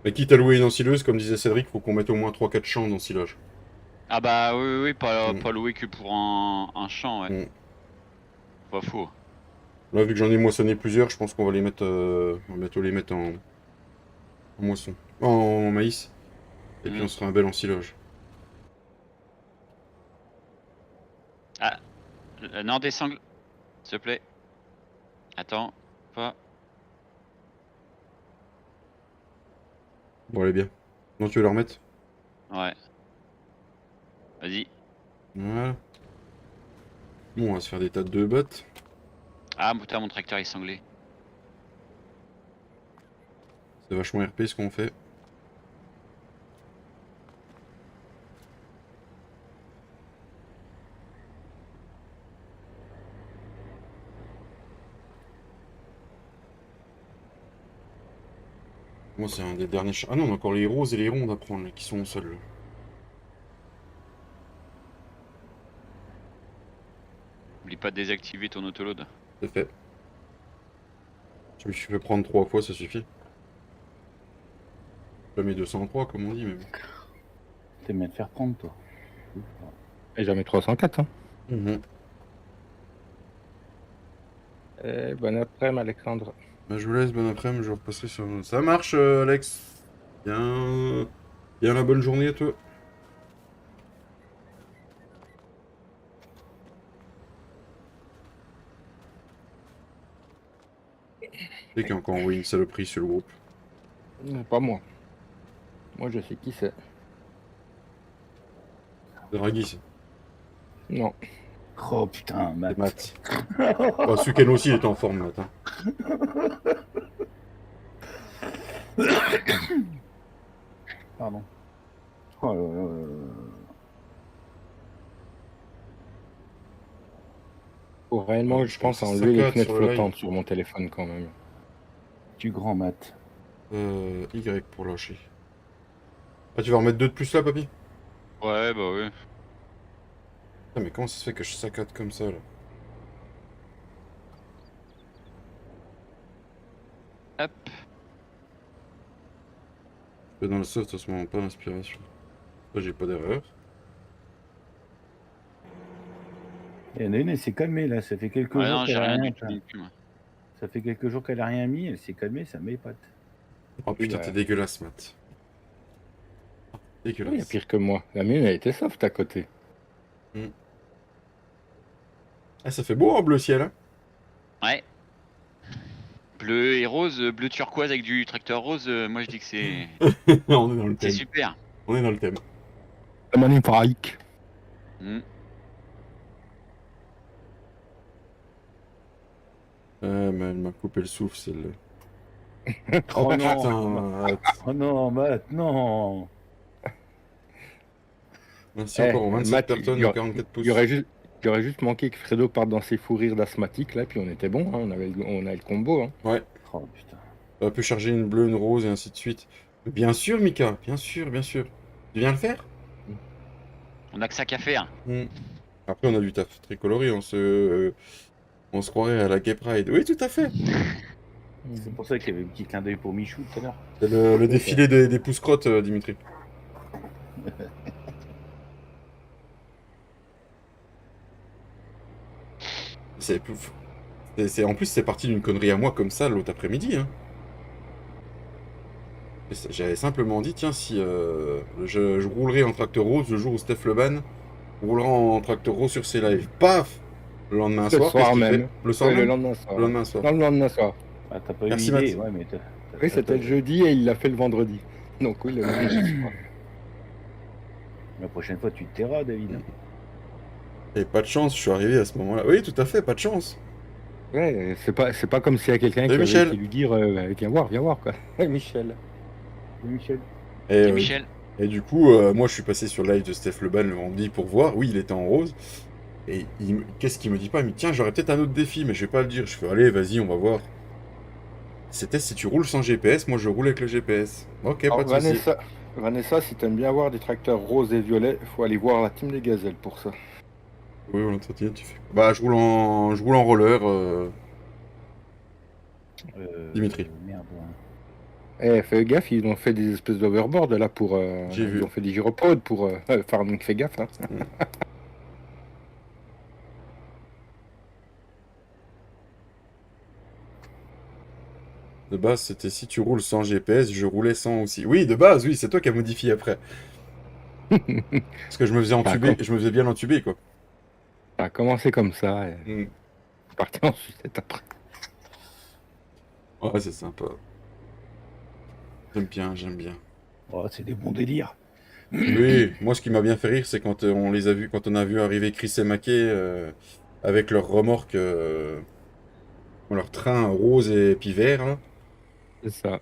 Mais quitte à louer une ensileuse, comme disait Cédric, faut qu'on mette au moins 3-4 champs dans silage.
Ah bah oui, oui, oui, pas,
Mm.
pas loué que pour un champ, ouais.
Mm.
Pas faux.
Là, vu que j'en ai moissonné plusieurs, je pense qu'on va les mettre, on va bientôt les mettre en moisson, en maïs. Et puis
Mm.
on sera un bel ensilage.
Ah, non, des sangles, s'il te plaît. Attends, pas.
Bon, allez bien. Non, tu veux la remettre?
Ouais. Vas-y.
Voilà. Bon, on va se faire des tas de 2 bottes.
Ah, putain, mon tracteur est sanglé.
C'est vachement RP ce qu'on fait. Moi, c'est un des derniers Ah non, on a encore les roses et les rondes à prendre, là, qui sont seuls. Là.
Oublie pas de désactiver ton autoload.
C'est fait. Je me suis fait prendre 3 fois, ça suffit. Jamais 203, comme on dit, mais bon.
T'aimes bien te faire prendre, toi.
Et jamais 304. Hein.
Mhm.
Bon après-midi, Alexandre.
Bah, je vous laisse, bon après-midi, je repasserai sur... Ça marche, Alex. Bien... Bien la bonne journée à toi. C'est qui a encore envoyé une saloperie sur le groupe.
Pas moi. Moi, je sais qui c'est.
C'est Draghi, ça.
Non.
Oh putain,
C'est
Matt.
Matt. Bah, Suken aussi, il était en forme, Matt. Hein.
Pardon. Oh là là là là.
Faut réellement,
Ouais,
je pense,
ça
enlever les
saccade
fenêtres
sur le live.
flottantes sur mon téléphone quand même.
Du grand Matt.
Y pour lâcher. Ah, tu vas en remettre 2 de plus là, papy?
Ouais, bah ouais.
Putain, mais comment ça se fait que je saccade comme ça, là?
Hop.
Je vais dans le soft en ce moment, pas d'inspiration. Là, j'ai pas d'erreur.
Il y en a une, elle s'est calmée là, ça fait quelques
Ouais,
jours
non, j'ai
qu'elle a
rien
rien.
du tout non plus, moi.
Ça fait quelques jours qu'elle a rien mis, elle s'est calmée, ça m'épate.
Oh putain,
bah.
t'es dégueulasse, Matt.
Il y a
Dégueulasse.
pire que moi. La mienne, elle était soft à côté.
Ah, ça fait beau en bleu ciel, hein.
Ouais. Bleu et rose, bleu turquoise avec du tracteur rose, moi je dis que c'est
On est dans le
c'est
thème.
super.
On est dans le thème.
Magnifique.
Mm.
Ah, mais elle m'a coupé le souffle, celle-là.
Oh non,
putain.
oh non, Matt, non.
Merci encore aux 27
Matt,
personnes
il y
de
aurait-
44 pouces.
il y aurait juste manqué que Fredo parte dans ses fous rires d'asthmatique, là, puis on était bon, hein, on avait le combo. Hein.
Ouais,
Oh putain.
on a pu charger une bleue, une rose et ainsi de suite. Bien sûr, Mika, bien sûr, bien sûr. Tu viens le faire?
On a que ça qu'à faire.
Après, on a du taf très coloré, on se croirait à la Gay Pride. Oui, tout à fait.
C'est pour ça qu'il y avait un petit clin d'œil pour Michou tout à l'heure.
C'est le défilé des pouces-crottes, Dimitri. En plus, c'est parti d'une connerie à moi comme ça l'autre après-midi. Hein. J'avais simplement dit, tiens, si je roulerai en tracteur rose le jour où Steph Leban roulera en tracteur rose sur ses lives. Paf! Le lendemain
Le
soir,
soir
qu'est-ce qu'il
même.
fait? Le soir
Ouais, le
même?
lendemain soir.
Le lendemain soir.
Non, le lendemain soir.
Ah, t'as pas eu
Merci,
l'idée,
Matt.
ouais, mais
Oui, c'était le jeudi et il l'a fait le vendredi. Donc oui, le vendredi soir.
La prochaine fois, tu te tairas, David.
Et pas de chance, je suis arrivé à ce moment-là. Oui, tout à fait, pas de chance.
Ouais, c'est pas comme s'il y a quelqu'un qui avait
Michel.
qui lui dire viens voir quoi. Michel.
Michel.
Et,
Et Michel.
et du coup, moi, je suis passé sur le live de Steph Leban le vendredi pour voir. Oui, il était en rose. Et qu'est-ce qu'il me dit pas? Il me dit, tiens, j'aurais peut-être un autre défi, mais je vais pas le dire. Je fais, allez, vas-y, on va voir. C'était si tu roules sans GPS, moi je roule avec le GPS. Ok,
Alors,
pas de soucis.
Vanessa, si t'aimes bien voir des tracteurs roses et violets, faut aller voir la team des gazelles pour ça.
Oui, on l'entretien, tu fais. Bah, je roule en roller. Dimitri.
Merde.
Fais gaffe, ils ont fait des espèces d'overboard là pour.
J'ai vu.
Ils ont fait des gyropodes pour. Enfin, donc fais gaffe. Hein.
De base, c'était si tu roules sans GPS, je roulais sans aussi. Oui, de base, oui, c'est toi qui as modifié après. Parce que je me faisais entuber, je me faisais bien entuber, quoi.
Ça a commencé comme ça, et
Mm.
c'est parti ensuite après.
Ouais, c'est sympa. J'aime bien, j'aime bien.
Oh, c'est des bons délires.
Oui, moi, ce qui m'a bien fait rire, c'est quand on les a vus, quand on a vu arriver Chris et Mackay avec leur remorque, leur train rose et puis vert, là.
C'est ça.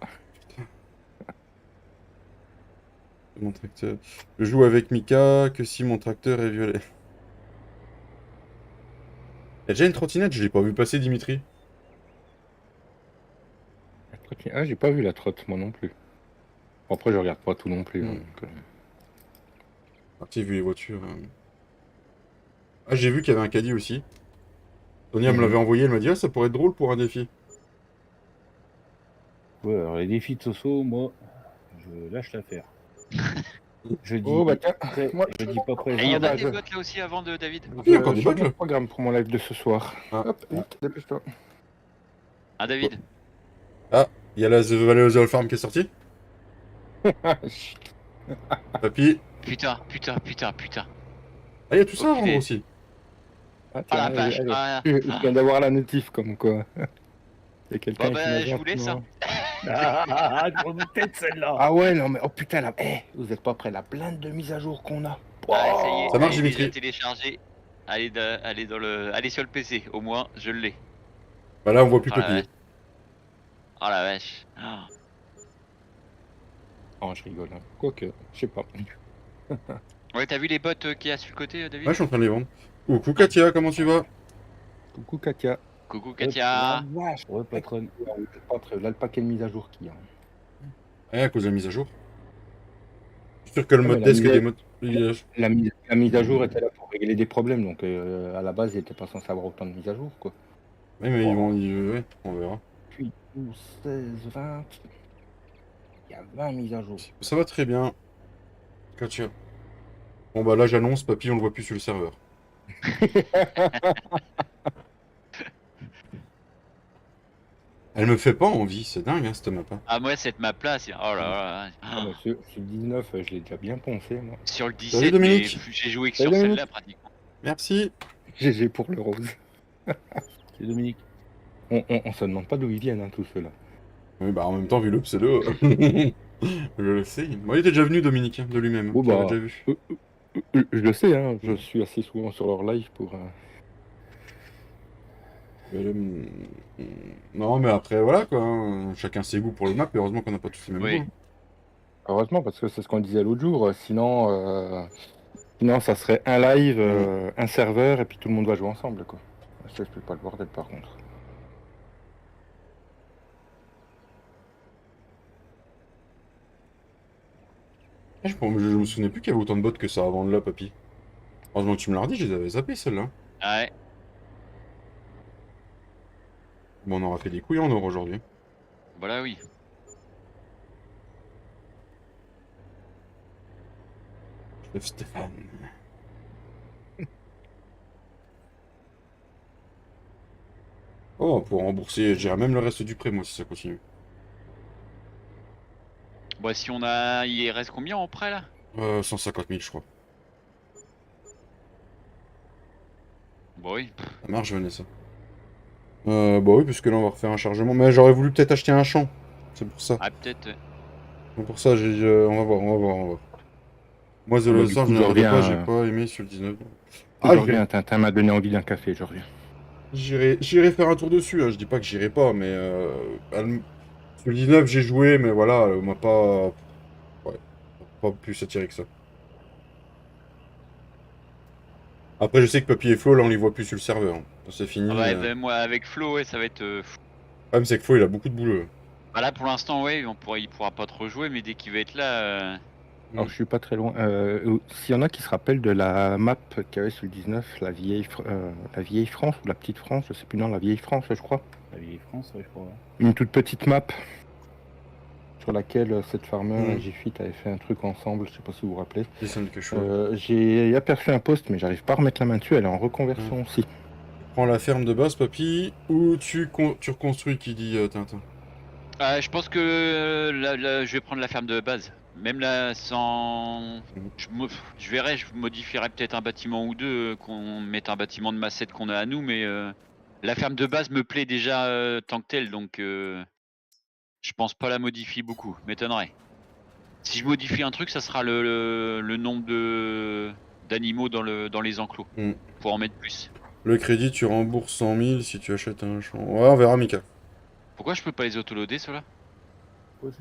Mon tracteur. Je joue avec Mika que si mon tracteur est violet. Y'a déjà une trottinette, je l'ai pas vu passer, Dimitri.
Ah, j'ai pas vu la trotte, moi non plus. Bon, après, je regarde pas tout non plus. Hein,
Mm.
donc,
Ah, j'ai vu les voitures. Ah, j'ai vu qu'il y avait un caddie aussi. Sonia me l'avait envoyé, elle m'a dit, ah, ça pourrait être drôle pour un défi.
Ouais, alors les défis de Soso, moi, je lâche l'affaire. Je dis,
Oh, bah tiens, moi,
je dis pas
Et il y en
présent.
a des bottes là aussi avant de David.
Il y a encore des
change
bugs, là.
le programme pour mon live de ce soir.
Ah.
Hop, vite, dépêche-toi.
Ah, David.
Il y a la The Valley Farm qui est sortie. Papy.
Putain, putain, putain, putain.
Ah, il y a tout ça à
Ok.
vendre aussi.
Ah,
Ah
tiens,
la vache.
allez,
Ah,
je viens d'avoir la notif comme quoi. Il y a quelqu'un
Bon,
qui
bah,
m'a
je voulais ça.
Je m'en doutais de celle-là.
Ah ouais, non mais oh putain, là, vous êtes pas prêts, la blinde de mise à jour qu'on a.
Allez, ça y est.
Ça marche,
elle est déjà
Dimitri.
téléchargé. Allez sur le PC. Au moins, je l'ai.
Bah là, on voit plus
Oh la
Papy.
vache. Oh la vache. Ah.
Oh, je rigole. Hein. Quoique, je sais pas.
Ouais, t'as vu les bottes qu'il y a sur le côté, David?
Ouais, je suis en train de les vendre. Coucou Katia, comment tu vas?
Coucou Katia.
Coucou
La
Katia.
vache.
Ouais, patronne.
Vous êtes pas prêts, là le paquet de mise à jour qu'il y a.
Ouais, à cause de la mise à jour. Je suis sûr que le
Ouais,
mode
mais la
desk
mise à-
des modes.
La mise à jour était là pour régler des problèmes, donc à la base, il était pas censé avoir autant de mises à jour, quoi.
Oui, mais ils vont. Ouais, on verra.
8, 12, 16, 20. Il y a 20 mises à jour.
Ça va très bien. Katia. Bon, bah là, j'annonce, Papy, on le voit plus sur le serveur. Elle me fait pas envie, c'est dingue, hein, cette map. Hein.
Ah, moi, cette map-là, c'est. Oh là là.
Ah, bah, sur le 19, je l'ai déjà bien poncé, moi.
Sur le
Salut,
17, mais
Dominique.
j'ai joué que
Salut,
sur
Dominique.
celle-là pratiquement.
Merci.
GG pour le rose.
C'est Dominique.
On se demande pas d'où ils viennent, hein, tous ceux-là.
Oui, bah en même temps, vu le pseudo, je le sais. Moi, il était déjà venu, Dominique, hein, de lui-même.
Oh,
Je l'avais
bah,
déjà vu.
je le sais, hein, je suis assez souvent sur leur live pour...
Non, mais après, voilà, quoi. Hein. Chacun ses goûts pour le map, et heureusement qu'on n'a pas tous les mêmes
Oui.
goûts.
Heureusement, parce que c'est ce qu'on disait l'autre jour. Sinon, ça serait un live, un serveur, et puis tout le monde va jouer ensemble, quoi. Ça, je peux pas le bordel, par contre.
Je me souvenais plus qu'il y avait autant de bots que ça avant de là, papy. Heureusement que tu me l'as redit, je les avais zappés, celles-là.
Ouais.
Bon, on aura fait des couilles en or aujourd'hui.
Voilà, oui.
Chef Stéphane. Oh, pour rembourser, j'irai même le reste du prêt, moi, si ça continue.
Bon, si on a. Il reste combien en prêt là?
150 000, je crois.
Bon, oui.
Ça marche, Vanessa. Bah oui, puisque là, on va refaire un chargement. Mais j'aurais voulu peut-être acheter un champ. C'est pour ça.
Ah, peut-être.
Donc pour ça, on va voir, on va voir, on va voir. Moi, The
Bah,
Lost
du coup,
je ne
je
regarde pas,
reviens,
j'ai pas aimé sur le 19.
Je reviens, Tintin m'a donné envie d'un café, je reviens.
J'irai faire un tour dessus, hein. Je dis pas que j'irai pas, mais sur le 19 j'ai joué, mais voilà, on m'a pas... Ouais, pas plus s'attirer que ça. Après je sais que Papy et Flo, là on les voit plus sur le serveur. Hein. C'est fini.
Ah ouais, ben, moi, avec Flo, ouais, ça va être.
Le problème c'est que Flo il a beaucoup de boulot.
Bah là, pour l'instant, ouais, il pourra pas trop jouer, mais dès qu'il va être là.
Alors, je suis pas très loin. S'il y en a qui se rappellent de la map qu'il y avait sur le 19, la vieille France ou la petite France, je sais plus, non, la vieille France, je crois.
La vieille France, ouais, je crois. Ouais.
Une toute petite map sur laquelle cette farmer et
Mm.
G-Fit avaient fait un truc ensemble, je sais pas si vous vous rappelez.
Ça me dit quelque chose.
J'ai aperçu un post, mais j'arrive pas à remettre la main dessus, elle est en reconversion aussi.
Prends la ferme de base, Papy, ou tu reconstruis qui dit Tintin.
Je pense que là, je vais prendre la ferme de base. Même là, sans. Je verrai, je modifierai peut-être un bâtiment ou deux, qu'on mette un bâtiment de massette qu'on a à nous, mais la ferme de base me plaît déjà tant que telle, donc je pense pas la modifier beaucoup, m'étonnerait. Si je modifie un truc, ça sera le nombre d'animaux dans les enclos,
Mm.
pour en mettre plus.
Le crédit, tu rembourses 100 000 si tu achètes un champ. Ouais, on verra, Mika.
Pourquoi je peux pas les autoloader, ceux-là?
Quoi, ça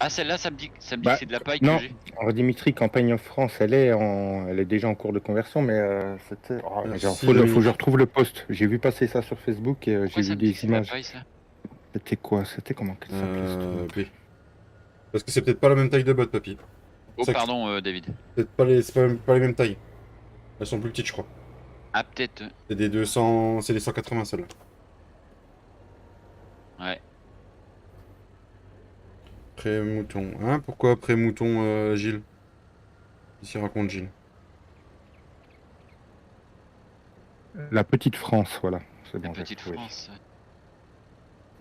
Ah, celle-là, ça me dit que
Bah,
c'est de la paille
non.
que j'ai.
Alors, Dimitri, Campagne of France, elle est déjà en cours de conversion, mais c'était... Oh, mais genre,
Merci,
faut que
Dominique.
je retrouve le post. J'ai vu passer ça sur Facebook et j'ai
Pourquoi ça
vu
me dit que
des
c'est de la
images.
paille, ça?
C'était quoi? C'était comment qu'elle s'appelait ce truc
B. Parce que c'est peut-être pas la même taille de botte, Papy.
Oh,
Ça que-
pardon, David.
C'est pas les mêmes tailles. Elles sont plus petites, je crois.
Ah, peut-être.
C'est des 200, c'est des 180 celles-là.
Ouais.
Pré-mouton. Hein? Pourquoi pré-mouton, Gilles? Ici raconte Gilles.
La petite France, voilà. C'est
La
bon, j'ai
petite
retrouvé.
France.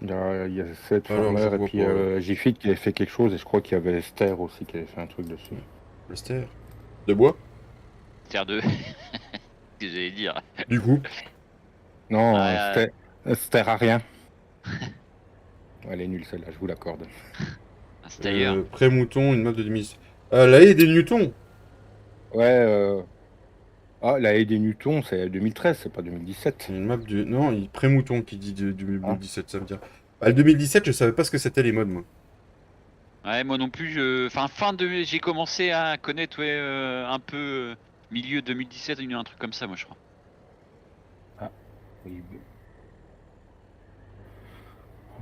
Il y a cette
Alors,
farmer
je
et
vois
puis
pas.
G-Fit qui avait fait quelque chose et je crois qu'il y avait Esther aussi qui avait fait un truc dessus.
Le ster. De bois?
Terre 2. Qu'est-ce que j'allais dire?
Du coup.
Non,
Ah,
Esther à rien. Elle est nulle celle-là, je vous l'accorde.
c'est ailleurs.
Pré-mouton, une map de 2000. La haie des Newtons!
Ouais, ah, la haie des Newtons, c'est 2013, c'est pas 2017.
C'est une map de. Non, pré-mouton qui dit de 2017, ça veut dire. Bah, le 2017, je savais pas ce que c'était les modes, moi.
Ouais, moi non plus. J'ai commencé à connaître, ouais, un peu milieu 2017, un truc comme ça, moi, je crois.
Oui.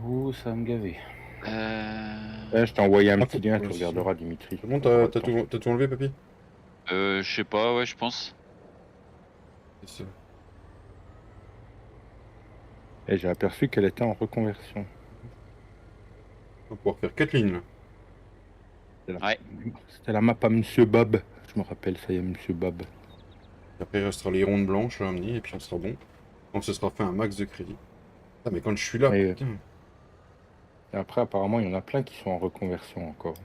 Oh, ça va me gaver.
Ouais, je t'ai envoyé un
Ah,
petit lien, tu
aussi.
regarderas, Dimitri.
C'est bon, t'as tout enlevé, papy?
Je sais pas, ouais, je pense.
C'est ça.
Et j'ai aperçu qu'elle était en reconversion.
On va pouvoir faire 4 lignes, là.
C'était la map à Monsieur Bob. Je me rappelle, ça y est, Monsieur Bob.
Après, il restera les rondes blanches à amener, et puis on sera bon. On se sera fait un max de crédit. Ah, mais quand je suis là,
Et,
putain.
Et après, apparemment, il y en a plein qui sont en reconversion encore.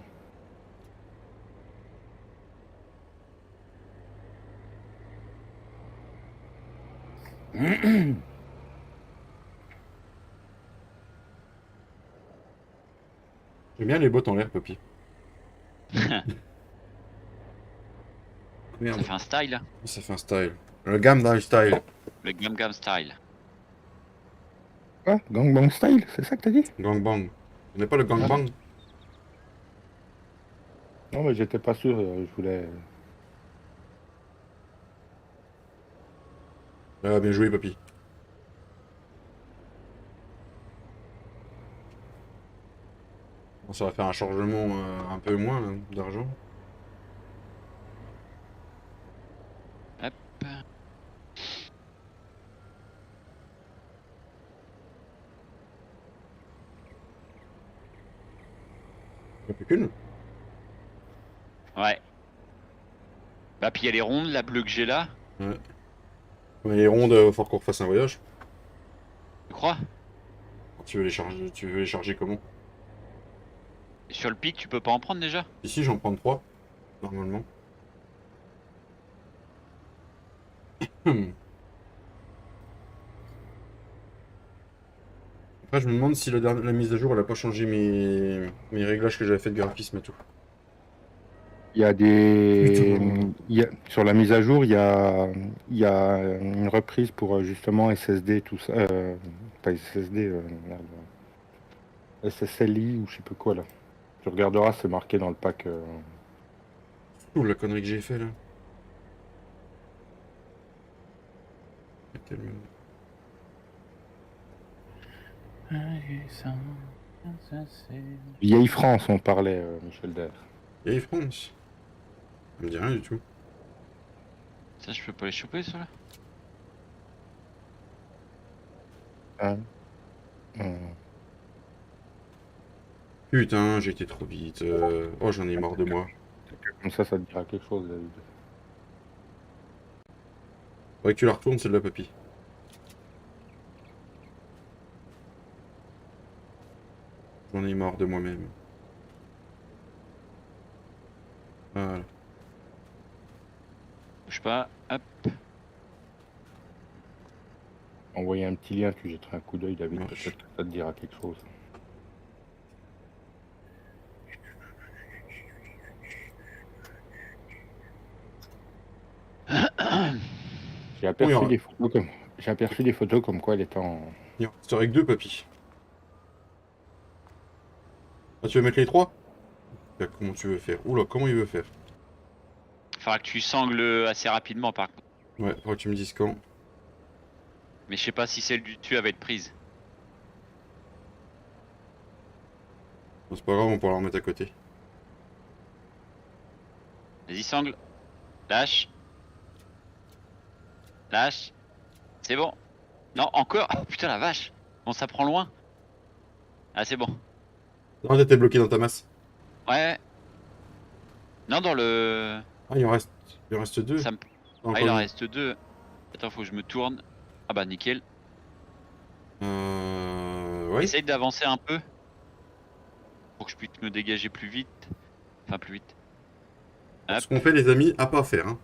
J'aime bien les bottes en l'air, Poppy.
Ça
Merde,
fait un style.
ça fait un style. Le Gangnam Style.
Le Gangnam Style.
Quoi? Gangbang Style, c'est ça que t'as dit?
Gangbang. On n'est pas le gangbang?
Non, mais j'étais pas sûr, je voulais...
Ah, bien joué, Poppy. Bon, ça va faire un chargement un peu moins là, d'argent.
Hop.
Il n'y a plus qu'une.
Ouais. Bah puis il y a les rondes, la bleue que j'ai là.
Ouais. Mais les rondes, faut qu'on refasse un voyage.
Tu crois?
Tu veux les charger comment?
Sur le pic, tu peux pas en prendre déjà?
Ici, j'en prends 3, normalement. Hmm. Après, je me demande si la mise à jour, elle a pas changé mes réglages que j'avais fait de graphisme et tout.
Il y a des...
Putain.
Sur la mise à jour, il y a une reprise pour justement SSD, tout ça. Pas SSD, merde. SSLI ou je sais plus quoi là. Tu regarderas, c'est marqué dans le pack.
Ouh, la connerie que j'ai fait là. Tellement-
Vieille France, on parlait, Michel Der.
Et France. Ça me dit rien du tout.
Ça, je peux pas les choper, ceux-là?
Hein Hum.
Putain, j'ai été trop vite. Oh, j'en ai marre de moi.
Comme ça te dira quelque chose, David.
Faudrait que tu la retournes, celle-là, papy. J'en ai marre de moi-même. Voilà.
Bouge pas. Hop.
Envoyer un petit lien, tu jetteras un coup d'œil, David,
Ouais.
peut-être que ça te dira quelque chose. J'ai aperçu,
Oui,
des photos comme... J'ai aperçu des photos comme quoi elle était en...
Il en resterait que 2, papy. Ah, tu veux mettre les 3? Comment tu veux faire? Oula, comment il veut faire?
Faudra que tu sangles assez rapidement par contre.
Ouais, faudra que tu me dises quand.
Mais je sais pas si celle du dessus va être prise.
Bon, c'est pas grave, on pourra la remettre à côté.
Vas-y, sangle. Lâche. Lâche. C'est bon. Non, encore. Oh, putain, la vache. Bon, ça prend loin. Ah, c'est bon.
Non, t'étais bloqué dans ta masse.
Ouais. Non, dans le...
Ah, il en reste 2.
Ça me... Ah, il en reste 2. Attends, faut que je me tourne. Ah bah, nickel.
Ouais.
Essaye d'avancer un peu. Pour que je puisse me dégager plus vite. Enfin, plus vite. Hop.
Ce qu'on fait, les amis, à pas faire. Hein.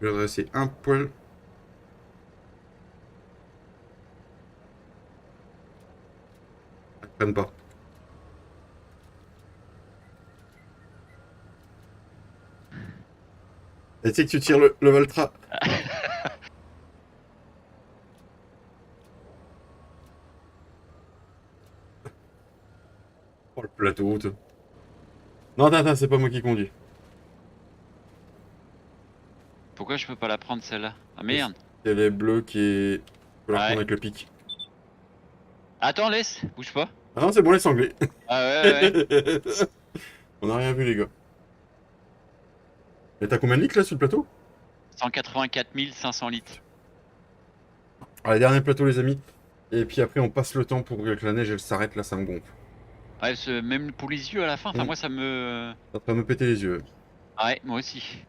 Je vais adresser un poil. Elles prennent pas. Et tu sais que tu tires le Valtra. Oh, le plateau. Toi. Non, attends, c'est pas moi qui conduis.
Pourquoi je peux pas la prendre celle-là? Ah merde.
C'est les bleus qui. Faut la
Ouais.
prendre avec le pic.
Attends, laisse. Bouge pas.
Ah non, c'est bon, laisse angler.
Ah ouais, ouais.
On a rien vu, les gars. Et t'as combien de litres là sur le plateau?
184 500 litres.
Allez, dernier plateau, les amis. Et puis après, on passe le temps pour que la neige elle s'arrête. Là, ça me gonfle.
Ouais, même pour les yeux à la fin, enfin
Mm.
moi ça me...
Ça va me péter les yeux.
Ah ouais, moi aussi.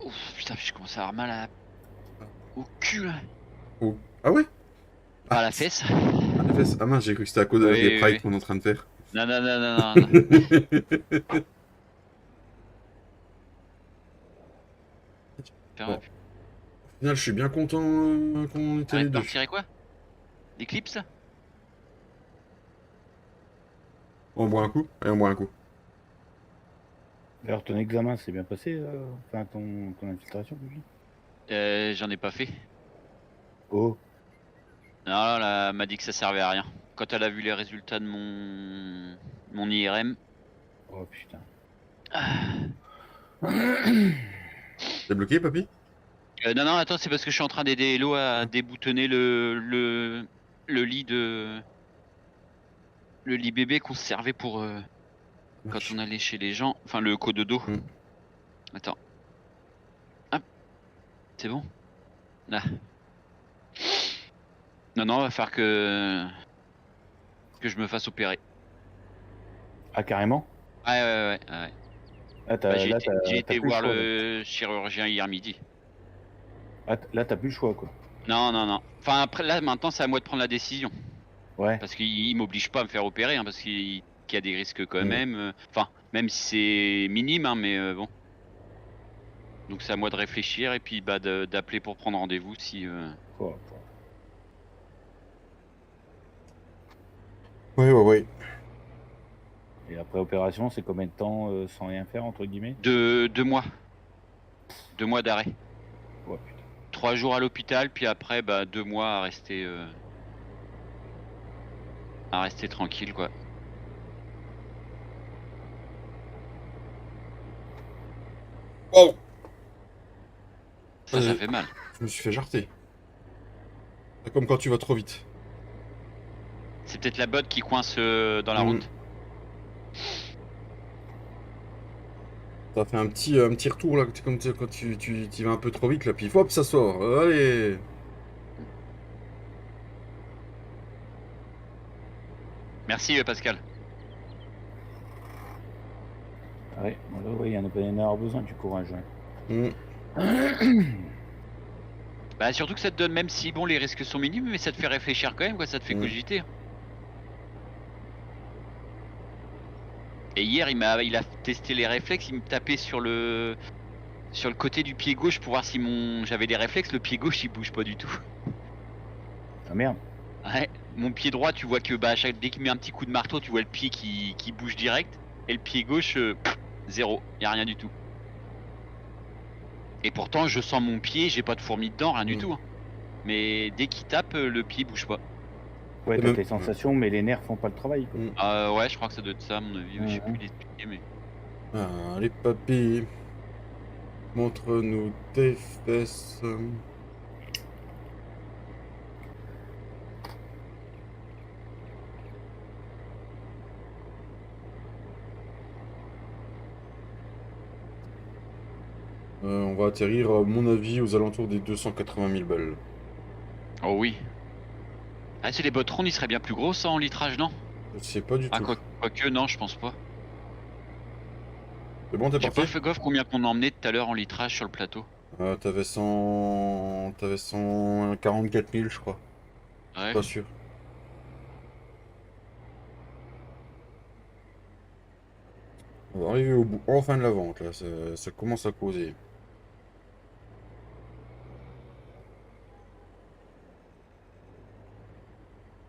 Ouf, putain, je commence à avoir mal à... Au cul, hein.
Oh. Ah ouais?
Par
Ah,
la fesse.
ah, les fesses. Ah mince, j'ai cru que c'était à cause
Oui,
des
oui,
prides
oui.
qu'on est en train de faire.
Non, non, non, non, non, non. Faire
Bon,
un-
au final, je suis bien content qu'on était les
Arrête de
deux.
retirer quoi? L'éclipse?
On boit un coup? Allez, on boit un coup.
D'ailleurs, ton examen s'est bien passé, enfin ton infiltration, Pupi?
J'en ai pas fait.
Oh,
Non, là, elle m'a dit que ça servait à rien. Quand elle a vu les résultats de mon IRM.
oh putain.
T'es bloqué, papy?
Non, non, attends, c'est parce que je suis en train d'aider Hello à déboutonner le lit le lit bébé qu'on se servait pour quand on allait chez les gens. Enfin, le cododo.
Mm.
Attends. Hop, c'est bon? Là. Non, non, va falloir que je me fasse opérer.
Ah, carrément?
Ouais, ouais, ouais, ouais.
Ah,
Bah,
là,
j'ai
t'as
été
plus le
voir
choix, là.
le chirurgien hier midi.
Ah, là, t'as plus le choix, quoi.
Non, non, non. Enfin, après, là, maintenant, c'est à moi de prendre la décision.
Ouais.
Parce qu'il m'oblige pas à me faire opérer, hein, parce qu'il y a des risques quand
Mm.
même. Enfin, même si c'est minime, hein, mais bon. Donc c'est à moi de réfléchir et puis bah, d'appeler pour prendre rendez-vous si.
Oh,
Ouais, ouais, ouais.
Et après opération, c'est combien de temps sans rien faire, entre guillemets?
2 mois. 2 mois d'arrêt.
Oh, putain.
3 jours à l'hôpital, puis après, bah, 2 mois à rester tranquille, quoi.
Oh!
Ça fait mal.
Je me suis fait jarter. C'est comme quand tu vas trop vite.
C'est peut-être la botte qui coince dans la
Mm.
route.
Ça fait un petit retour là, comme quand tu vas un peu trop vite là, puis hop, ça sort. Allez!
Merci, Pascal.
Ouais, voilà, ouais, il y en a avoir besoin du courage. Ouais.
Mm.
Bah, surtout que ça te donne, même si bon, les risques sont minimes, mais ça te fait réfléchir quand même, quoi. Ça te fait
Mm.
cogiter, hein. Et hier, il a testé les réflexes, il me tapait sur le côté du pied gauche pour voir si j'avais des réflexes. Le pied gauche, il bouge pas du tout.
Ah merde.
Ouais, mon pied droit, tu vois que bah, dès qu'il met un petit coup de marteau, tu vois le pied qui bouge direct. Et le pied gauche, zéro, y a rien du tout. Et pourtant, je sens mon pied, j'ai pas de fourmis dedans, rien du
Mm.
tout, hein. Mais dès qu'il tape, le pied bouge pas.
Ouais,
Et
t'as
même-
tes sensations, mais les nerfs font pas le travail, quoi.
Mm.
Ouais, je crois que ça doit être ça, à mon avis. Je sais plus l'expliquer, mais.
Allez, papy. Montre-nous tes fesses. On va atterrir, à mon avis, aux alentours des 280 000 balles.
Oh oui. Ah, c'est les bottes rondes, ils seraient bien plus gros, ça, en litrage, non?
Je sais pas du
Ah,
tout.
quoique, non, je pense pas.
C'est bon, t'es
J'ai
parti?
pas fait gaffe combien qu'on a emmené tout à l'heure en litrage sur le plateau.
T'avais 100... T'avais 144 000, je crois.
Ouais.
Pas sûr. On va arriver au bout, enfin de la vente, là. Ça commence à causer.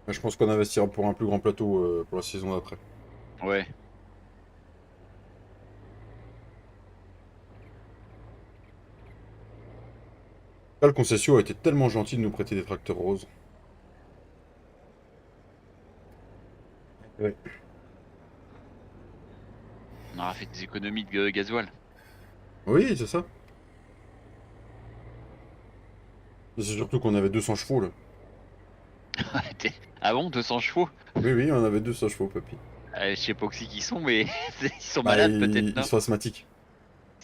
Je pense qu'on investira pour un plus grand plateau pour la saison d'après.
Ouais.
Là, le concession a été tellement gentil de nous prêter des tracteurs roses. Ouais.
On aura fait des économies de gasoil.
Oui, c'est ça. C'est surtout qu'on avait 200 chevaux, là.
Ah bon, 200 chevaux?
Oui, oui, on avait 200 chevaux, papy.
Je sais pas aussi qui sont, mais ils sont
Bah,
malades peut-être, non?
ils sont asthmatiques.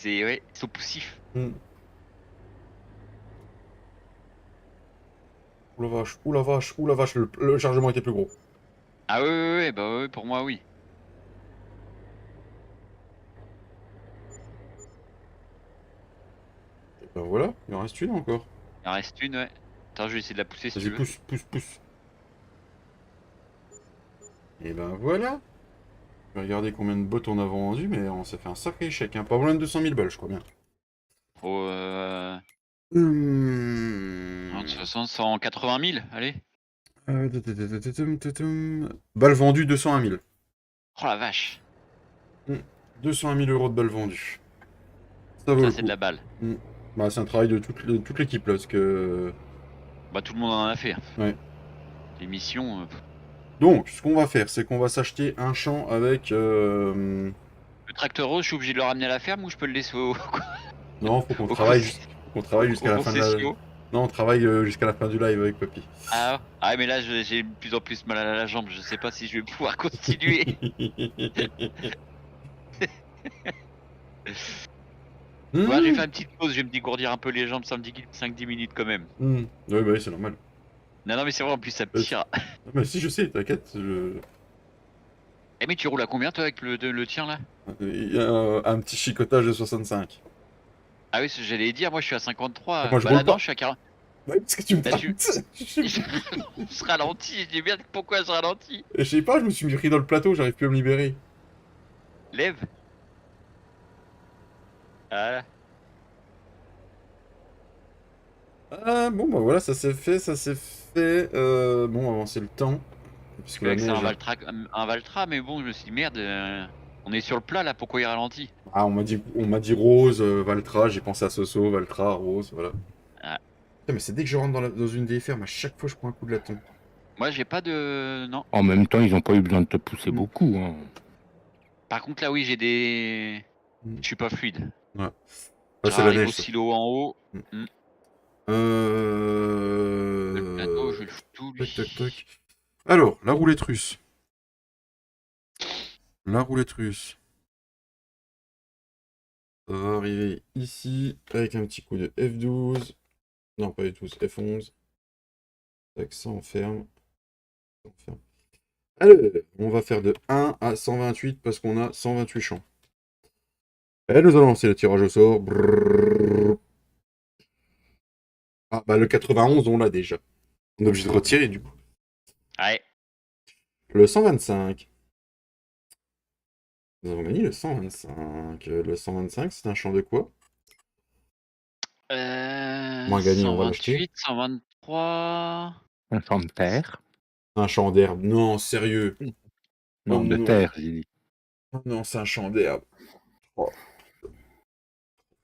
Ouais, ils sont poussifs.
Hmm. Ouh la vache, ouh la vache, ouh la vache, le chargement était plus gros.
Ah oui, bah oui, pour moi oui.
Et ben voilà, il en reste une encore.
Il Il en reste une, ouais. Attends, je vais essayer de la pousser si tu
Vas-y,
veux.
pousse. Et ben voilà. Je vais regarder combien de bots on a vendu, mais on s'est fait un sacré échec. Hein. Pas loin de 200 000 balles, je crois bien.
Oh, de toute façon, 180 000, allez.
Balles vendues, 201 000.
Oh la vache.
201 000 euros de balles vendues. Ça vaut
Ça,
le
c'est
coup.
de la balle.
Bah, c'est un travail de toute l'équipe, là, parce que...
Bah, tout le monde en a fait.
Ouais.
Les missions.
Donc, ce qu'on va faire, c'est qu'on va s'acheter un champ avec...
Le tracteur rose, je suis obligé de le ramener à la ferme ou je peux le laisser au.
Non, faut qu'on
Au
travaille,
conce-
qu'on travaille jusqu'à
au
la fin de la...
concession.
Non, on travaille jusqu'à la fin du live avec Papy.
Ah, mais là, j'ai de plus en plus mal à la jambe. Je sais pas si je vais pouvoir continuer. Ouais, j'ai fait une petite pause, je vais me dégourdir un peu les jambes, ça me dit 5-10 minutes quand même.
Oui, bah, c'est normal.
Non, mais c'est vrai, en plus ça me tire.
Mais si, je sais, t'inquiète.
Eh, mais tu roules à combien toi avec le tien là?
Il y a un petit chicotage de 65.
Ah oui, j'allais dire, moi je suis à 53.
Moi, je
Bah
roule
là, non,
pas.
je suis à 40.
Ouais, parce que tu me
Là, tu-
traces.
Je ralentis, je dis bien pourquoi je ralentis.
Je sais pas, je me suis mis pris dans le plateau, j'arrive plus à me libérer.
Lève. Voilà.
Ah, bon, bah voilà, ça s'est fait. Bon, on va avancer le temps. Puisque la
Avec ça,
neige...
un Valtra, mais bon, je me suis dit merde, on est sur le plat là, pourquoi il ralentit?
Ah, on m'a dit Rose, Valtra, j'ai pensé à Soso, Valtra, Rose, voilà.
Ah.
Putain, mais c'est dès que je rentre dans une des fermes, à chaque fois je prends un coup de laton.
Moi j'ai pas de. Non.
En même temps, ils ont pas eu besoin de te pousser beaucoup. Hein.
Par contre là oui j'ai des. Je suis pas fluide.
Ouais. Ah, c'est la
J'arrive
neige.
au
Ça.
silo en haut. Le plateau, je le fous tout lui.
Tac. Alors, la roulette russe. Ça va arriver ici avec un petit coup de F12. Non, pas F12, F11. Tac, ça enferme. Alors, on va faire de 1 à 128 parce qu'on a 128 champs. Et nous allons lancer le tirage au sort. Brrr. Ah, bah le 91, on l'a déjà. On est obligé de retirer du coup.
Ouais.
Le 125. Nous avons gagné le 125. Le 125, c'est un champ de quoi? Moins gagné, on va l'acheter.
123.
Un champ de terre.
Un champ d'herbe. Non, sérieux.
Non,
Oh,
de
non.
terre, j'ai dit.
Oh, non, c'est un champ d'herbe. Oh.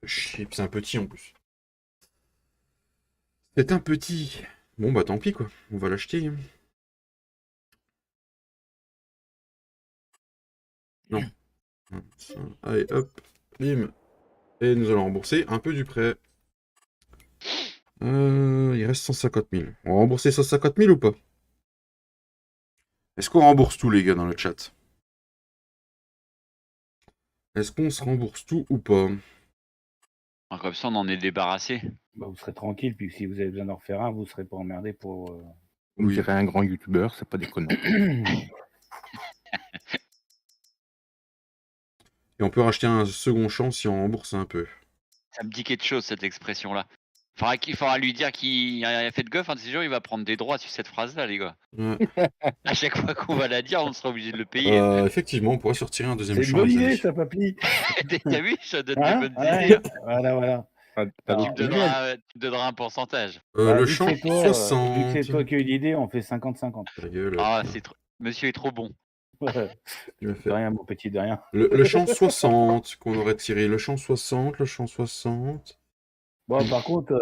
Chier, c'est un petit en plus. C'est un petit. Bon, bah tant pis quoi. On va l'acheter. Hein. Non. Allez, hop. Bim. Et nous allons rembourser un peu du prêt. Il reste 150 000. On va rembourser 150 000 ou pas? Est-ce qu'on rembourse tout, les gars, dans le chat? Est-ce qu'on se rembourse tout ou pas?
Alors, comme ça, on en est débarrassé.
Bah, vous serez tranquille, puis si vous avez besoin d'en refaire un, vous serez pas emmerdé pour.
Vous
Oui.
direz un grand youtubeur, c'est pas déconnant.
Et on peut racheter un second champ si on rembourse un peu.
Ça me dit quelque chose, cette expression-là. Il faudra lui dire qu'il a fait de gaffe, un de ces jours, il va prendre des droits sur cette phrase-là, les gars.
Ouais.
À chaque fois qu'on va la dire, on sera obligé de le payer.
Effectivement, on pourrait sortir un deuxième
C'est une
champ.
bonne
les
idée,
amis.
ça, papy.
T'as vu, ça donne
Hein
des bonnes
Ouais,
idées.
Voilà.
T'as
Alors,
Tu me donneras un pourcentage.
Bah,
Le
vu que
champ
c'est toi,
60.
vu que c'est toi qui as eu l'idée, on fait 50-50.
Ta gueule.
Ah, Monsieur est trop bon.
Tu m'as
De
fait.
rien, mon petit, de rien.
Le champ 60 qu'on aurait tiré. Le champ 60.
Bon, par contre,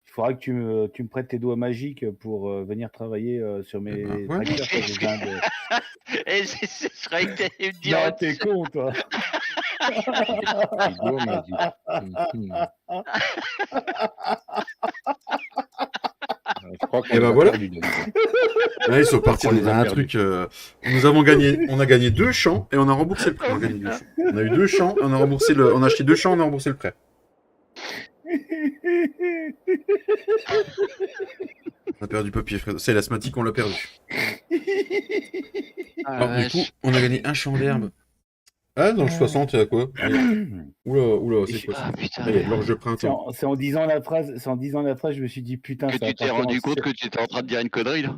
il faudra que tu me prêtes tes doigts magiques pour venir travayer sur mes
ben, ouais.
tracteurs. Parce que j'ai besoin de...
Et je croyais que t'allais me dire.
Non, t'es con, toi.
Les doigts magiques. Je crois qu'on
Et ben
les a
voilà.
perdus, Denis.
Là, ils sont partis
On les
dans
a
un
perdus.
truc. On a gagné 2 champs et on a remboursé le prêt. On a eu 2 champs, on a acheté 2 champs, on a remboursé le prêt. On a perdu papier, Fred. C'est l'asthmatique, on l'a perdu. Alors, du coup, on a gagné un champ d'herbe. Ah, dans le 60, il y a quoi? Allez. Oula, c'est
Et
quoi ça?
Ah putain.
Ah, il y a de l'orge de printemps.
C'est en disant la phrase, je me suis dit putain,
Que
ça va
tu t'es
partir
rendu compte que tu étais en train de dire une connerie là.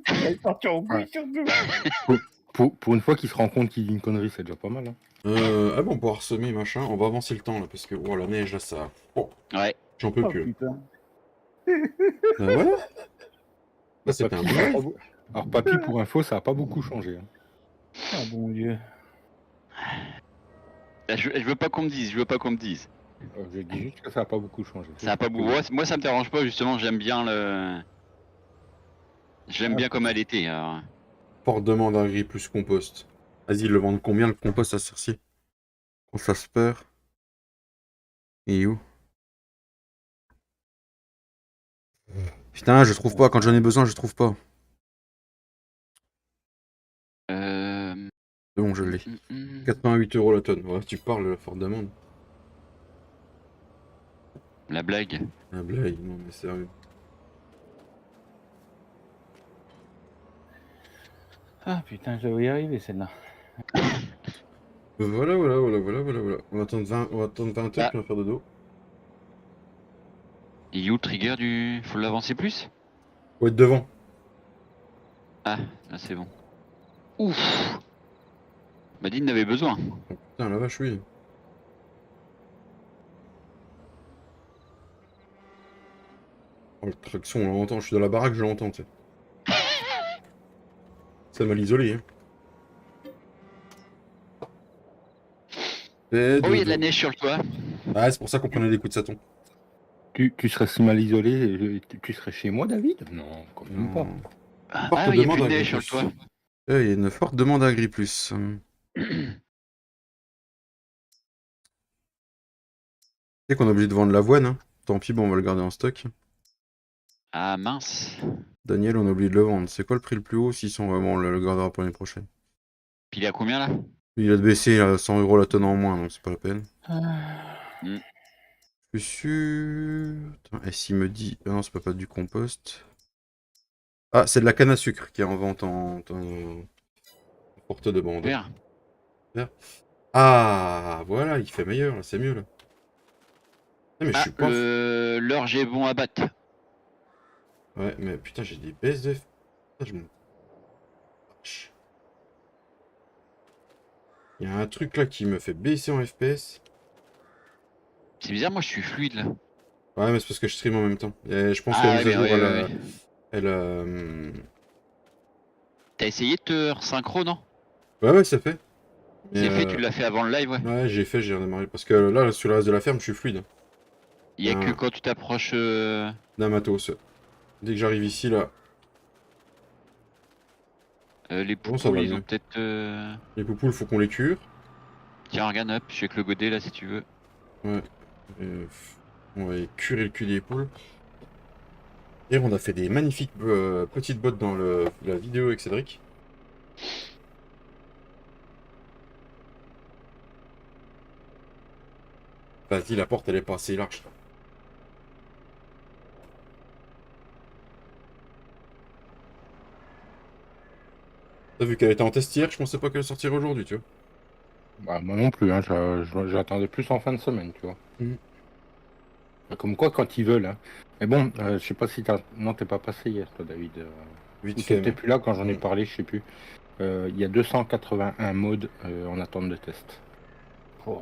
ça va partir en
Ouais.
couille surtout.
Pour une fois qu'il se rend compte qu'il dit une connerie, c'est déjà pas mal. Hein.
Ah bon, on pourra semer, machin. On va avancer le temps là, parce que oh, la neige là, ça. Oh,
Ouais.
j'en peux
Oh
plus.
putain.
Ben voilà. Là, c'était un
Papy,
bon
ça a
live.
pas beau- Alors, papy, pour info, ça a pas beaucoup changé. Hein.
Ah bon Dieu.
Là, je veux pas qu'on me dise,
Je dis juste que ça a pas beaucoup changé.
Ça a pas beaucoup. Moi, ça me dérange pas, justement, j'aime bien le. J'aime bien comme elle était. Alors.
Forte demande à gris plus compost. Vas-y, ils le vendent combien le compost à Cercy? Quand ça se perd. Et où? Putain, je trouve pas. Quand j'en ai besoin, je trouve pas. C'est bon, je l'ai. 88 € la tonne. Ouais, tu parles, forte demande.
La blague.
La blague, non mais sérieux.
Ah putain, je vais y arriver celle-là.
Voilà. On va attendre 20 heures,
Ah.
puis on va faire dodo.
Et où le trigger du. Faut l'avancer plus?
Faut être devant.
Ah, là c'est bon. Ouf. Badine n'avait besoin.
Oh, putain, la vache, oui. Oh, le traction, on l'entend. Je suis dans la baraque, je l'entends, tu sais. Ça m'a l'isolé, hein.
Oh, il y a de la neige sur le toit.
Ah, c'est pour ça qu'on prenait des coups de saton.
Tu serais si mal isolé, tu serais chez moi, David? Non, quand même pas.
Ah,
Forte
oui, il y a
demande
plus de
à
neige sur le
Agriplus.
toit.
Il y a une forte demande à Agriplus. Tu sais qu'on est obligé de vendre l'avoine, hein. Tant pis, bon, on va le garder en stock.
Ah mince.
Daniel, on a oublié de le vendre. C'est quoi le prix le plus haut? 600, vraiment, on le gardera pour l'année prochaine.
Puis il est à combien là?
Il a de baisser à 100 € la tonne en moins, donc c'est pas la peine.
Mm.
Je suis sûr. Attends, et s'il me dit. Ah non, c'est pas du compost. Ah, c'est de la canne à sucre qui est en vente en forte demande.
Vert.
Ah, voilà, il fait meilleur, là, c'est mieux là. Ah, mais je
Ah,
suis pas.
l'orge est bon à battre.
Ouais, mais putain, j'ai des baisses de. Putain, je me. Vache. Il y a un truc là qui me fait baisser en FPS.
C'est bizarre, moi je suis fluide là.
Ouais, mais c'est parce que je stream en même temps. Et je pense que
Ah,
la mise à jour,
ouais. T'as essayé de te resynchro, non?
Ouais, c'est fait.
C'est
Mais,
fait, tu l'as fait avant le live, ouais.
Ouais, j'ai redémarré. Parce que là, sur le reste de la ferme, je suis fluide.
Il y a que quand tu t'approches.
D'un matos. Dès que j'arrive ici, là.
Les
Bon, ça va
poupoules, ils
mieux.
ont peut-être.
Les poupoules, faut qu'on les cure.
Tiens, regarde, hop, je suis avec le godet là si tu veux.
Ouais. On va curer le cul des poules. Et on a fait des magnifiques petites bottes dans la vidéo avec Cédric. Vas-y, la porte elle est pas assez large. T'as vu qu'elle était en test hier, je pensais pas qu'elle sortirait aujourd'hui, tu vois.
Bah, moi non plus, hein, j'attendais plus en fin de semaine, tu vois. Comme quoi, quand ils veulent. Hein. Mais bon, je sais pas si t'as. Non, t'es pas passé hier, toi, David.
Vite
Ou
fait.
t'étais
mais-
plus là quand j'en ai parlé, je sais plus. Il y a 281 modes en attente de test.
Oh.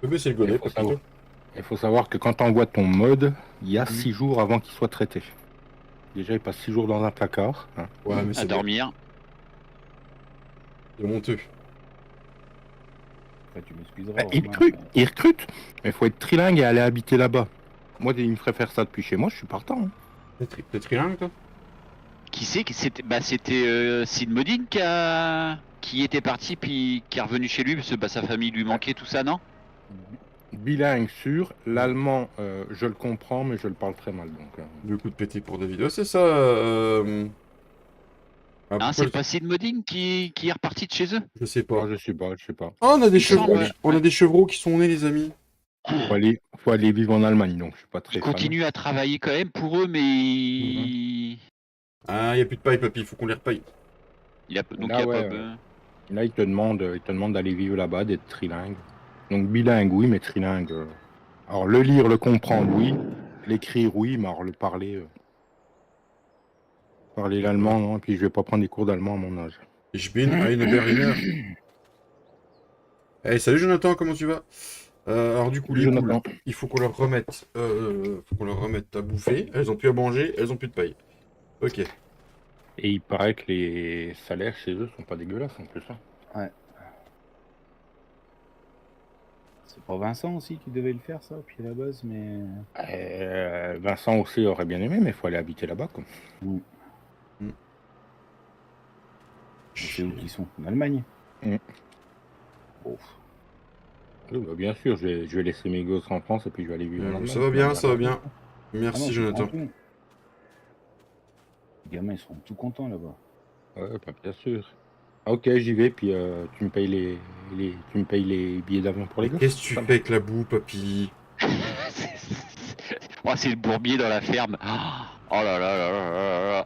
Bébé, c'est le godet,
Il faut
pas
savoir.
plutôt.
Il faut savoir que quand tu envoies ton mode, il y a
Mhm.
6 jours avant qu'il soit traité. Déjà, il passe 6 jours dans un placard. Hein.
Ouais, mais
À
c'est bon.
dormir.
C'est honteux.
Enfin, tu m'excuseras.
Il
Romain,
recrute, il recrute. Mais il faut être trilingue et aller habiter là-bas. Moi, il me ferait faire ça depuis chez moi, je suis partant. Hein.
T'es trilingue, toi?
Qui c'est que c'était? Bah c'était Sid Modine qui était parti puis qui est revenu chez lui parce que sa famille lui manquait tout ça, non?
Bilingue sûr, l'allemand, je le comprends, mais je le parle très mal. Donc,
Deux coups de pété pour David. Ouais, c'est ça. Ah,
Hein,
pourquoi
c'est pas Sid Modine qui est reparti de chez eux?
Je sais pas.
je sais pas.
Oh, on a des
Il
chevreaux.
semble,
On a des chevreaux qui sont nés, les amis.
Faut aller vivre en Allemagne, donc je suis pas très
Il
fan.
continue à travailler quand même pour eux, mais
Ah, y a plus de paille, papy. Faut qu'on les repaille.
il a donc
Là,
il y a
ouais,
pas.
Là, il te demande d'aller vivre là-bas, d'être trilingue. Donc bilingue, oui, mais trilingue. Alors le lire, le comprendre, oui. L'écrire, oui, mais alors le parler... Parler l'allemand, non. Et puis je vais pas prendre des cours d'allemand à mon âge.
Ich bin eine Berliner. Hey, salut Jonathan, comment tu vas? Alors du coup, les poules,
Jonathan.
il faut qu'on leur remette, à bouffer. Elles ont plus à manger, elles ont plus de paille. Ok.
Et il paraît que les salaires chez eux sont pas dégueulasses en plus. Hein.
C'est pas Vincent aussi qui devait le faire, ça, puis à la base, mais.
Vincent aussi aurait bien aimé, mais il faut aller habiter là-bas. Quoi.
C'est où qu'ils sont? En Allemagne.
Oh. Oui, bah, bien sûr, je vais laisser mes gosses en France et puis je vais aller vivre en Allemagne.
Ça va bien, ça va bien. Merci
Ah non,
Jonathan.
les gamins, ils seront tout contents là-bas.
Ouais, bah, bien sûr. Ah, ok, j'y vais, puis tu me payes les billets d'avion pour les gosses.
Qu'est-ce que tu fais avec la boue, papy?
Oh, c'est le bourbier dans la ferme. Oh là là là là là là.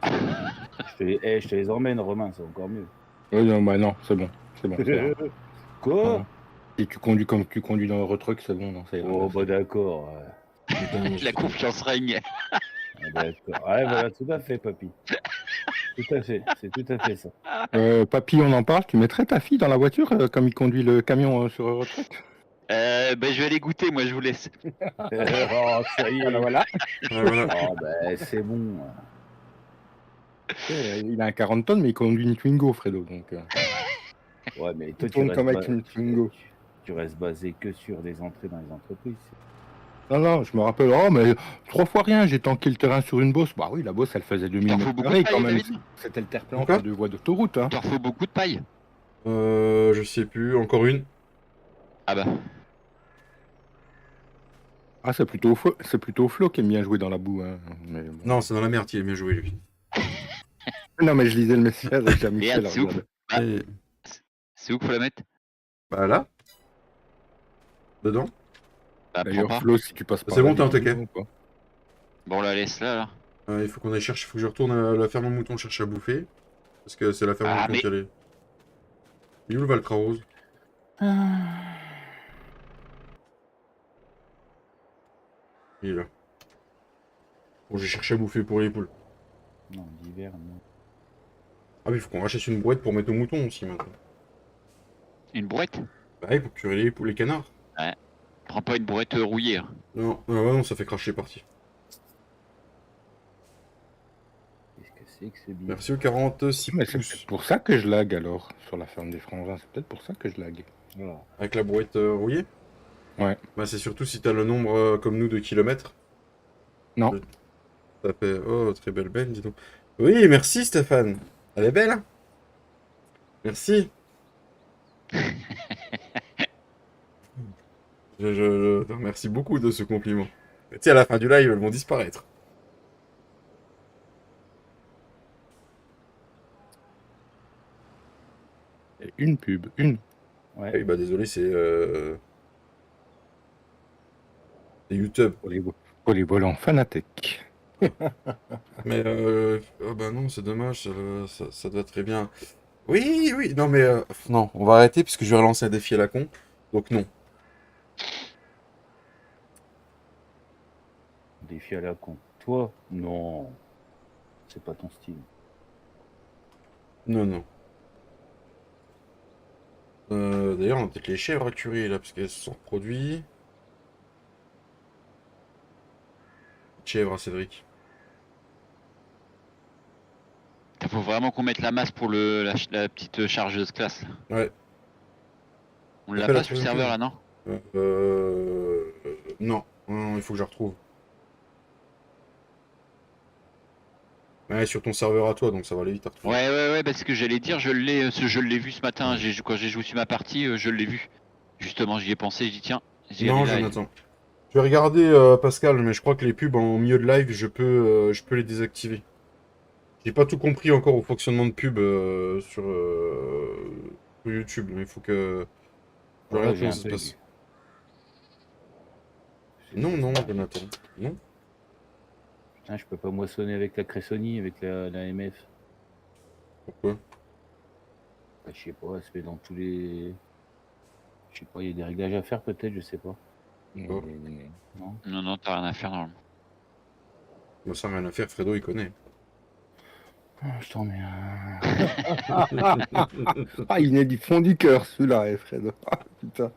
Je te les emmène, Romain, c'est encore mieux.
Non, bah non, c'est bon. C'est bon.
Quoi?
Si tu conduis comme tu conduis dans Eurotruck, c'est bon, non, c'est
Oh, bah d'accord.
La confiance règne.
D'accord. Ouais, voilà, tout à fait, papy. Tout à fait, c'est tout à fait ça.
Papy, on en parle, tu mettrais ta fille dans la voiture comme il conduit le camion sur Eurotruck?
Ben, je vais aller goûter, moi, je vous laisse.
Oh, ça y est.
Voilà.
Voilà.
Oh, ben, c'est bon.
Il a un 40 tonnes, mais il conduit une Twingo, Fredo. Donc,
Ouais, mais toi,
tourne comme avec une Twingo.
tu restes basé que sur des entrées dans les entreprises.
Non, je me rappelle, oh, mais 3 fois rien, j'ai tanké le terrain sur une bosse. Bah oui, la bosse, elle faisait 2000
T'en faut
mètres
beaucoup
carrés
de
quand
paille,
même.
David?
C'était le terre-plein
Pourquoi
entre deux voies d'autoroute. Hein.
T'en faut beaucoup de paille.
Je sais plus, encore une.
Ah bah.
Ah, c'est plutôt Flo qui aime bien jouer dans la boue. Hein. Mais bon.
Non, c'est dans la merde, il est bien joué, lui.
Non, mais je lisais le message avec Jean-Michel.
Merde, c'est où? Ah,
Et-
c'est où qu'il faut la mettre?
Bah là. Dedans.
Bah, prends
D'ailleurs,
pas.
Flo, si tu passes par
C'est
là,
bon, t'es en
dis-moi
taquet.
ou pas.
Bon, on la laisse là.
Il faut qu'on aille chercher, il faut que je retourne à la ferme aux moutons chercher à bouffer. Parce que c'est la ferme aux
Ah,
moutons
mais-
qui allait. Il est où le Valtra Rose? Il est là. Bon, j'ai cherché à bouffer pour les poules.
Non, d'hiver, non.
Ah oui, il faut qu'on rachète une brouette pour mettre aux moutons aussi maintenant.
Une brouette?
Bah oui, pour curer les poules, les canards.
Prends pas une brouette rouillée. Hein.
Non, non, ça fait cracher parti.
Qu'est-ce que c'est que ce billet?
Merci aux 46
Mais c'est
pouces.
peut-être pour ça que je lag alors, sur la ferme des frangins. C'est peut-être pour ça que je lag.
Voilà.
Avec la brouette rouillée?
Ouais.
Bah c'est surtout si t'as le nombre comme nous de kilomètres.
Non.
Ça fait... Oh, très belle benne, dis donc. Oui, merci Stéphane. Elle est belle, hein? Merci. Je te remercie beaucoup de ce compliment. Tu sais, à la fin du live, elles vont disparaître.
Et une pub, une.
Ouais.
Oui, bah désolé, c'est YouTube.
Pour les volants Fanatec.
Mais oh bah non, c'est dommage, ça doit très bien. Oui, oui, non mais non, on va arrêter puisque je vais relancer un défi à la con. Donc non.
Défi à la con. Toi? Non. C'est pas ton style.
Non, non. D'ailleurs, on a peut-être les chèvres à curer là, parce qu'elles se sont reproduites. Chèvres à Cédric.
Faut vraiment qu'on mette la masse pour la petite chargeuse classe. Là.
Ouais.
On l'a
Après, la
pas sur le
première
serveur
chose.
là, non?
Non. Non, il faut que je la retrouve. Ouais, sur ton serveur à toi, donc ça va aller vite à retrouver.
Ouais, parce que j'allais dire, je l'ai vu ce matin, quand j'ai joué sur ma partie, je l'ai vu. Justement, j'y ai pensé, j'ai dit tiens, j'ai
Non,
allé là,
Jonathan. Je vais regarder Pascal, mais je crois que les pubs en milieu de live, je peux les désactiver. J'ai pas tout compris encore au fonctionnement de pub sur YouTube, mais il faut que je
Ouais,
regarde
j'ai
comment
un
ça se
peu
passe.
vu.
Non, non, Jonathan. Non.
Putain, je peux pas moissonner avec la Cressoni, avec la MF.
Pourquoi?
Bah, je sais pas, elle se met dans tous les... Je sais pas, il y a des réglages à faire peut-être, je sais pas.
Bon.
Non.
Non, t'as rien à faire normalement.
Bon, ça, rien à faire, Fredo, il connaît.
Ah, je t'en mets un.
Ah, il est du fond du cœur, celui-là, Fredo. Ah, putain.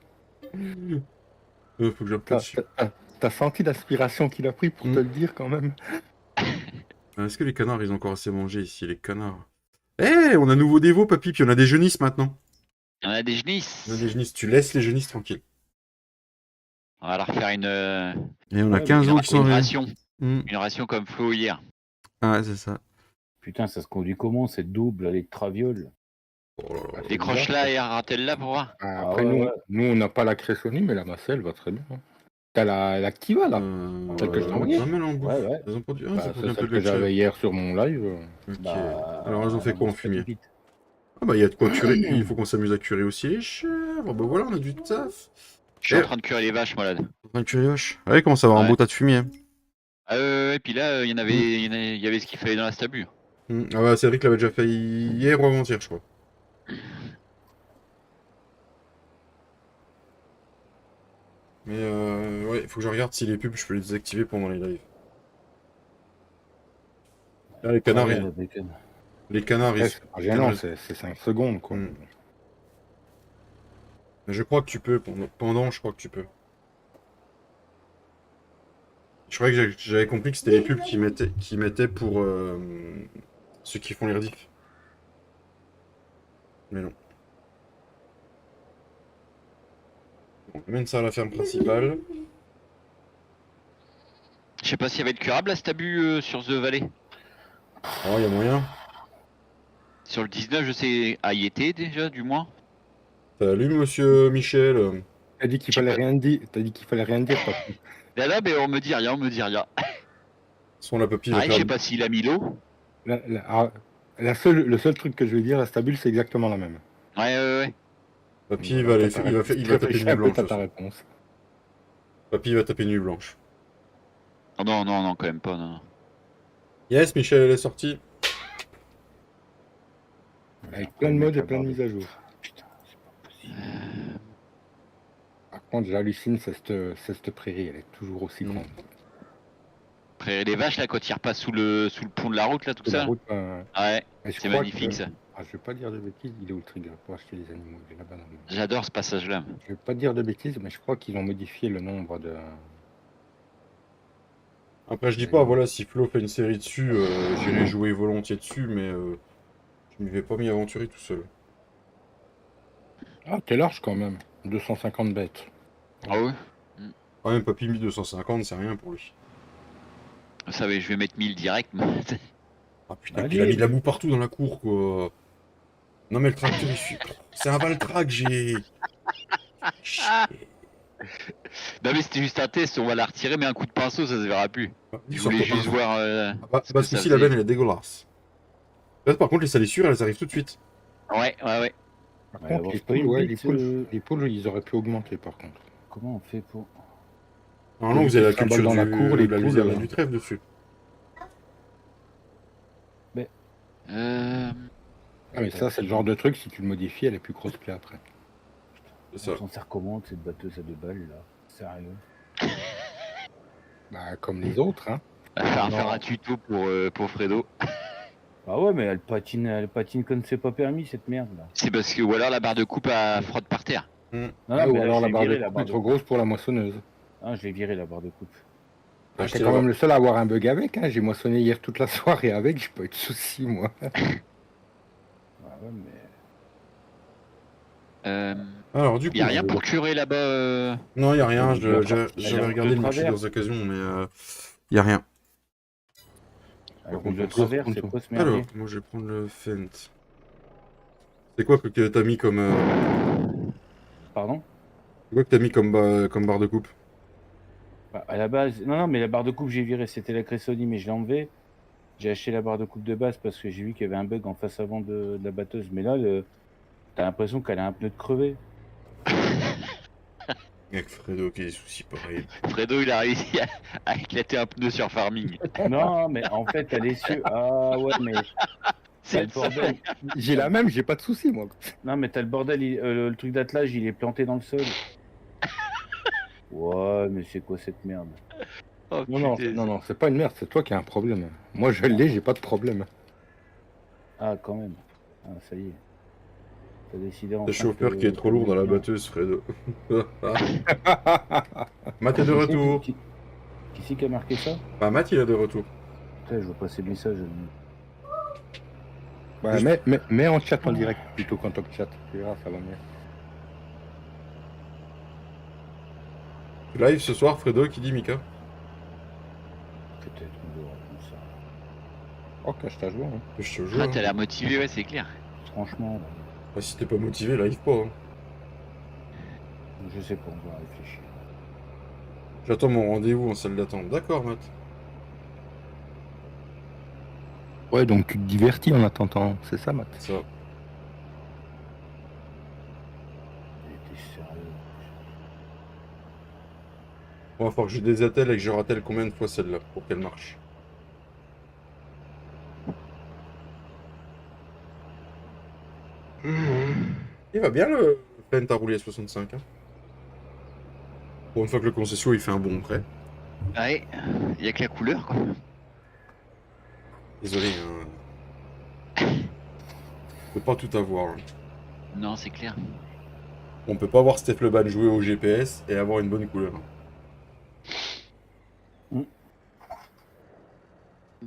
Faut que j'appuie
T'as
dessus.
t'as senti l'aspiration qu'il a pris pour te le dire, quand même?
Est-ce que les canards, ils ont encore assez mangé ici, les canards? Eh, on a nouveau dévot, papy, puis on a des jeunisses maintenant.
On a des genisses.
On a des jeunisses, tu laisses les jeunisses tranquilles.
On va leur faire une,
Et on a
Ouais,
15 os qui sont
une
venus.
ration. Une ration comme Flo hier.
Ah, c'est ça.
Putain, ça se conduit comment cette double, les travioles?
Oh là là.
Décroche-la et ratelle-la pour voir.
Après,
ouais,
nous,
ouais.
nous, on n'a pas la Cressoni, mais la Macelle va très bien. Hein. T'as l'Activa, là. Celle que je t'ai envoyée.
Pas mal en bouffe.
Ouais, ouais.
Elles ont produit,
Bah,
ça produit
c'est
un peu
celle
de
que
lait de chèvre.
j'avais hier sur mon live.
Ok.
Bah,
Alors, elles ont fait quoi en fumier?
vite.
Ah bah, il y a de quoi curer. Il faut qu'on s'amuse à curer aussi les chèvres. Bah voilà, on a du taf.
Je suis en train de cuire les vaches, moi là.
En train de cuire les vaches. Ah oui, commence à avoir un
Ouais.
beau tas de fumier.
Et puis là, il y avait ce qu'il fallait dans la stabu.
Ah bah, Cédric l'avait déjà fait hier ou avant-hier, je crois. Mais ouais, il faut que je regarde si les pubs, je peux les désactiver pendant les lives. Là, les canards,
Ouais,
ils...
la bacon.
les canards,
Ouais,
ils...
c'est pas gênant, c'est 5 secondes, quoi.
Mais je crois que tu peux, pendant, je crois que tu peux. Je croyais que j'avais compris que c'était les pubs qui mettaient pour ceux qui font les rediffs. Mais non. Bon, on amène ça à la ferme principale.
Je sais pas s'il y avait de curable la stabu sur The Valley.
Oh, il y a moyen.
Sur le 19, je sais. Ah, il était déjà, du moins.
Salut, monsieur Michel.
T'as dit qu'il fallait rien dire. T'as dit qu'il fallait rien dire, papa.
Là, mais on me dit rien, on me dit rien.
Son la papille.
Pareil, je sais pas s'il a mis l'eau.
Le seul truc que je vais dire, la stabule, c'est exactement la même.
Ouais.
Papy, il va taper nuit blanche.
Ta
aussi.
réponse.
Papy va taper nuit blanche.
Oh, non, quand même pas, non.
Yes, Michel, elle est sortie.
Avec plein de modes et plein de mises à jour.
Putain, c'est pas possible.
Par contre, j'hallucine, cette prairie, elle est toujours aussi grande.
Après les vaches, là, quand ils repassent sous le pont de la route, là, tout
La
ça.
route,
Ouais,
et je
c'est
crois
magnifique,
que-
ça.
Ah, je vais pas dire de bêtises, il est où le trigger pour acheter les animaux? Il est là-bas dans le-
J'adore ce passage-là.
Je vais pas dire de bêtises, mais je crois qu'ils ont modifié le nombre de.
Après, je dis pas, voilà, si Flo fait une série dessus, j'irai jouer volontiers dessus, mais je ne vais pas m'y aventurer tout seul.
Ah, t'es large quand même. 250 bêtes.
Ah ouais.
Quand même, Papy 1250, c'est rien pour lui.
Vous savez, je vais mettre 1000 direct. moi.
Ah putain,
Allez.
il a mis de la boue partout dans la cour, quoi. Non, mais le tracteur, c'est un Valtrac, j'ai. Chier.
Non, mais c'était juste un test, on va la retirer, mais un coup de pinceau, ça se verra plus. Je voulais
Sortez pas.
juste voir.
Bah,
ce que
parce
ça
qu'ici, la
faisait.
benne, elle est dégueulasse. Là, par contre, les salissures, elles arrivent tout de suite.
Ouais.
Par
Ouais,
contre,
avoir
les
pas
poules,
une
ouais,
bite,
les poules, ils auraient pu augmenter par contre.
Comment on fait pour.
Normalement, vous avez la
Qui trimballent
culture
dans la cour, les
la
poules,
luzerne et du trèfle dessus.
Ah, mais ça, c'est le genre de truc, si tu le modifies, elle est plus cross-play après.
C'est ça.
On s'en sert comment cette batteuse à 2 balles là? Sérieux?
Bah, comme les autres, hein.
On va
Non.
faire un tuto pour Fredo.
Ah ouais, mais elle patine comme c'est pas permis cette merde là.
C'est parce que, ou alors la barre de coupe à frotte par terre.
Non,
Ah, ou
mais là,
alors
je
la
l'ai
barre de
viré,
coupe est trop grosse pour la moissonneuse.
Ah, je l'ai viré la barre de coupe.
Ah,
Achetez
t'es
la
quand même
barre.
le seul à avoir un bug avec, hein. J'ai moissonné hier toute la soirée avec, j'ai pas eu de soucis, moi.
Ah ouais, mais.
Alors, du coup.
Y a rien pour curer là-bas.
Non, y a rien.
Il y a
J'avais
un
regardé
de
le marché
travers.
des occasions, mais y a rien.
Alors,
contre,
le
on
travers,
sort
c'est
contre
quoi ce
Alors,
merdier?
moi, je vais prendre le Fent. C'est quoi que t'as mis comme.
Pardon?
C'est quoi que t'as mis comme barre de coupe?
Bah, à la base, non, mais la barre de coupe j'ai viré, c'était la Cressoni, mais je l'ai enlevé. J'ai acheté la barre de coupe de base parce que j'ai vu qu'il y avait un bug en face avant de la batteuse. Mais là, t'as l'impression qu'elle a un pneu de crevé.
Avec Fredo qui a des soucis pareils.
Fredo, il a réussi à éclater un pneu sur Farming.
Non, mais en fait, t'as les cieux. Ah ouais, mais
C'est
le bordel.
J'ai la même, j'ai pas de soucis, moi.
Non, mais t'as le bordel, le truc d'attelage, il est planté dans le sol. Ouais, mais c'est quoi cette merde?
Oh,
Non,
putain.
non, c'est pas une merde, c'est toi qui as un problème. Moi, je l'ai, j'ai pas de problème.
Ah, quand même. Ah, ça y est. T'as décidé
Le
enfin
chauffeur
que-
qui est trop lourd dans la batteuse, Fredo. Matt est de retour.
Qui c'est qui a marqué ça?
Bah, Matt, il est de retour.
Putain, je vois passer le message.
Ouais, mais en chat en direct plutôt qu'en top chat. Tu verras, ça va mieux.
Live ce soir, Fredo, qui dit Mika?
Peut-être on verra comme ça.
Oh, cache ta joie. Hein.
Je te jure.
Ah, t'as l'air motivé, ouais, c'est clair.
Franchement, là,
Ah, si t'es pas motivé, live pas. Hein.
je sais pas, on va réfléchir.
J'attends mon rendez-vous en salle d'attente. D'accord, Matt.
Ouais, donc tu te divertis en attendant, c'est ça, Matt?
Ça.
T'es sérieux?
Bon, il va falloir que je désattelle et que je ratelle combien de fois celle-là pour qu'elle marche. Il va bien le Pent à rouler à 65. Hein. Pour une fois que le concession il fait un bon prêt.
Ouais, y a que la couleur, quoi.
Désolé. Hein. On peut pas tout avoir. Hein.
Non, c'est clair.
On peut pas voir Steph Leban jouer au GPS et avoir une bonne couleur.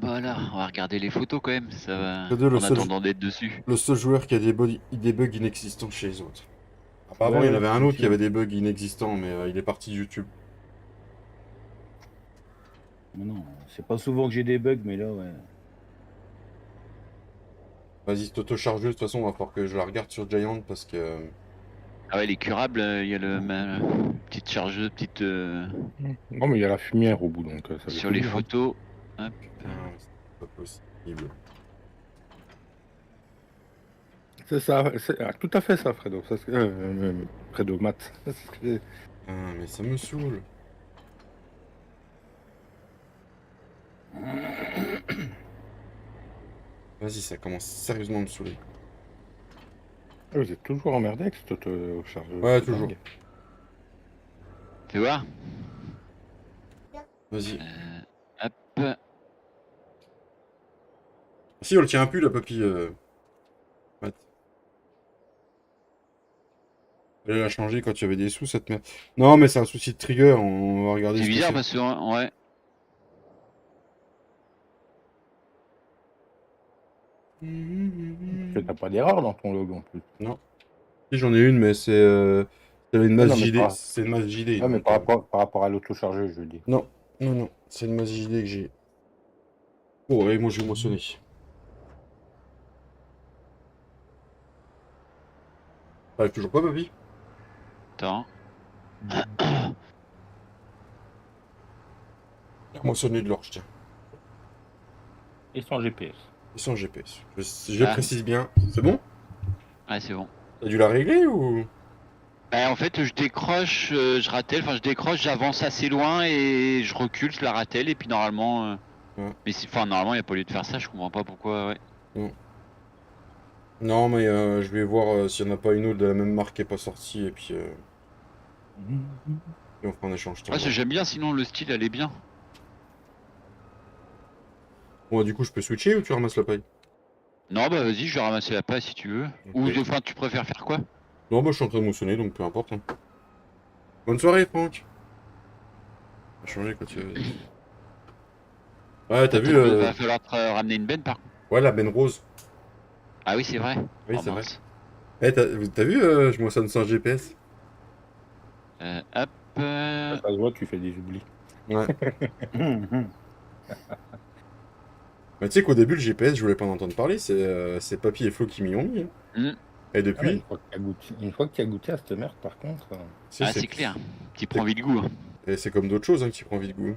Voilà, on va regarder les photos quand même, ça va.
C'est le
En
seul-
attendant d'être dessus.
Le seul joueur qui a des bugs inexistants chez les autres. Avant,
Ouais,
il y en avait un autre qui
aussi.
avait des bugs inexistants, mais il est parti de YouTube.
Mais non, c'est pas souvent que j'ai des bugs, mais là, ouais.
Vas-y, cette auto-chargeuse, de toute façon, on va falloir que je la regarde sur Giant parce que.
Ah ouais, les curables, il y a petite chargeuse, petite.
Non, mais il y a la fumière au bout, donc ça veut
Sur
tout
les
dire, hein.
photos.
Putain, c'est pas possible.
C'est ça, c'est tout à fait ça, Fredo. Ça, Fredo, Matt.
Ah, mais ça me saoule. Vas-y, ça commence sérieusement à me saouler.
Vous êtes toujours emmerdé avec cette auto-chargeuse.
Ouais,
c'est
toujours.
dingue.
Tu vois
Vas-y.
Hop.
Si, on le tient un peu, la papy. Matt. Elle a changé quand il y avait des sous, cette merde. Non, mais c'est un souci de trigger, on va regarder
C'est
ce que
bizarre
c'est.
parce que, ouais.
Parce que t'as pas d'erreur dans ton log en plus.
Si, j'en ai une, mais c'est une masse
Non, mais
JD.
pas-
C'est une masse JD.
Ouais, mais
donc,
par rapport à l'auto-chargeuse, je dis.
Non, c'est une masse JD que j'ai. Oh, ouais, moi je vais moissonner. T'arrives toujours pas, papy?
Attends.
Moissonner de l'orge, tiens.
Et sans GPS.
Ils sont GPS. Je
Ah.
précise bien. C'est bon?
Ouais, c'est bon.
T'as dû la régler ou?
Bah, en fait, je décroche, je ratelle, enfin je décroche, j'avance assez loin et je recule, je la ratelle et puis normalement.
Ouais.
Mais normalement, il n'y a pas lieu de faire ça, je comprends pas pourquoi, ouais.
Non, mais je vais voir s'il n'y en a pas une autre de la même marque qui est pas sortie et puis et on fera un échange.
Ah, j'aime bien, sinon le style, elle est bien.
Bon, du coup, je peux switcher ou tu ramasses la paille?
Non, bah vas-y, je vais ramasser la paille si tu veux. Ou
Ok.
enfin, tu préfères faire quoi?
Non, bah je suis en train de moissonner, donc peu importe. Hein. Bonne soirée, Franck. On va changer quand tu veux. Ouais, t'as vu
Va falloir te ramener une benne par contre.
Ouais, la benne rose.
Ah oui, c'est vrai.
Oui,
Oh,
c'est vrai.
mince.
Eh, t'as vu, je moissonne sans GPS.
Hop.
Ça se voit, tu fais des oublis.
Ouais. Mais tu sais qu'au début, le GPS, je voulais pas en entendre parler, c'est Papy et Flo qui m'y ont mis. Hein.
Mm.
Et depuis,
Une fois que tu as goûté à cette merde, par contre.
Ah, c'est clair. Tu prends vite goût. Hein.
Et c'est comme d'autres choses hein, qui prend vite goût.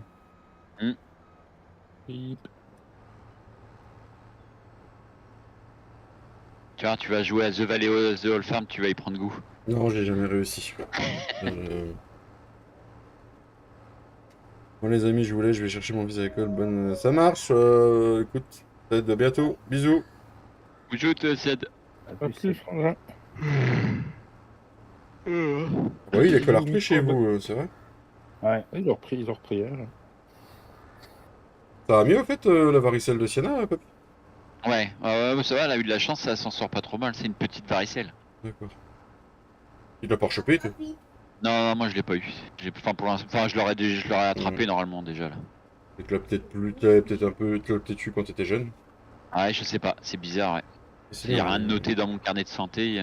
Tu vois, tu vas jouer à The Valley of the Old Farm, tu vas y prendre goût.
Non, j'ai jamais réussi. Bon les amis, je voulais, je vais chercher mon fils à l'école. Bonne... Ça marche. Écoute, peut-être à bientôt. Bisous.
Je te cède.
À
Pas
plus,
plus, Frangin.
Oui, il y a que la reprise chez vous, c'est vrai.
Ouais.
Ils ont repris hier.
Ça va mieux, en fait, la varicelle de Sienna, Papy?
Ouais, ça va, elle a eu de la chance, ça s'en sort pas trop mal, c'est une petite varicelle.
D'accord. Il l'a pas rechopé, toi?
Non, moi je l'ai pas eu. Enfin, pour l'instant, enfin, je l'aurais attrapé normalement déjà là.
Et tu l'as peut-être plus, tu l'avais peut-être un peu, tu l'as peut-être eu quand t'étais jeune.
Ouais, je sais pas, c'est bizarre, ouais.
C'est
Il y a
bien,
rien de noté dans mon carnet de santé.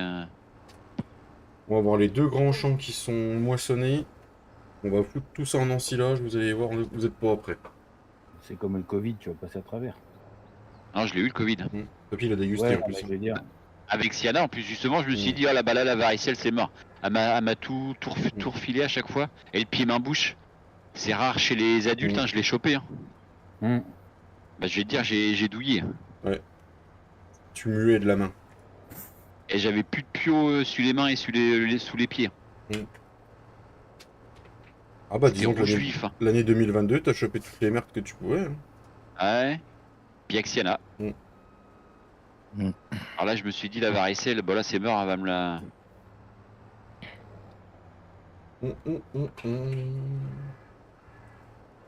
On va voir les 2 grands champs qui sont moissonnés. On va foutre tout ça en ensilage, vous allez voir, vous êtes pas prêts.
C'est comme le Covid, tu vas passer à travers.
Non, je l'ai eu le Covid.
Papy, il a dégusté
Ouais,
en plus.
je veux dire.
Avec Siana, en plus, justement, je me suis dit, oh là, bah là, la varicelle, c'est mort. Elle m'a tout refilé à chaque fois. Et le pied main bouche. C'est rare chez les adultes, hein, je l'ai chopé. Hein.
Hum.
Bah, je vais te dire, j'ai douillé.
Tu muais de la main.
Et j'avais plus de pio sous les mains et sous les pieds.
Ah bah
C'était
disons que
rouge vif. Hein.
l'année 2022, t'as chopé toutes les merdes que tu pouvais. Hein.
Ouais. Puis avec Siana.
Mm.
Mm.
Alors là, je me suis dit, la varicelle, bah là, c'est mort, elle va me la.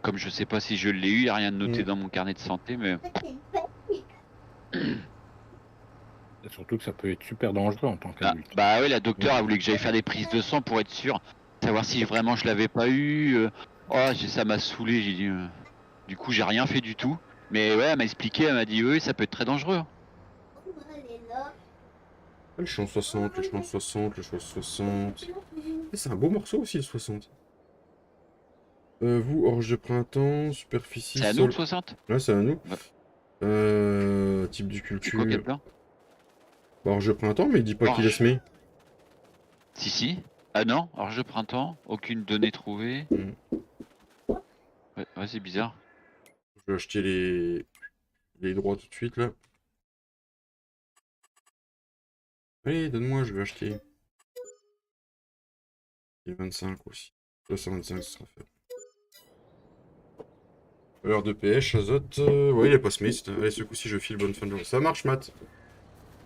Comme je sais pas si je l'ai eu, il n'y a rien de noté dans mon carnet de santé, mais.
Et surtout que ça peut être super dangereux en tant qu'adulte.
Bah ouais, la docteure a voulu que j'aille faire des prises de sang pour être sûr, savoir si vraiment je l'avais pas eu. Oh, ça m'a saoulé, j'ai dit. Du coup, j'ai rien fait du tout. Mais ouais, elle m'a expliqué, elle m'a dit, oui, ça peut être très dangereux. Hein.
Le champ 60, le champ 60, le champ 60. Et c'est un beau morceau aussi, le 60. Vous, orge de printemps, superficie,
C'est à nous
sol.
le 60?
Ouais, c'est à nous.
Ouais.
Type du
C'est quoi
culture.
qu'il y a dedans?
Bah, orge de printemps, mais il dit pas qu'il est
Orge.
semé.
Si. Ah non, orge de printemps, aucune donnée trouvée. Ouais, c'est bizarre.
Je vais acheter les droits tout de suite là. Allez, donne-moi, je vais acheter. Et 25 aussi. 225, ce sera fait. Valeur de pH, azote. Ouais, il est pas semé. Allez, ce coup-ci, je file bonne fin de journée. Ça marche, Matt.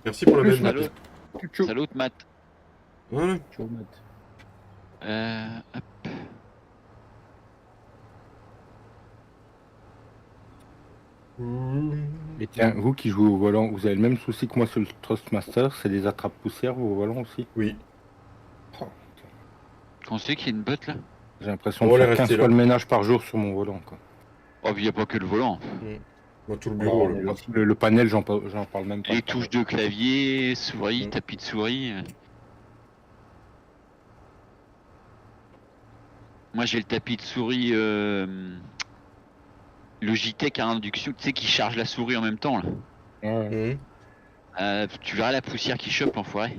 Merci pour la belle Matt.
Salut, Matt.
Voilà.
Ciao, Matt.
Hop.
Et tiens, vous qui jouez au volant, vous avez le même souci que moi sur le Trustmaster, c'est des attrape-poussières vos volants aussi?
Oui.
On sait qu'il y a une botte là?
J'ai l'impression
On
de
va
faire
les
15
rester
fois
là.
le ménage par jour sur mon volant, quoi.
Oh, il n'y a pas que le volant.
Dans tout le bureau.
Alors,
Là.
le panel, j'en parle même pas.
Les touches de clavier, souris, tapis de souris. Moi j'ai le tapis de souris Logitech à induction, tu sais, qui charge la souris en même temps là.
Ouais.
Tu verras la poussière qui chope, l'enfoiré.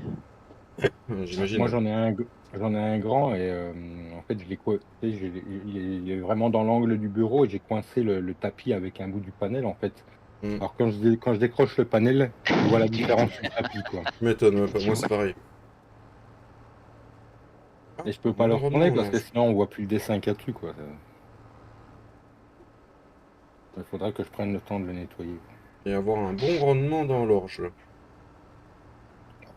J'imagine.
Moi, j'en ai un grand et en fait, il est vraiment dans l'angle du bureau et j'ai coincé le tapis avec un bout du panel en fait. Alors quand je décroche le panel, je vois la différence du tapis, quoi.
Tu m'étonnes, moi c'est pareil.
Et je peux pas le retourner parce que sinon on voit plus le dessin qu'il y a dessus, quoi. Il faudra que je prenne le temps de le nettoyer.
Et avoir un bon rendement dans l'orge.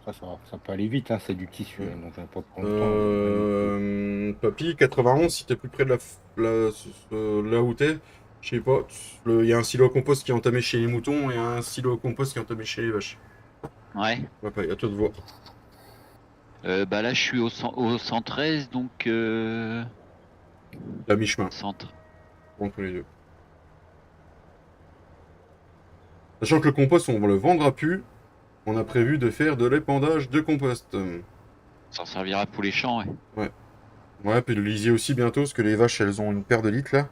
Après ça peut aller vite, hein, c'est du tissu, donc je vais pas prendre le temps.
Papy, 91, si t'es plus près de là où t'es, je sais pas, il y a un silo à compost qui est entamé chez les moutons et un silo à compost qui est entamé chez les vaches.
Ouais.
À toi de voir.
Bah là je suis au 113, donc
À mi-chemin.
Centre.
Entre les deux. Sachant que le compost, on le vendra plus, on a prévu de faire de l'épandage de compost.
Ça servira pour les champs, ouais.
Ouais, puis le lisier aussi bientôt, parce que les vaches, elles ont une paire de litres là.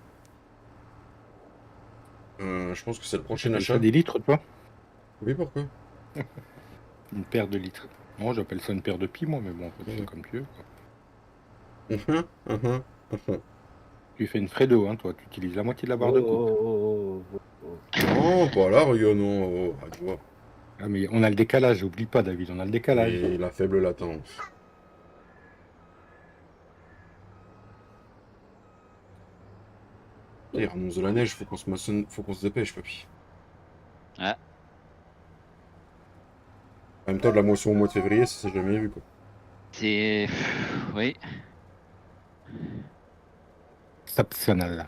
Je pense que c'est le prochain achat.
Ça des litres, toi?
Oui, pourquoi?
Une paire de litres. Moi, j'appelle ça une paire de pieds, moi, mais bon, c'est comme tu veux. Tu fais une Fredo, hein, toi. Tu utilises la moitié de la barre de coupe.
Oh, bah là, regarde, non.
Ah, mais on a le décalage, oublie pas, David, on a le décalage.
Et la faible latence. Il annonce de la neige, faut qu'on se dépêche, papy.
Ouais.
En même temps, de la moisson au mois de février, ça s'est jamais vu, quoi.
C'est. Oui.
Exceptionnel.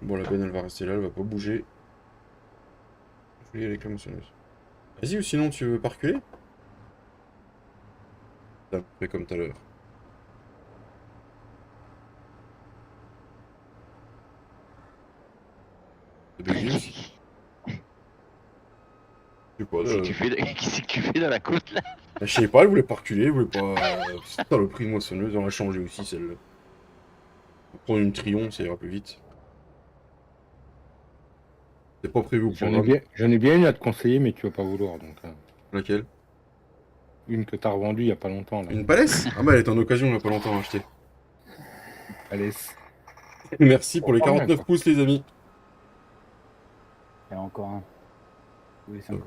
Bon, la benne, elle va rester là, elle va pas bouger. Je vais y aller avec la moissonneuse. Vas-y, ou sinon, tu veux pas reculer? C'est à peu près comme tout à l'heure. C'est bugué aussi. Je sais pas,
Qu'est-ce que tu fais dans la côte là?
je sais pas, elle voulait pas reculer, elle voulait pas. C'est ça le prix de moissonneuse, on l'a changé aussi celle-là. On va prendre une Trion, ça ira plus vite. C'est pas prévu au programme.
J'en ai bien une à te conseiller, mais tu vas pas vouloir. Donc,
Laquelle?
une que t'as revendue il y a pas longtemps. Là.
Une Palès? Ah bah elle était en occasion il y a pas longtemps à acheter.
Allez.
Merci pour les
Pas mal,
49
quoi.
pouces les amis.
Il y en a encore un. Tous les 50.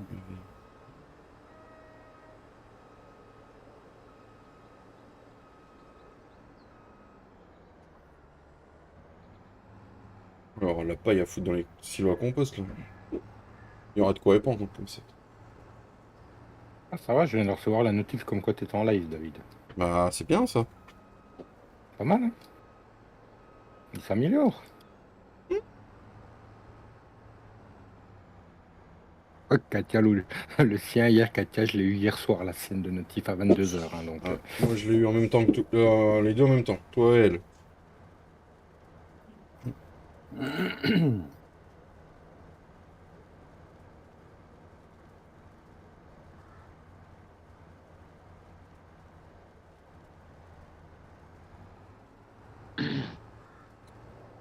Alors la paille à foutre dans les silos à compost là. Il y aura de quoi répandre donc, comme ça.
Ah, ça va, je viens de recevoir la notif comme quoi t'étais en live, David.
Bah c'est bien ça.
Pas mal, hein? Il s'améliore. Oh, Katia, le sien hier, Katia, je l'ai eu hier soir, la sienne de notif à 22h. Hein, donc,
Ah, moi je l'ai eu en même temps que les deux en même temps, toi et elle.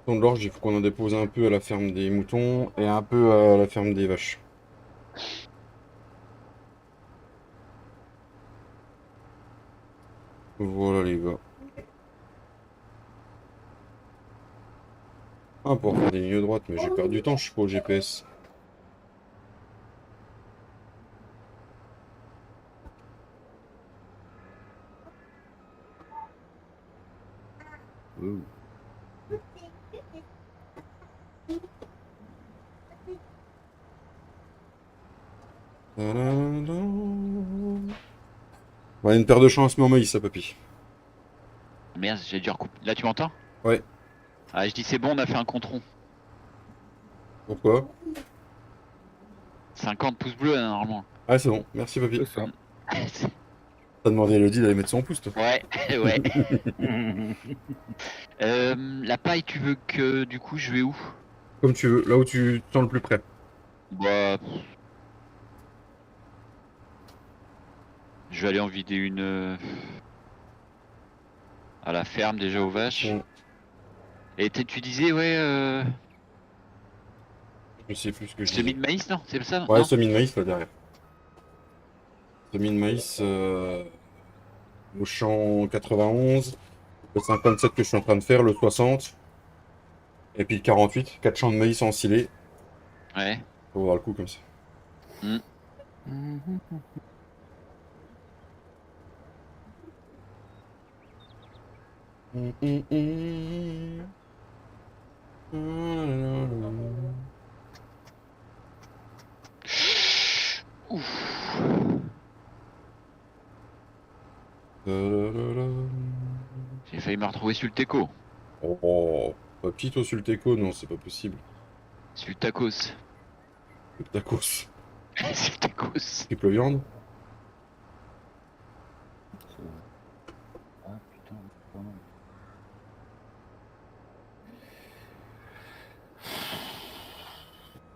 Dans l'orge, il faut qu'on en dépose un peu à la ferme des moutons et un peu à la ferme des vaches. Voilà les gars. Ah pour faire des lignes droites, mais j'ai perdu du temps, je suis pas au GPS.
Ouh.
Ouais, une paire de champs à semer en maïs, ça papy.
Merde, j'ai dû recouper. Là, tu m'entends?
Ouais.
Ah, je dis c'est bon, on a fait un compte rond.
Pourquoi?
50 pouces bleus, là, normalement.
Ah c'est bon, merci papy.
c'est ça.
T'as demandé à Elodie d'aller mettre son pouce toi.
Ouais, ouais. La paille, tu veux que du coup je vais où?
Comme tu veux, là où tu te sens le plus près.
Bah. Je vais aller en vider une. À la ferme déjà aux vaches.
Bon,
Et tu disais, ouais,
je sais plus ce que je
semis
disais.
de maïs, non? C'est ça?
Ouais,
Non.
semis de maïs là derrière. Semis de maïs au champ 91, le 57 que je suis en train de faire, le 60, et puis le 48, 4 champs de maïs ensilés.
Ouais.
Faut voir le coup comme ça.
J'ai failli me retrouver sur le teco.
Oh, papy, toi sur le teco, non, c'est pas possible.
Sur le tacos.
Le tacos.
Sur le tacos.
Triple viande.
Ah putain, pardon.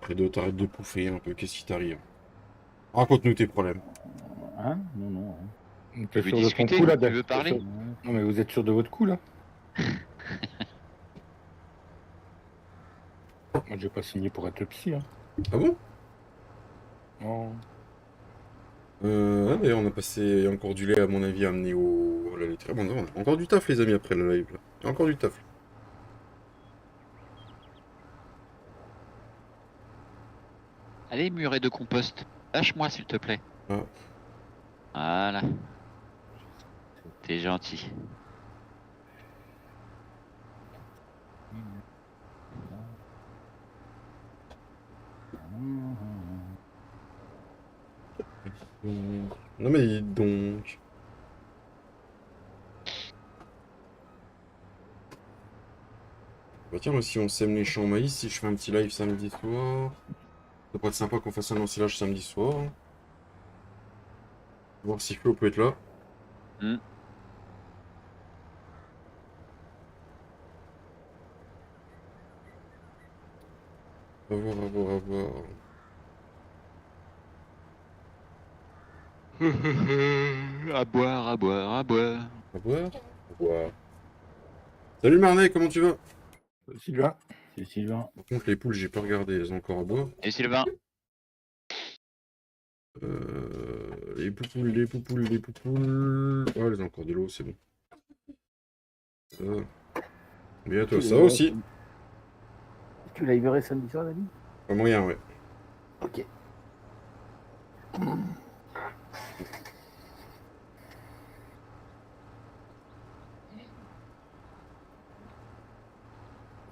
Fredo, t'arrêtes de pouffer un peu, qu'est-ce qui t'arrive? Raconte-nous tes problèmes.
Hein? Non, non.
T'es
Tu veux
sûr de ton
discuter?
coup, là,
Tu veux parler?
Ouais.
Non, mais vous êtes sûr de votre coup, là? Moi, j'ai pas signé pour être psy, hein.
Ah bon?
Non.
Ah, d'ailleurs, on a passé encore du lait, à mon avis, à amener à la laiterie. Bon, on a encore du taf, les amis, après le live. Là. Il y a encore du taf.
Allez, muret de compost. Lâche-moi, s'il te plaît.
Ah.
Voilà. T'es gentil.
Non mais dis donc. Bah tiens, moi, si on sème les champs au maïs, si je fais un petit live samedi soir, ça pourrait être sympa qu'on fasse un ensilage samedi soir. Voir si Flo peut être là.
Hmm.
À voir, à voir, à voir.
À boire, à boire, à boire.
À voir. À voir. Salut Marnet, comment tu vas?
Sylvain.
C'est Sylvain.
Par contre, les poules, j'ai pas regardé, elles ont encore à boire.
Et Sylvain?
Les poupoules, les poupoules, les poupoules. Oh, elles ont encore de l'eau, c'est bon. Bien, toi, ça va aussi.
Tu l'as livré samedi soir, Dani?
Pas moyen, ouais.
Ok.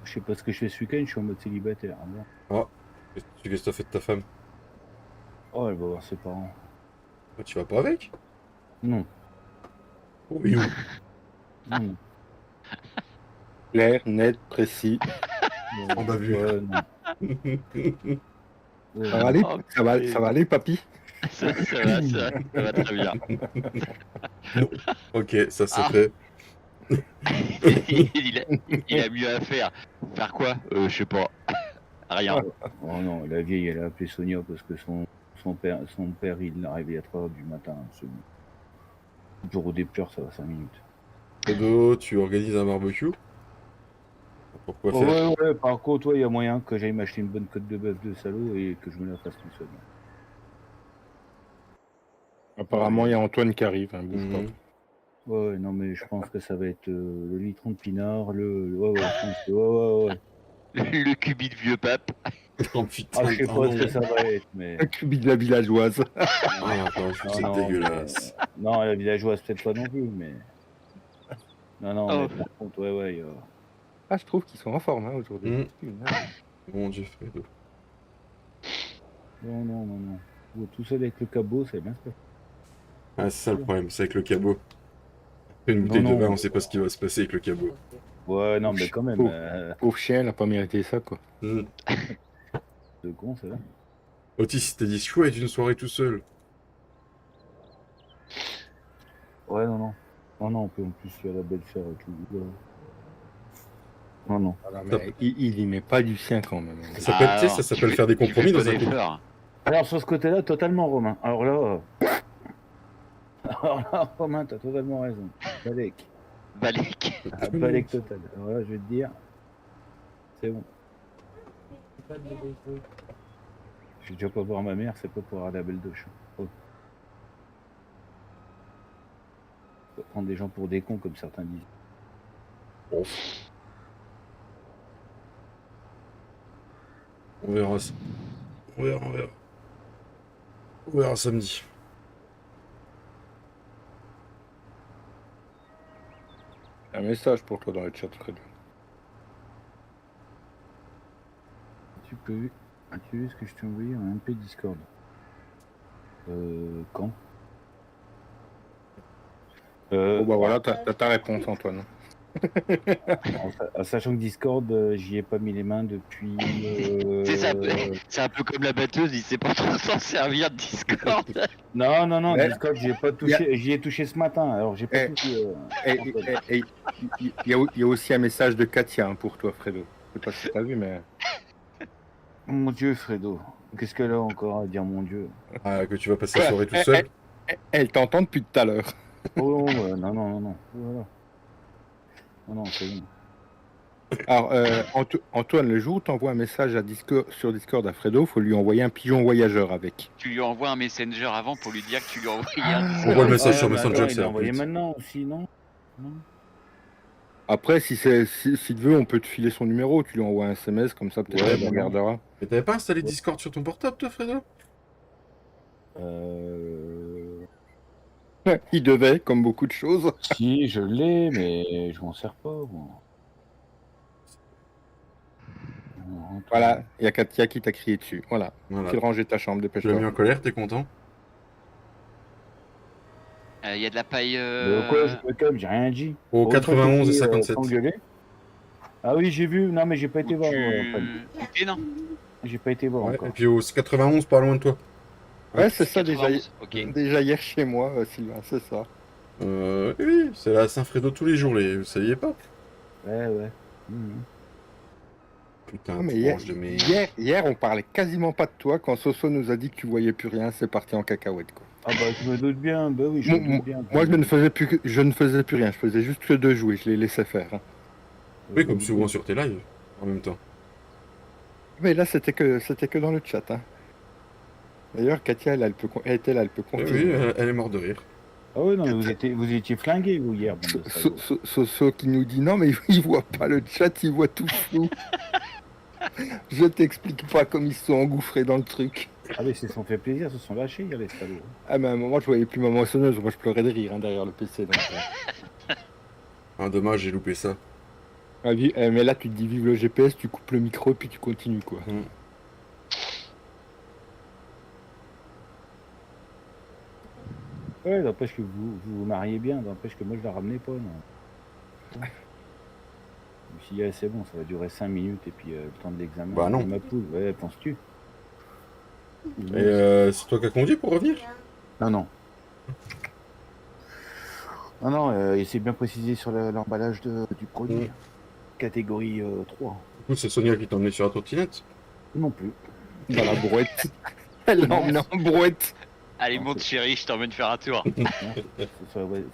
Je sais pas ce que je fais ce week-end, je suis en mode célibataire.
Ah, qu'est-ce que t'as fait de ta femme?
Oh, elle va voir ses parents.
Ah, tu vas pas avec?
Non.
Oh, mais où?
Non.
Clair, net, précis.
On m'a vu.
Ouais, non. Ouais,
Ça va
non.
aller,
Oh,
ça va aller, papy?
Ça va très bien.
Ok, ça c'est
Ah.
fait.
il a mieux à faire. Faire quoi? Je sais pas. Rien.
Oh non, la vieille, elle a appelé Sonia parce que son père, il l'a réveillé à 3h du matin. C'est bon. Le jour où des pleurs, ça va 5 minutes.
Fredo, tu organises un barbecue? Pourquoi
Oh,
faire?
ouais, par contre, il y a moyen que j'aille m'acheter une bonne côte de bœuf de salaud et que je me la fasse tout seul.
Apparemment, il y a Antoine qui arrive, hein, bouge pas.
Mhm.
Ouais, non, mais je pense que ça va être le litron de pinard, ouais, je pense que, ouais.
Le cubi de vieux pape.
Oh putain,
Ah, je sais pas
pardon.
ce que ça va être, mais.
Un cubi de la villageoise.
Ah la vache,
Non,
c'est
non,
dégueulasse.
Non, la villageoise, peut-être pas non plus, mais. Non,
Oh.
mais par contre, ouais.
Ah, je trouve qu'ils sont en forme, hein, aujourd'hui.
Mhm.
Putain.
Mon dieu, Fredo.
Non. Ouais, tout seul avec le cabot, ça va bien se passer.
Ah, c'est ça le problème, c'est avec le cabot. Une bouteille de
Non.
vin, on sait pas ce qui va se passer avec le cabot.
Ouais, non, mais quand même.
Pauvre chien, elle a pas mérité ça, quoi.
Mhm.
De con, ça va.
Otis, t'as dit chouette, une soirée tout seul.
Ouais, non. En plus, il y a la belle-sœur et tout. Ouais. Non.
Voilà, mais il y met pas du sien quand même.
Ça s'appelle, tu sais,
alors,
ça s'appelle
tu
faire des
fais- tu
compromis
fais
dans
pas
un couple.
d'effort.
Alors, sur ce côté-là, totalement, Romain. Alors là, Romain, t'as totalement raison. Balek.
Balek.
Balek total. Alors là, je vais te dire, c'est bon. Je vais déjà pas voir ma mère, c'est pas pour avoir la belle douche. Oh. Faut pas prendre des gens pour des cons, comme certains disent.
Bon. On verra ça. On verra samedi.
Un message pour toi dans le chat, Fred.
As-tu vu ce que je t'ai envoyé en MP Discord? Quand?
Bon, bah voilà, t'as ta réponse, Antoine.
Sachant que Discord, j'y ai pas mis les mains depuis.
C'est un peu comme la batteuse, il sait pas trop s'en servir de Discord.
Non,
Ouais.
Discord, j'y ai pas touché. J'y ai touché ce matin, alors j'ai pas touché.
Et il y a aussi un message de Katia, hein, pour toi, Fredo. Je sais pas si t'as vu, mais.
Mon Dieu, Fredo. Qu'est-ce qu'elle a encore à dire, mon Dieu?
Ah, que tu vas passer la soirée tout seul.
Elle t'entend depuis tout à l'heure.
Oh, non. Voilà. Non, c'est bon.
Alors, Antoine, le jour où tu envoies un message sur Discord à Fredo, faut lui envoyer un pigeon voyageur avec.
Tu lui envoies un messenger avant pour lui dire que tu lui as envoyé un
On
Discord.
voit le message sur
mais
Messenger,
attends,
c'est
il l'a
un
envoyé
peu.
maintenant aussi, non?
Après, si tu veux, on peut te filer son numéro. Tu lui envoies un SMS, comme ça, peut-être
Ouais,
qu'elle
bah non.
regardera.
Mais t'avais pas installé Discord sur ton portable, toi, Fredo?
Il devait, comme beaucoup de choses.
Si, je l'ai, mais je m'en sers pas, moi. Non,
Voilà, il y a Katia qui t'a crié dessus. Voilà.
Voilà.
File ranger ta chambre,
Tu l'as mis
dépêche-toi.
en colère, t'es content?
Il y a de la paille.
Quoi, je me calme, j'ai rien dit.
Au
Autant
91 et
t'étais,
57.
s'engueuler. Ah oui, j'ai vu. Non, mais j'ai pas été
où
voir.
Ok, non.
J'ai pas été voir
Ouais,
encore.
et puis au 91, pas loin de toi.
Ouais, c'est ça déjà,
91, ok.
déjà hier chez moi, Sylvain, c'est ça.
Oui, c'est là à Saint-Fredo tous les jours, vous saviez pas?
Ouais, ouais. Mhm.
Putain,
Non, mais
branche de mes...
hier, on parlait quasiment pas de toi quand Soso nous a dit que tu voyais plus rien, c'est parti en cacahuète, quoi.
Ah bah je me doute bien. Bah oui, je me doute bien.
Moi, je ne faisais plus rien, je faisais juste que de jouer, je les laissais faire. Hein.
Oui, comme souvent sur tes lives, en même temps.
Mais là, c'était que dans le chat. Hein. D'ailleurs, Katia, elle était là, elle peut
Oui,
continuer.
elle est morte de rire.
Ah ouais, non, mais vous étiez flingués, vous, hier. Bande de salauds.
Soso qui nous dit non, mais il voit pas le chat, il voit tout flou. Je t'explique pas comme ils se sont engouffrés dans le truc.
Ah mais ils se sont fait plaisir, se sont lâchés hier, les salauds.
Ah, mais à un moment, je voyais plus ma moissonneuse, moi je pleurais de rire hein, derrière le PC. Donc,
Ah, dommage, j'ai loupé ça.
Ah, mais là, tu te dis vive le GPS, tu coupes le micro, puis tu continues, quoi.
Ouais, n'empêche que vous vous mariez bien, n'empêche que moi je la ramenais pas, non. Je me suis dit, ah, c'est bon, ça va durer 5 minutes et puis le temps de l'examen.
Bah non.
Ma poule, ouais, penses-tu?
Et c'est toi qui as conduit pour revenir?
Non, non. Non, et c'est bien précisé sur l'emballage du produit. Catégorie 3.
Du coup, c'est Sonia qui t'a emmené sur la trottinette.
Non plus.
Dans la brouette. Elle l'a emmené en brouette.
Allez,
Non,
monte chérie, je t'emmène faire un tour.
Non,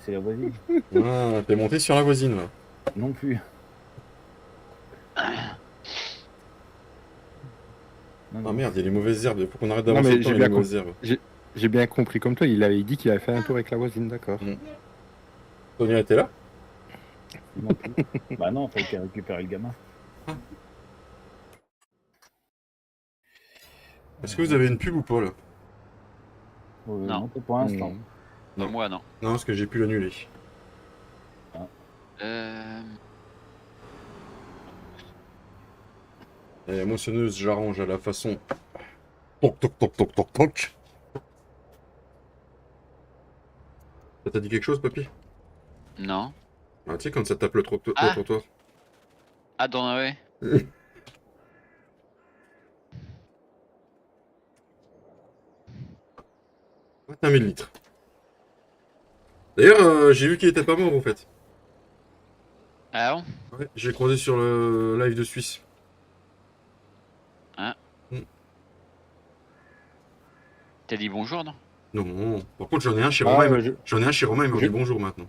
c'est la voisine.
Ah, t'es monté sur la voisine, là.
Non plus. Non,
Ah merde, il y a les mauvaises herbes, faut qu'on arrête
Non,
d'avancer
mais
le temps
j'ai
avec les
bien
mauvaises herbes.
J'ai bien compris comme toi, il avait dit qu'il avait fait un tour avec la voisine, d'accord.
Sonia était là?
non plus. Bah non, fallait qu'elle récupère le gamin.
Est-ce que vous avez une pub ou pas, là?
Non.
Pas pour l'instant.
Non.
Moi, non.
Non, parce que j'ai pu l'annuler. Et la moissonneuse, j'arrange à la façon... Toc, toc, toc, toc, toc, toc. Ça t'a dit quelque chose, papy?
Non.
Ah, tu sais, quand ça tape le trottoir.
Ah, dans ouais.
Ah, 1000 litres. D'ailleurs, j'ai vu qu'il était pas mort, en fait.
Ah bon?
Ouais, j'ai croisé sur le live de Suisse.
T'as dit bonjour, non?
Non, par contre, j'en ai un chez
Ah,
Romain.
mais
J'en ai un chez Romain, il m'a dit bonjour maintenant.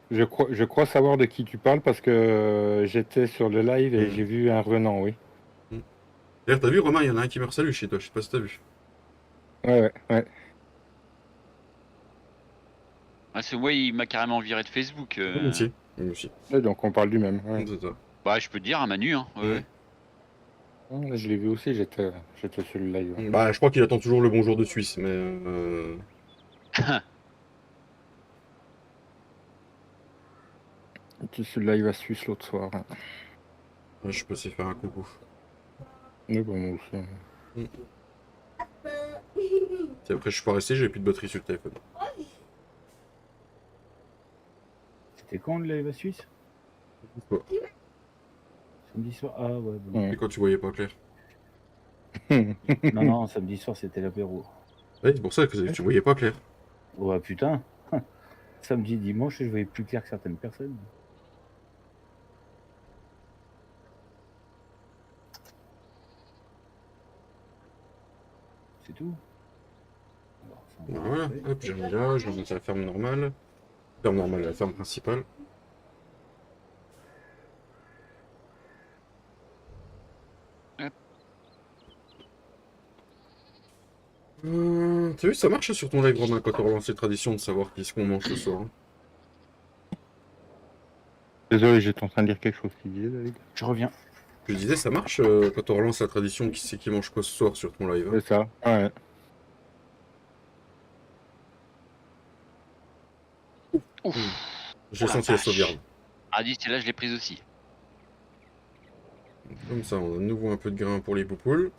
je crois savoir de qui tu parles parce que j'étais sur le live et j'ai vu un revenant, oui.
D'ailleurs, t'as vu, Romain, il y en a un qui me salue chez toi, je sais pas si t'as vu.
Ouais.
Ah, c'est ouais, il m'a carrément viré de Facebook.
Moi aussi. Moi aussi.
Ouais, donc on parle du même. Ouais.
C'est ça.
Bah, je peux te dire, à Manu, hein. Ouais.
Ouais, je l'ai vu aussi, j'étais sur le live. Ouais.
Bah, je crois qu'il attend toujours le bonjour de Suisse, mais...
J'étais sur le live à Suisse l'autre soir. Hein.
ouais, je peux essayer de faire un coucou.
Mais bon, moi aussi.
Et après, je suis pas resté, j'avais plus de batterie sur le téléphone.
C'était quand le live à Suisse?
Quoi.
Samedi soir. Ah ouais. Bon.
Et quand tu voyais pas clair.
Non, samedi soir c'était l'apéro.
Ouais, c'est pour ça que tu voyais pas clair.
Ouais, putain. Samedi, dimanche, je voyais plus clair que certaines personnes. C'est tout. Alors, ça, on va
Voilà,
rentrer.
hop, j'ai mis là, je vais mettre la ferme normale. Ferme normale, la ferme principale. T'as vu, ça marche sur ton live, Romain, quand on relance les traditions de savoir qu'est-ce qu'on mange ce soir. Hein.
Désolé, j'étais en train de dire quelque chose qui disait, David.
Je reviens.
Je disais, ça marche quand on relance la tradition, qui c'est qui mange quoi ce soir sur ton live. Hein.
C'est ça, ouais.
J'ai
Oh la
senti la
vache.
sauvegarde.
Ah, dis, celle-là, je l'ai prise aussi.
Comme ça, on a de nouveau un peu de grain pour les poupoules.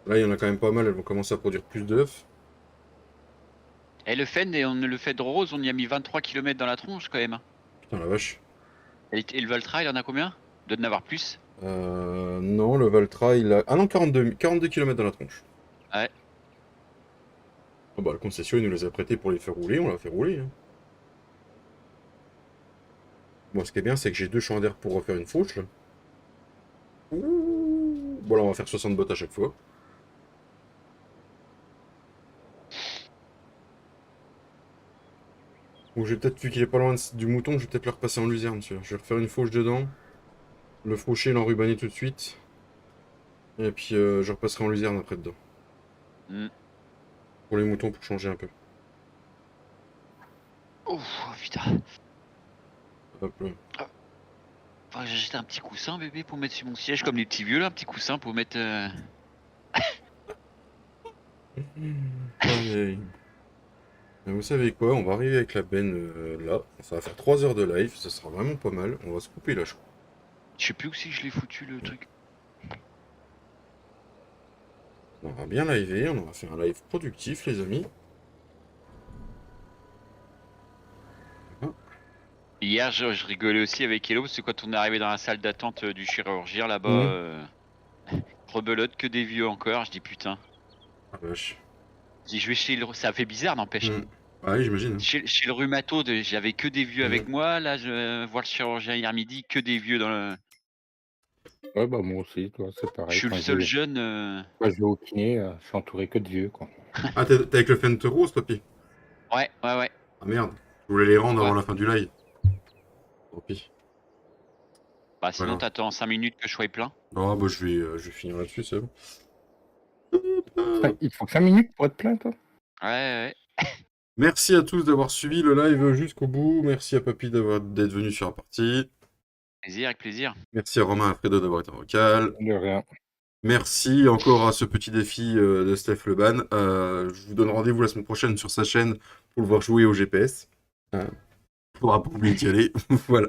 Là, il y en a quand même pas mal, elles vont commencer à produire plus d'œufs.
Et le Fen, le Fen Rose, on y a mis 23 km dans la tronche quand même.
Putain la vache.
Et le Valtra, il en a combien? Doit en avoir plus.
Non, le Valtra, il a... Ah non, 42 km dans la tronche.
Ouais.
Ah bah, le concession, il nous les a prêtés pour les faire rouler, on l'a fait rouler. Hein. Bon, ce qui est bien, c'est que j'ai 2 champs d'air pour refaire une fauche, là. Ouh. Bon, là, on va faire 60 bottes à chaque fois. Ou j'ai peut-être, vu qu'il est pas loin du mouton, je vais peut-être le repasser en luzerne, celui-là. Je vais refaire une fauche dedans. Le faucher, l'enrubanner tout de suite. Et puis, je repasserai en luzerne après dedans.
Mm.
Pour les moutons, pour changer un peu.
Oh putain.
Hop là.
Faudrait que j'achète un petit coussin, bébé, pour mettre sur mon siège, comme les petits vieux là, un petit coussin pour mettre.
Aïe, aïe. Et vous savez quoi, on va arriver avec la benne là. Ça va faire 3 heures de live, ça sera vraiment pas mal. On va se couper là, je crois.
Je sais plus où si je l'ai foutu le truc.
On va bien liver, on aura fait un live productif, les amis.
Hier, je rigolais aussi avec Hello, parce que quand on est arrivé dans la salle d'attente du chirurgien là-bas, rebelote que des vieux encore. Je dis putain.
Ah vache.
Je dis je vais chez le. Ça fait bizarre, n'empêche.
Ah oui, j'imagine.
Chez le rhumato, j'avais que des vieux avec moi. Là, je vois le chirurgien hier midi, que des vieux dans le.
Ouais, bah moi aussi, toi, c'est pareil.
Je suis le
Quand
seul
je vais-
jeune.
Moi, je vais au kiné, je suis entouré que de vieux, quoi.
Ah, t'es avec le Fente Rose, papy?
Ouais.
Ah merde. Je voulais les rendre
Ouais.
avant la fin du live. Tant pis.
Bah sinon,
Voilà.
t'attends 5 minutes que je sois plein.
Ah bah je vais finir là-dessus, c'est bon.
Il te faut 5 minutes pour être plein, toi?
Ouais.
Merci à tous d'avoir suivi le live jusqu'au bout. Merci à Papy d'être venu sur la partie.
Plaisir, avec plaisir.
Merci à Romain et à Fredo d'avoir été en vocal.
De rien.
Merci encore à ce petit défi de Steph Leban. Je vous donne rendez-vous la semaine prochaine sur sa chaîne pour le voir jouer au GPS. Faudra pas oublier d'y aller. Voilà.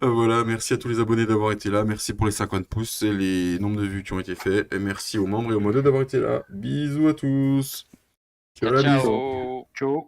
Voilà, merci à tous les abonnés d'avoir été là. Merci pour les 50 pouces et les nombres de vues qui ont été faits. Et merci aux membres et aux modèles d'avoir été là. Bisous à tous. Ciao la bise.
Ciao.
Ciao.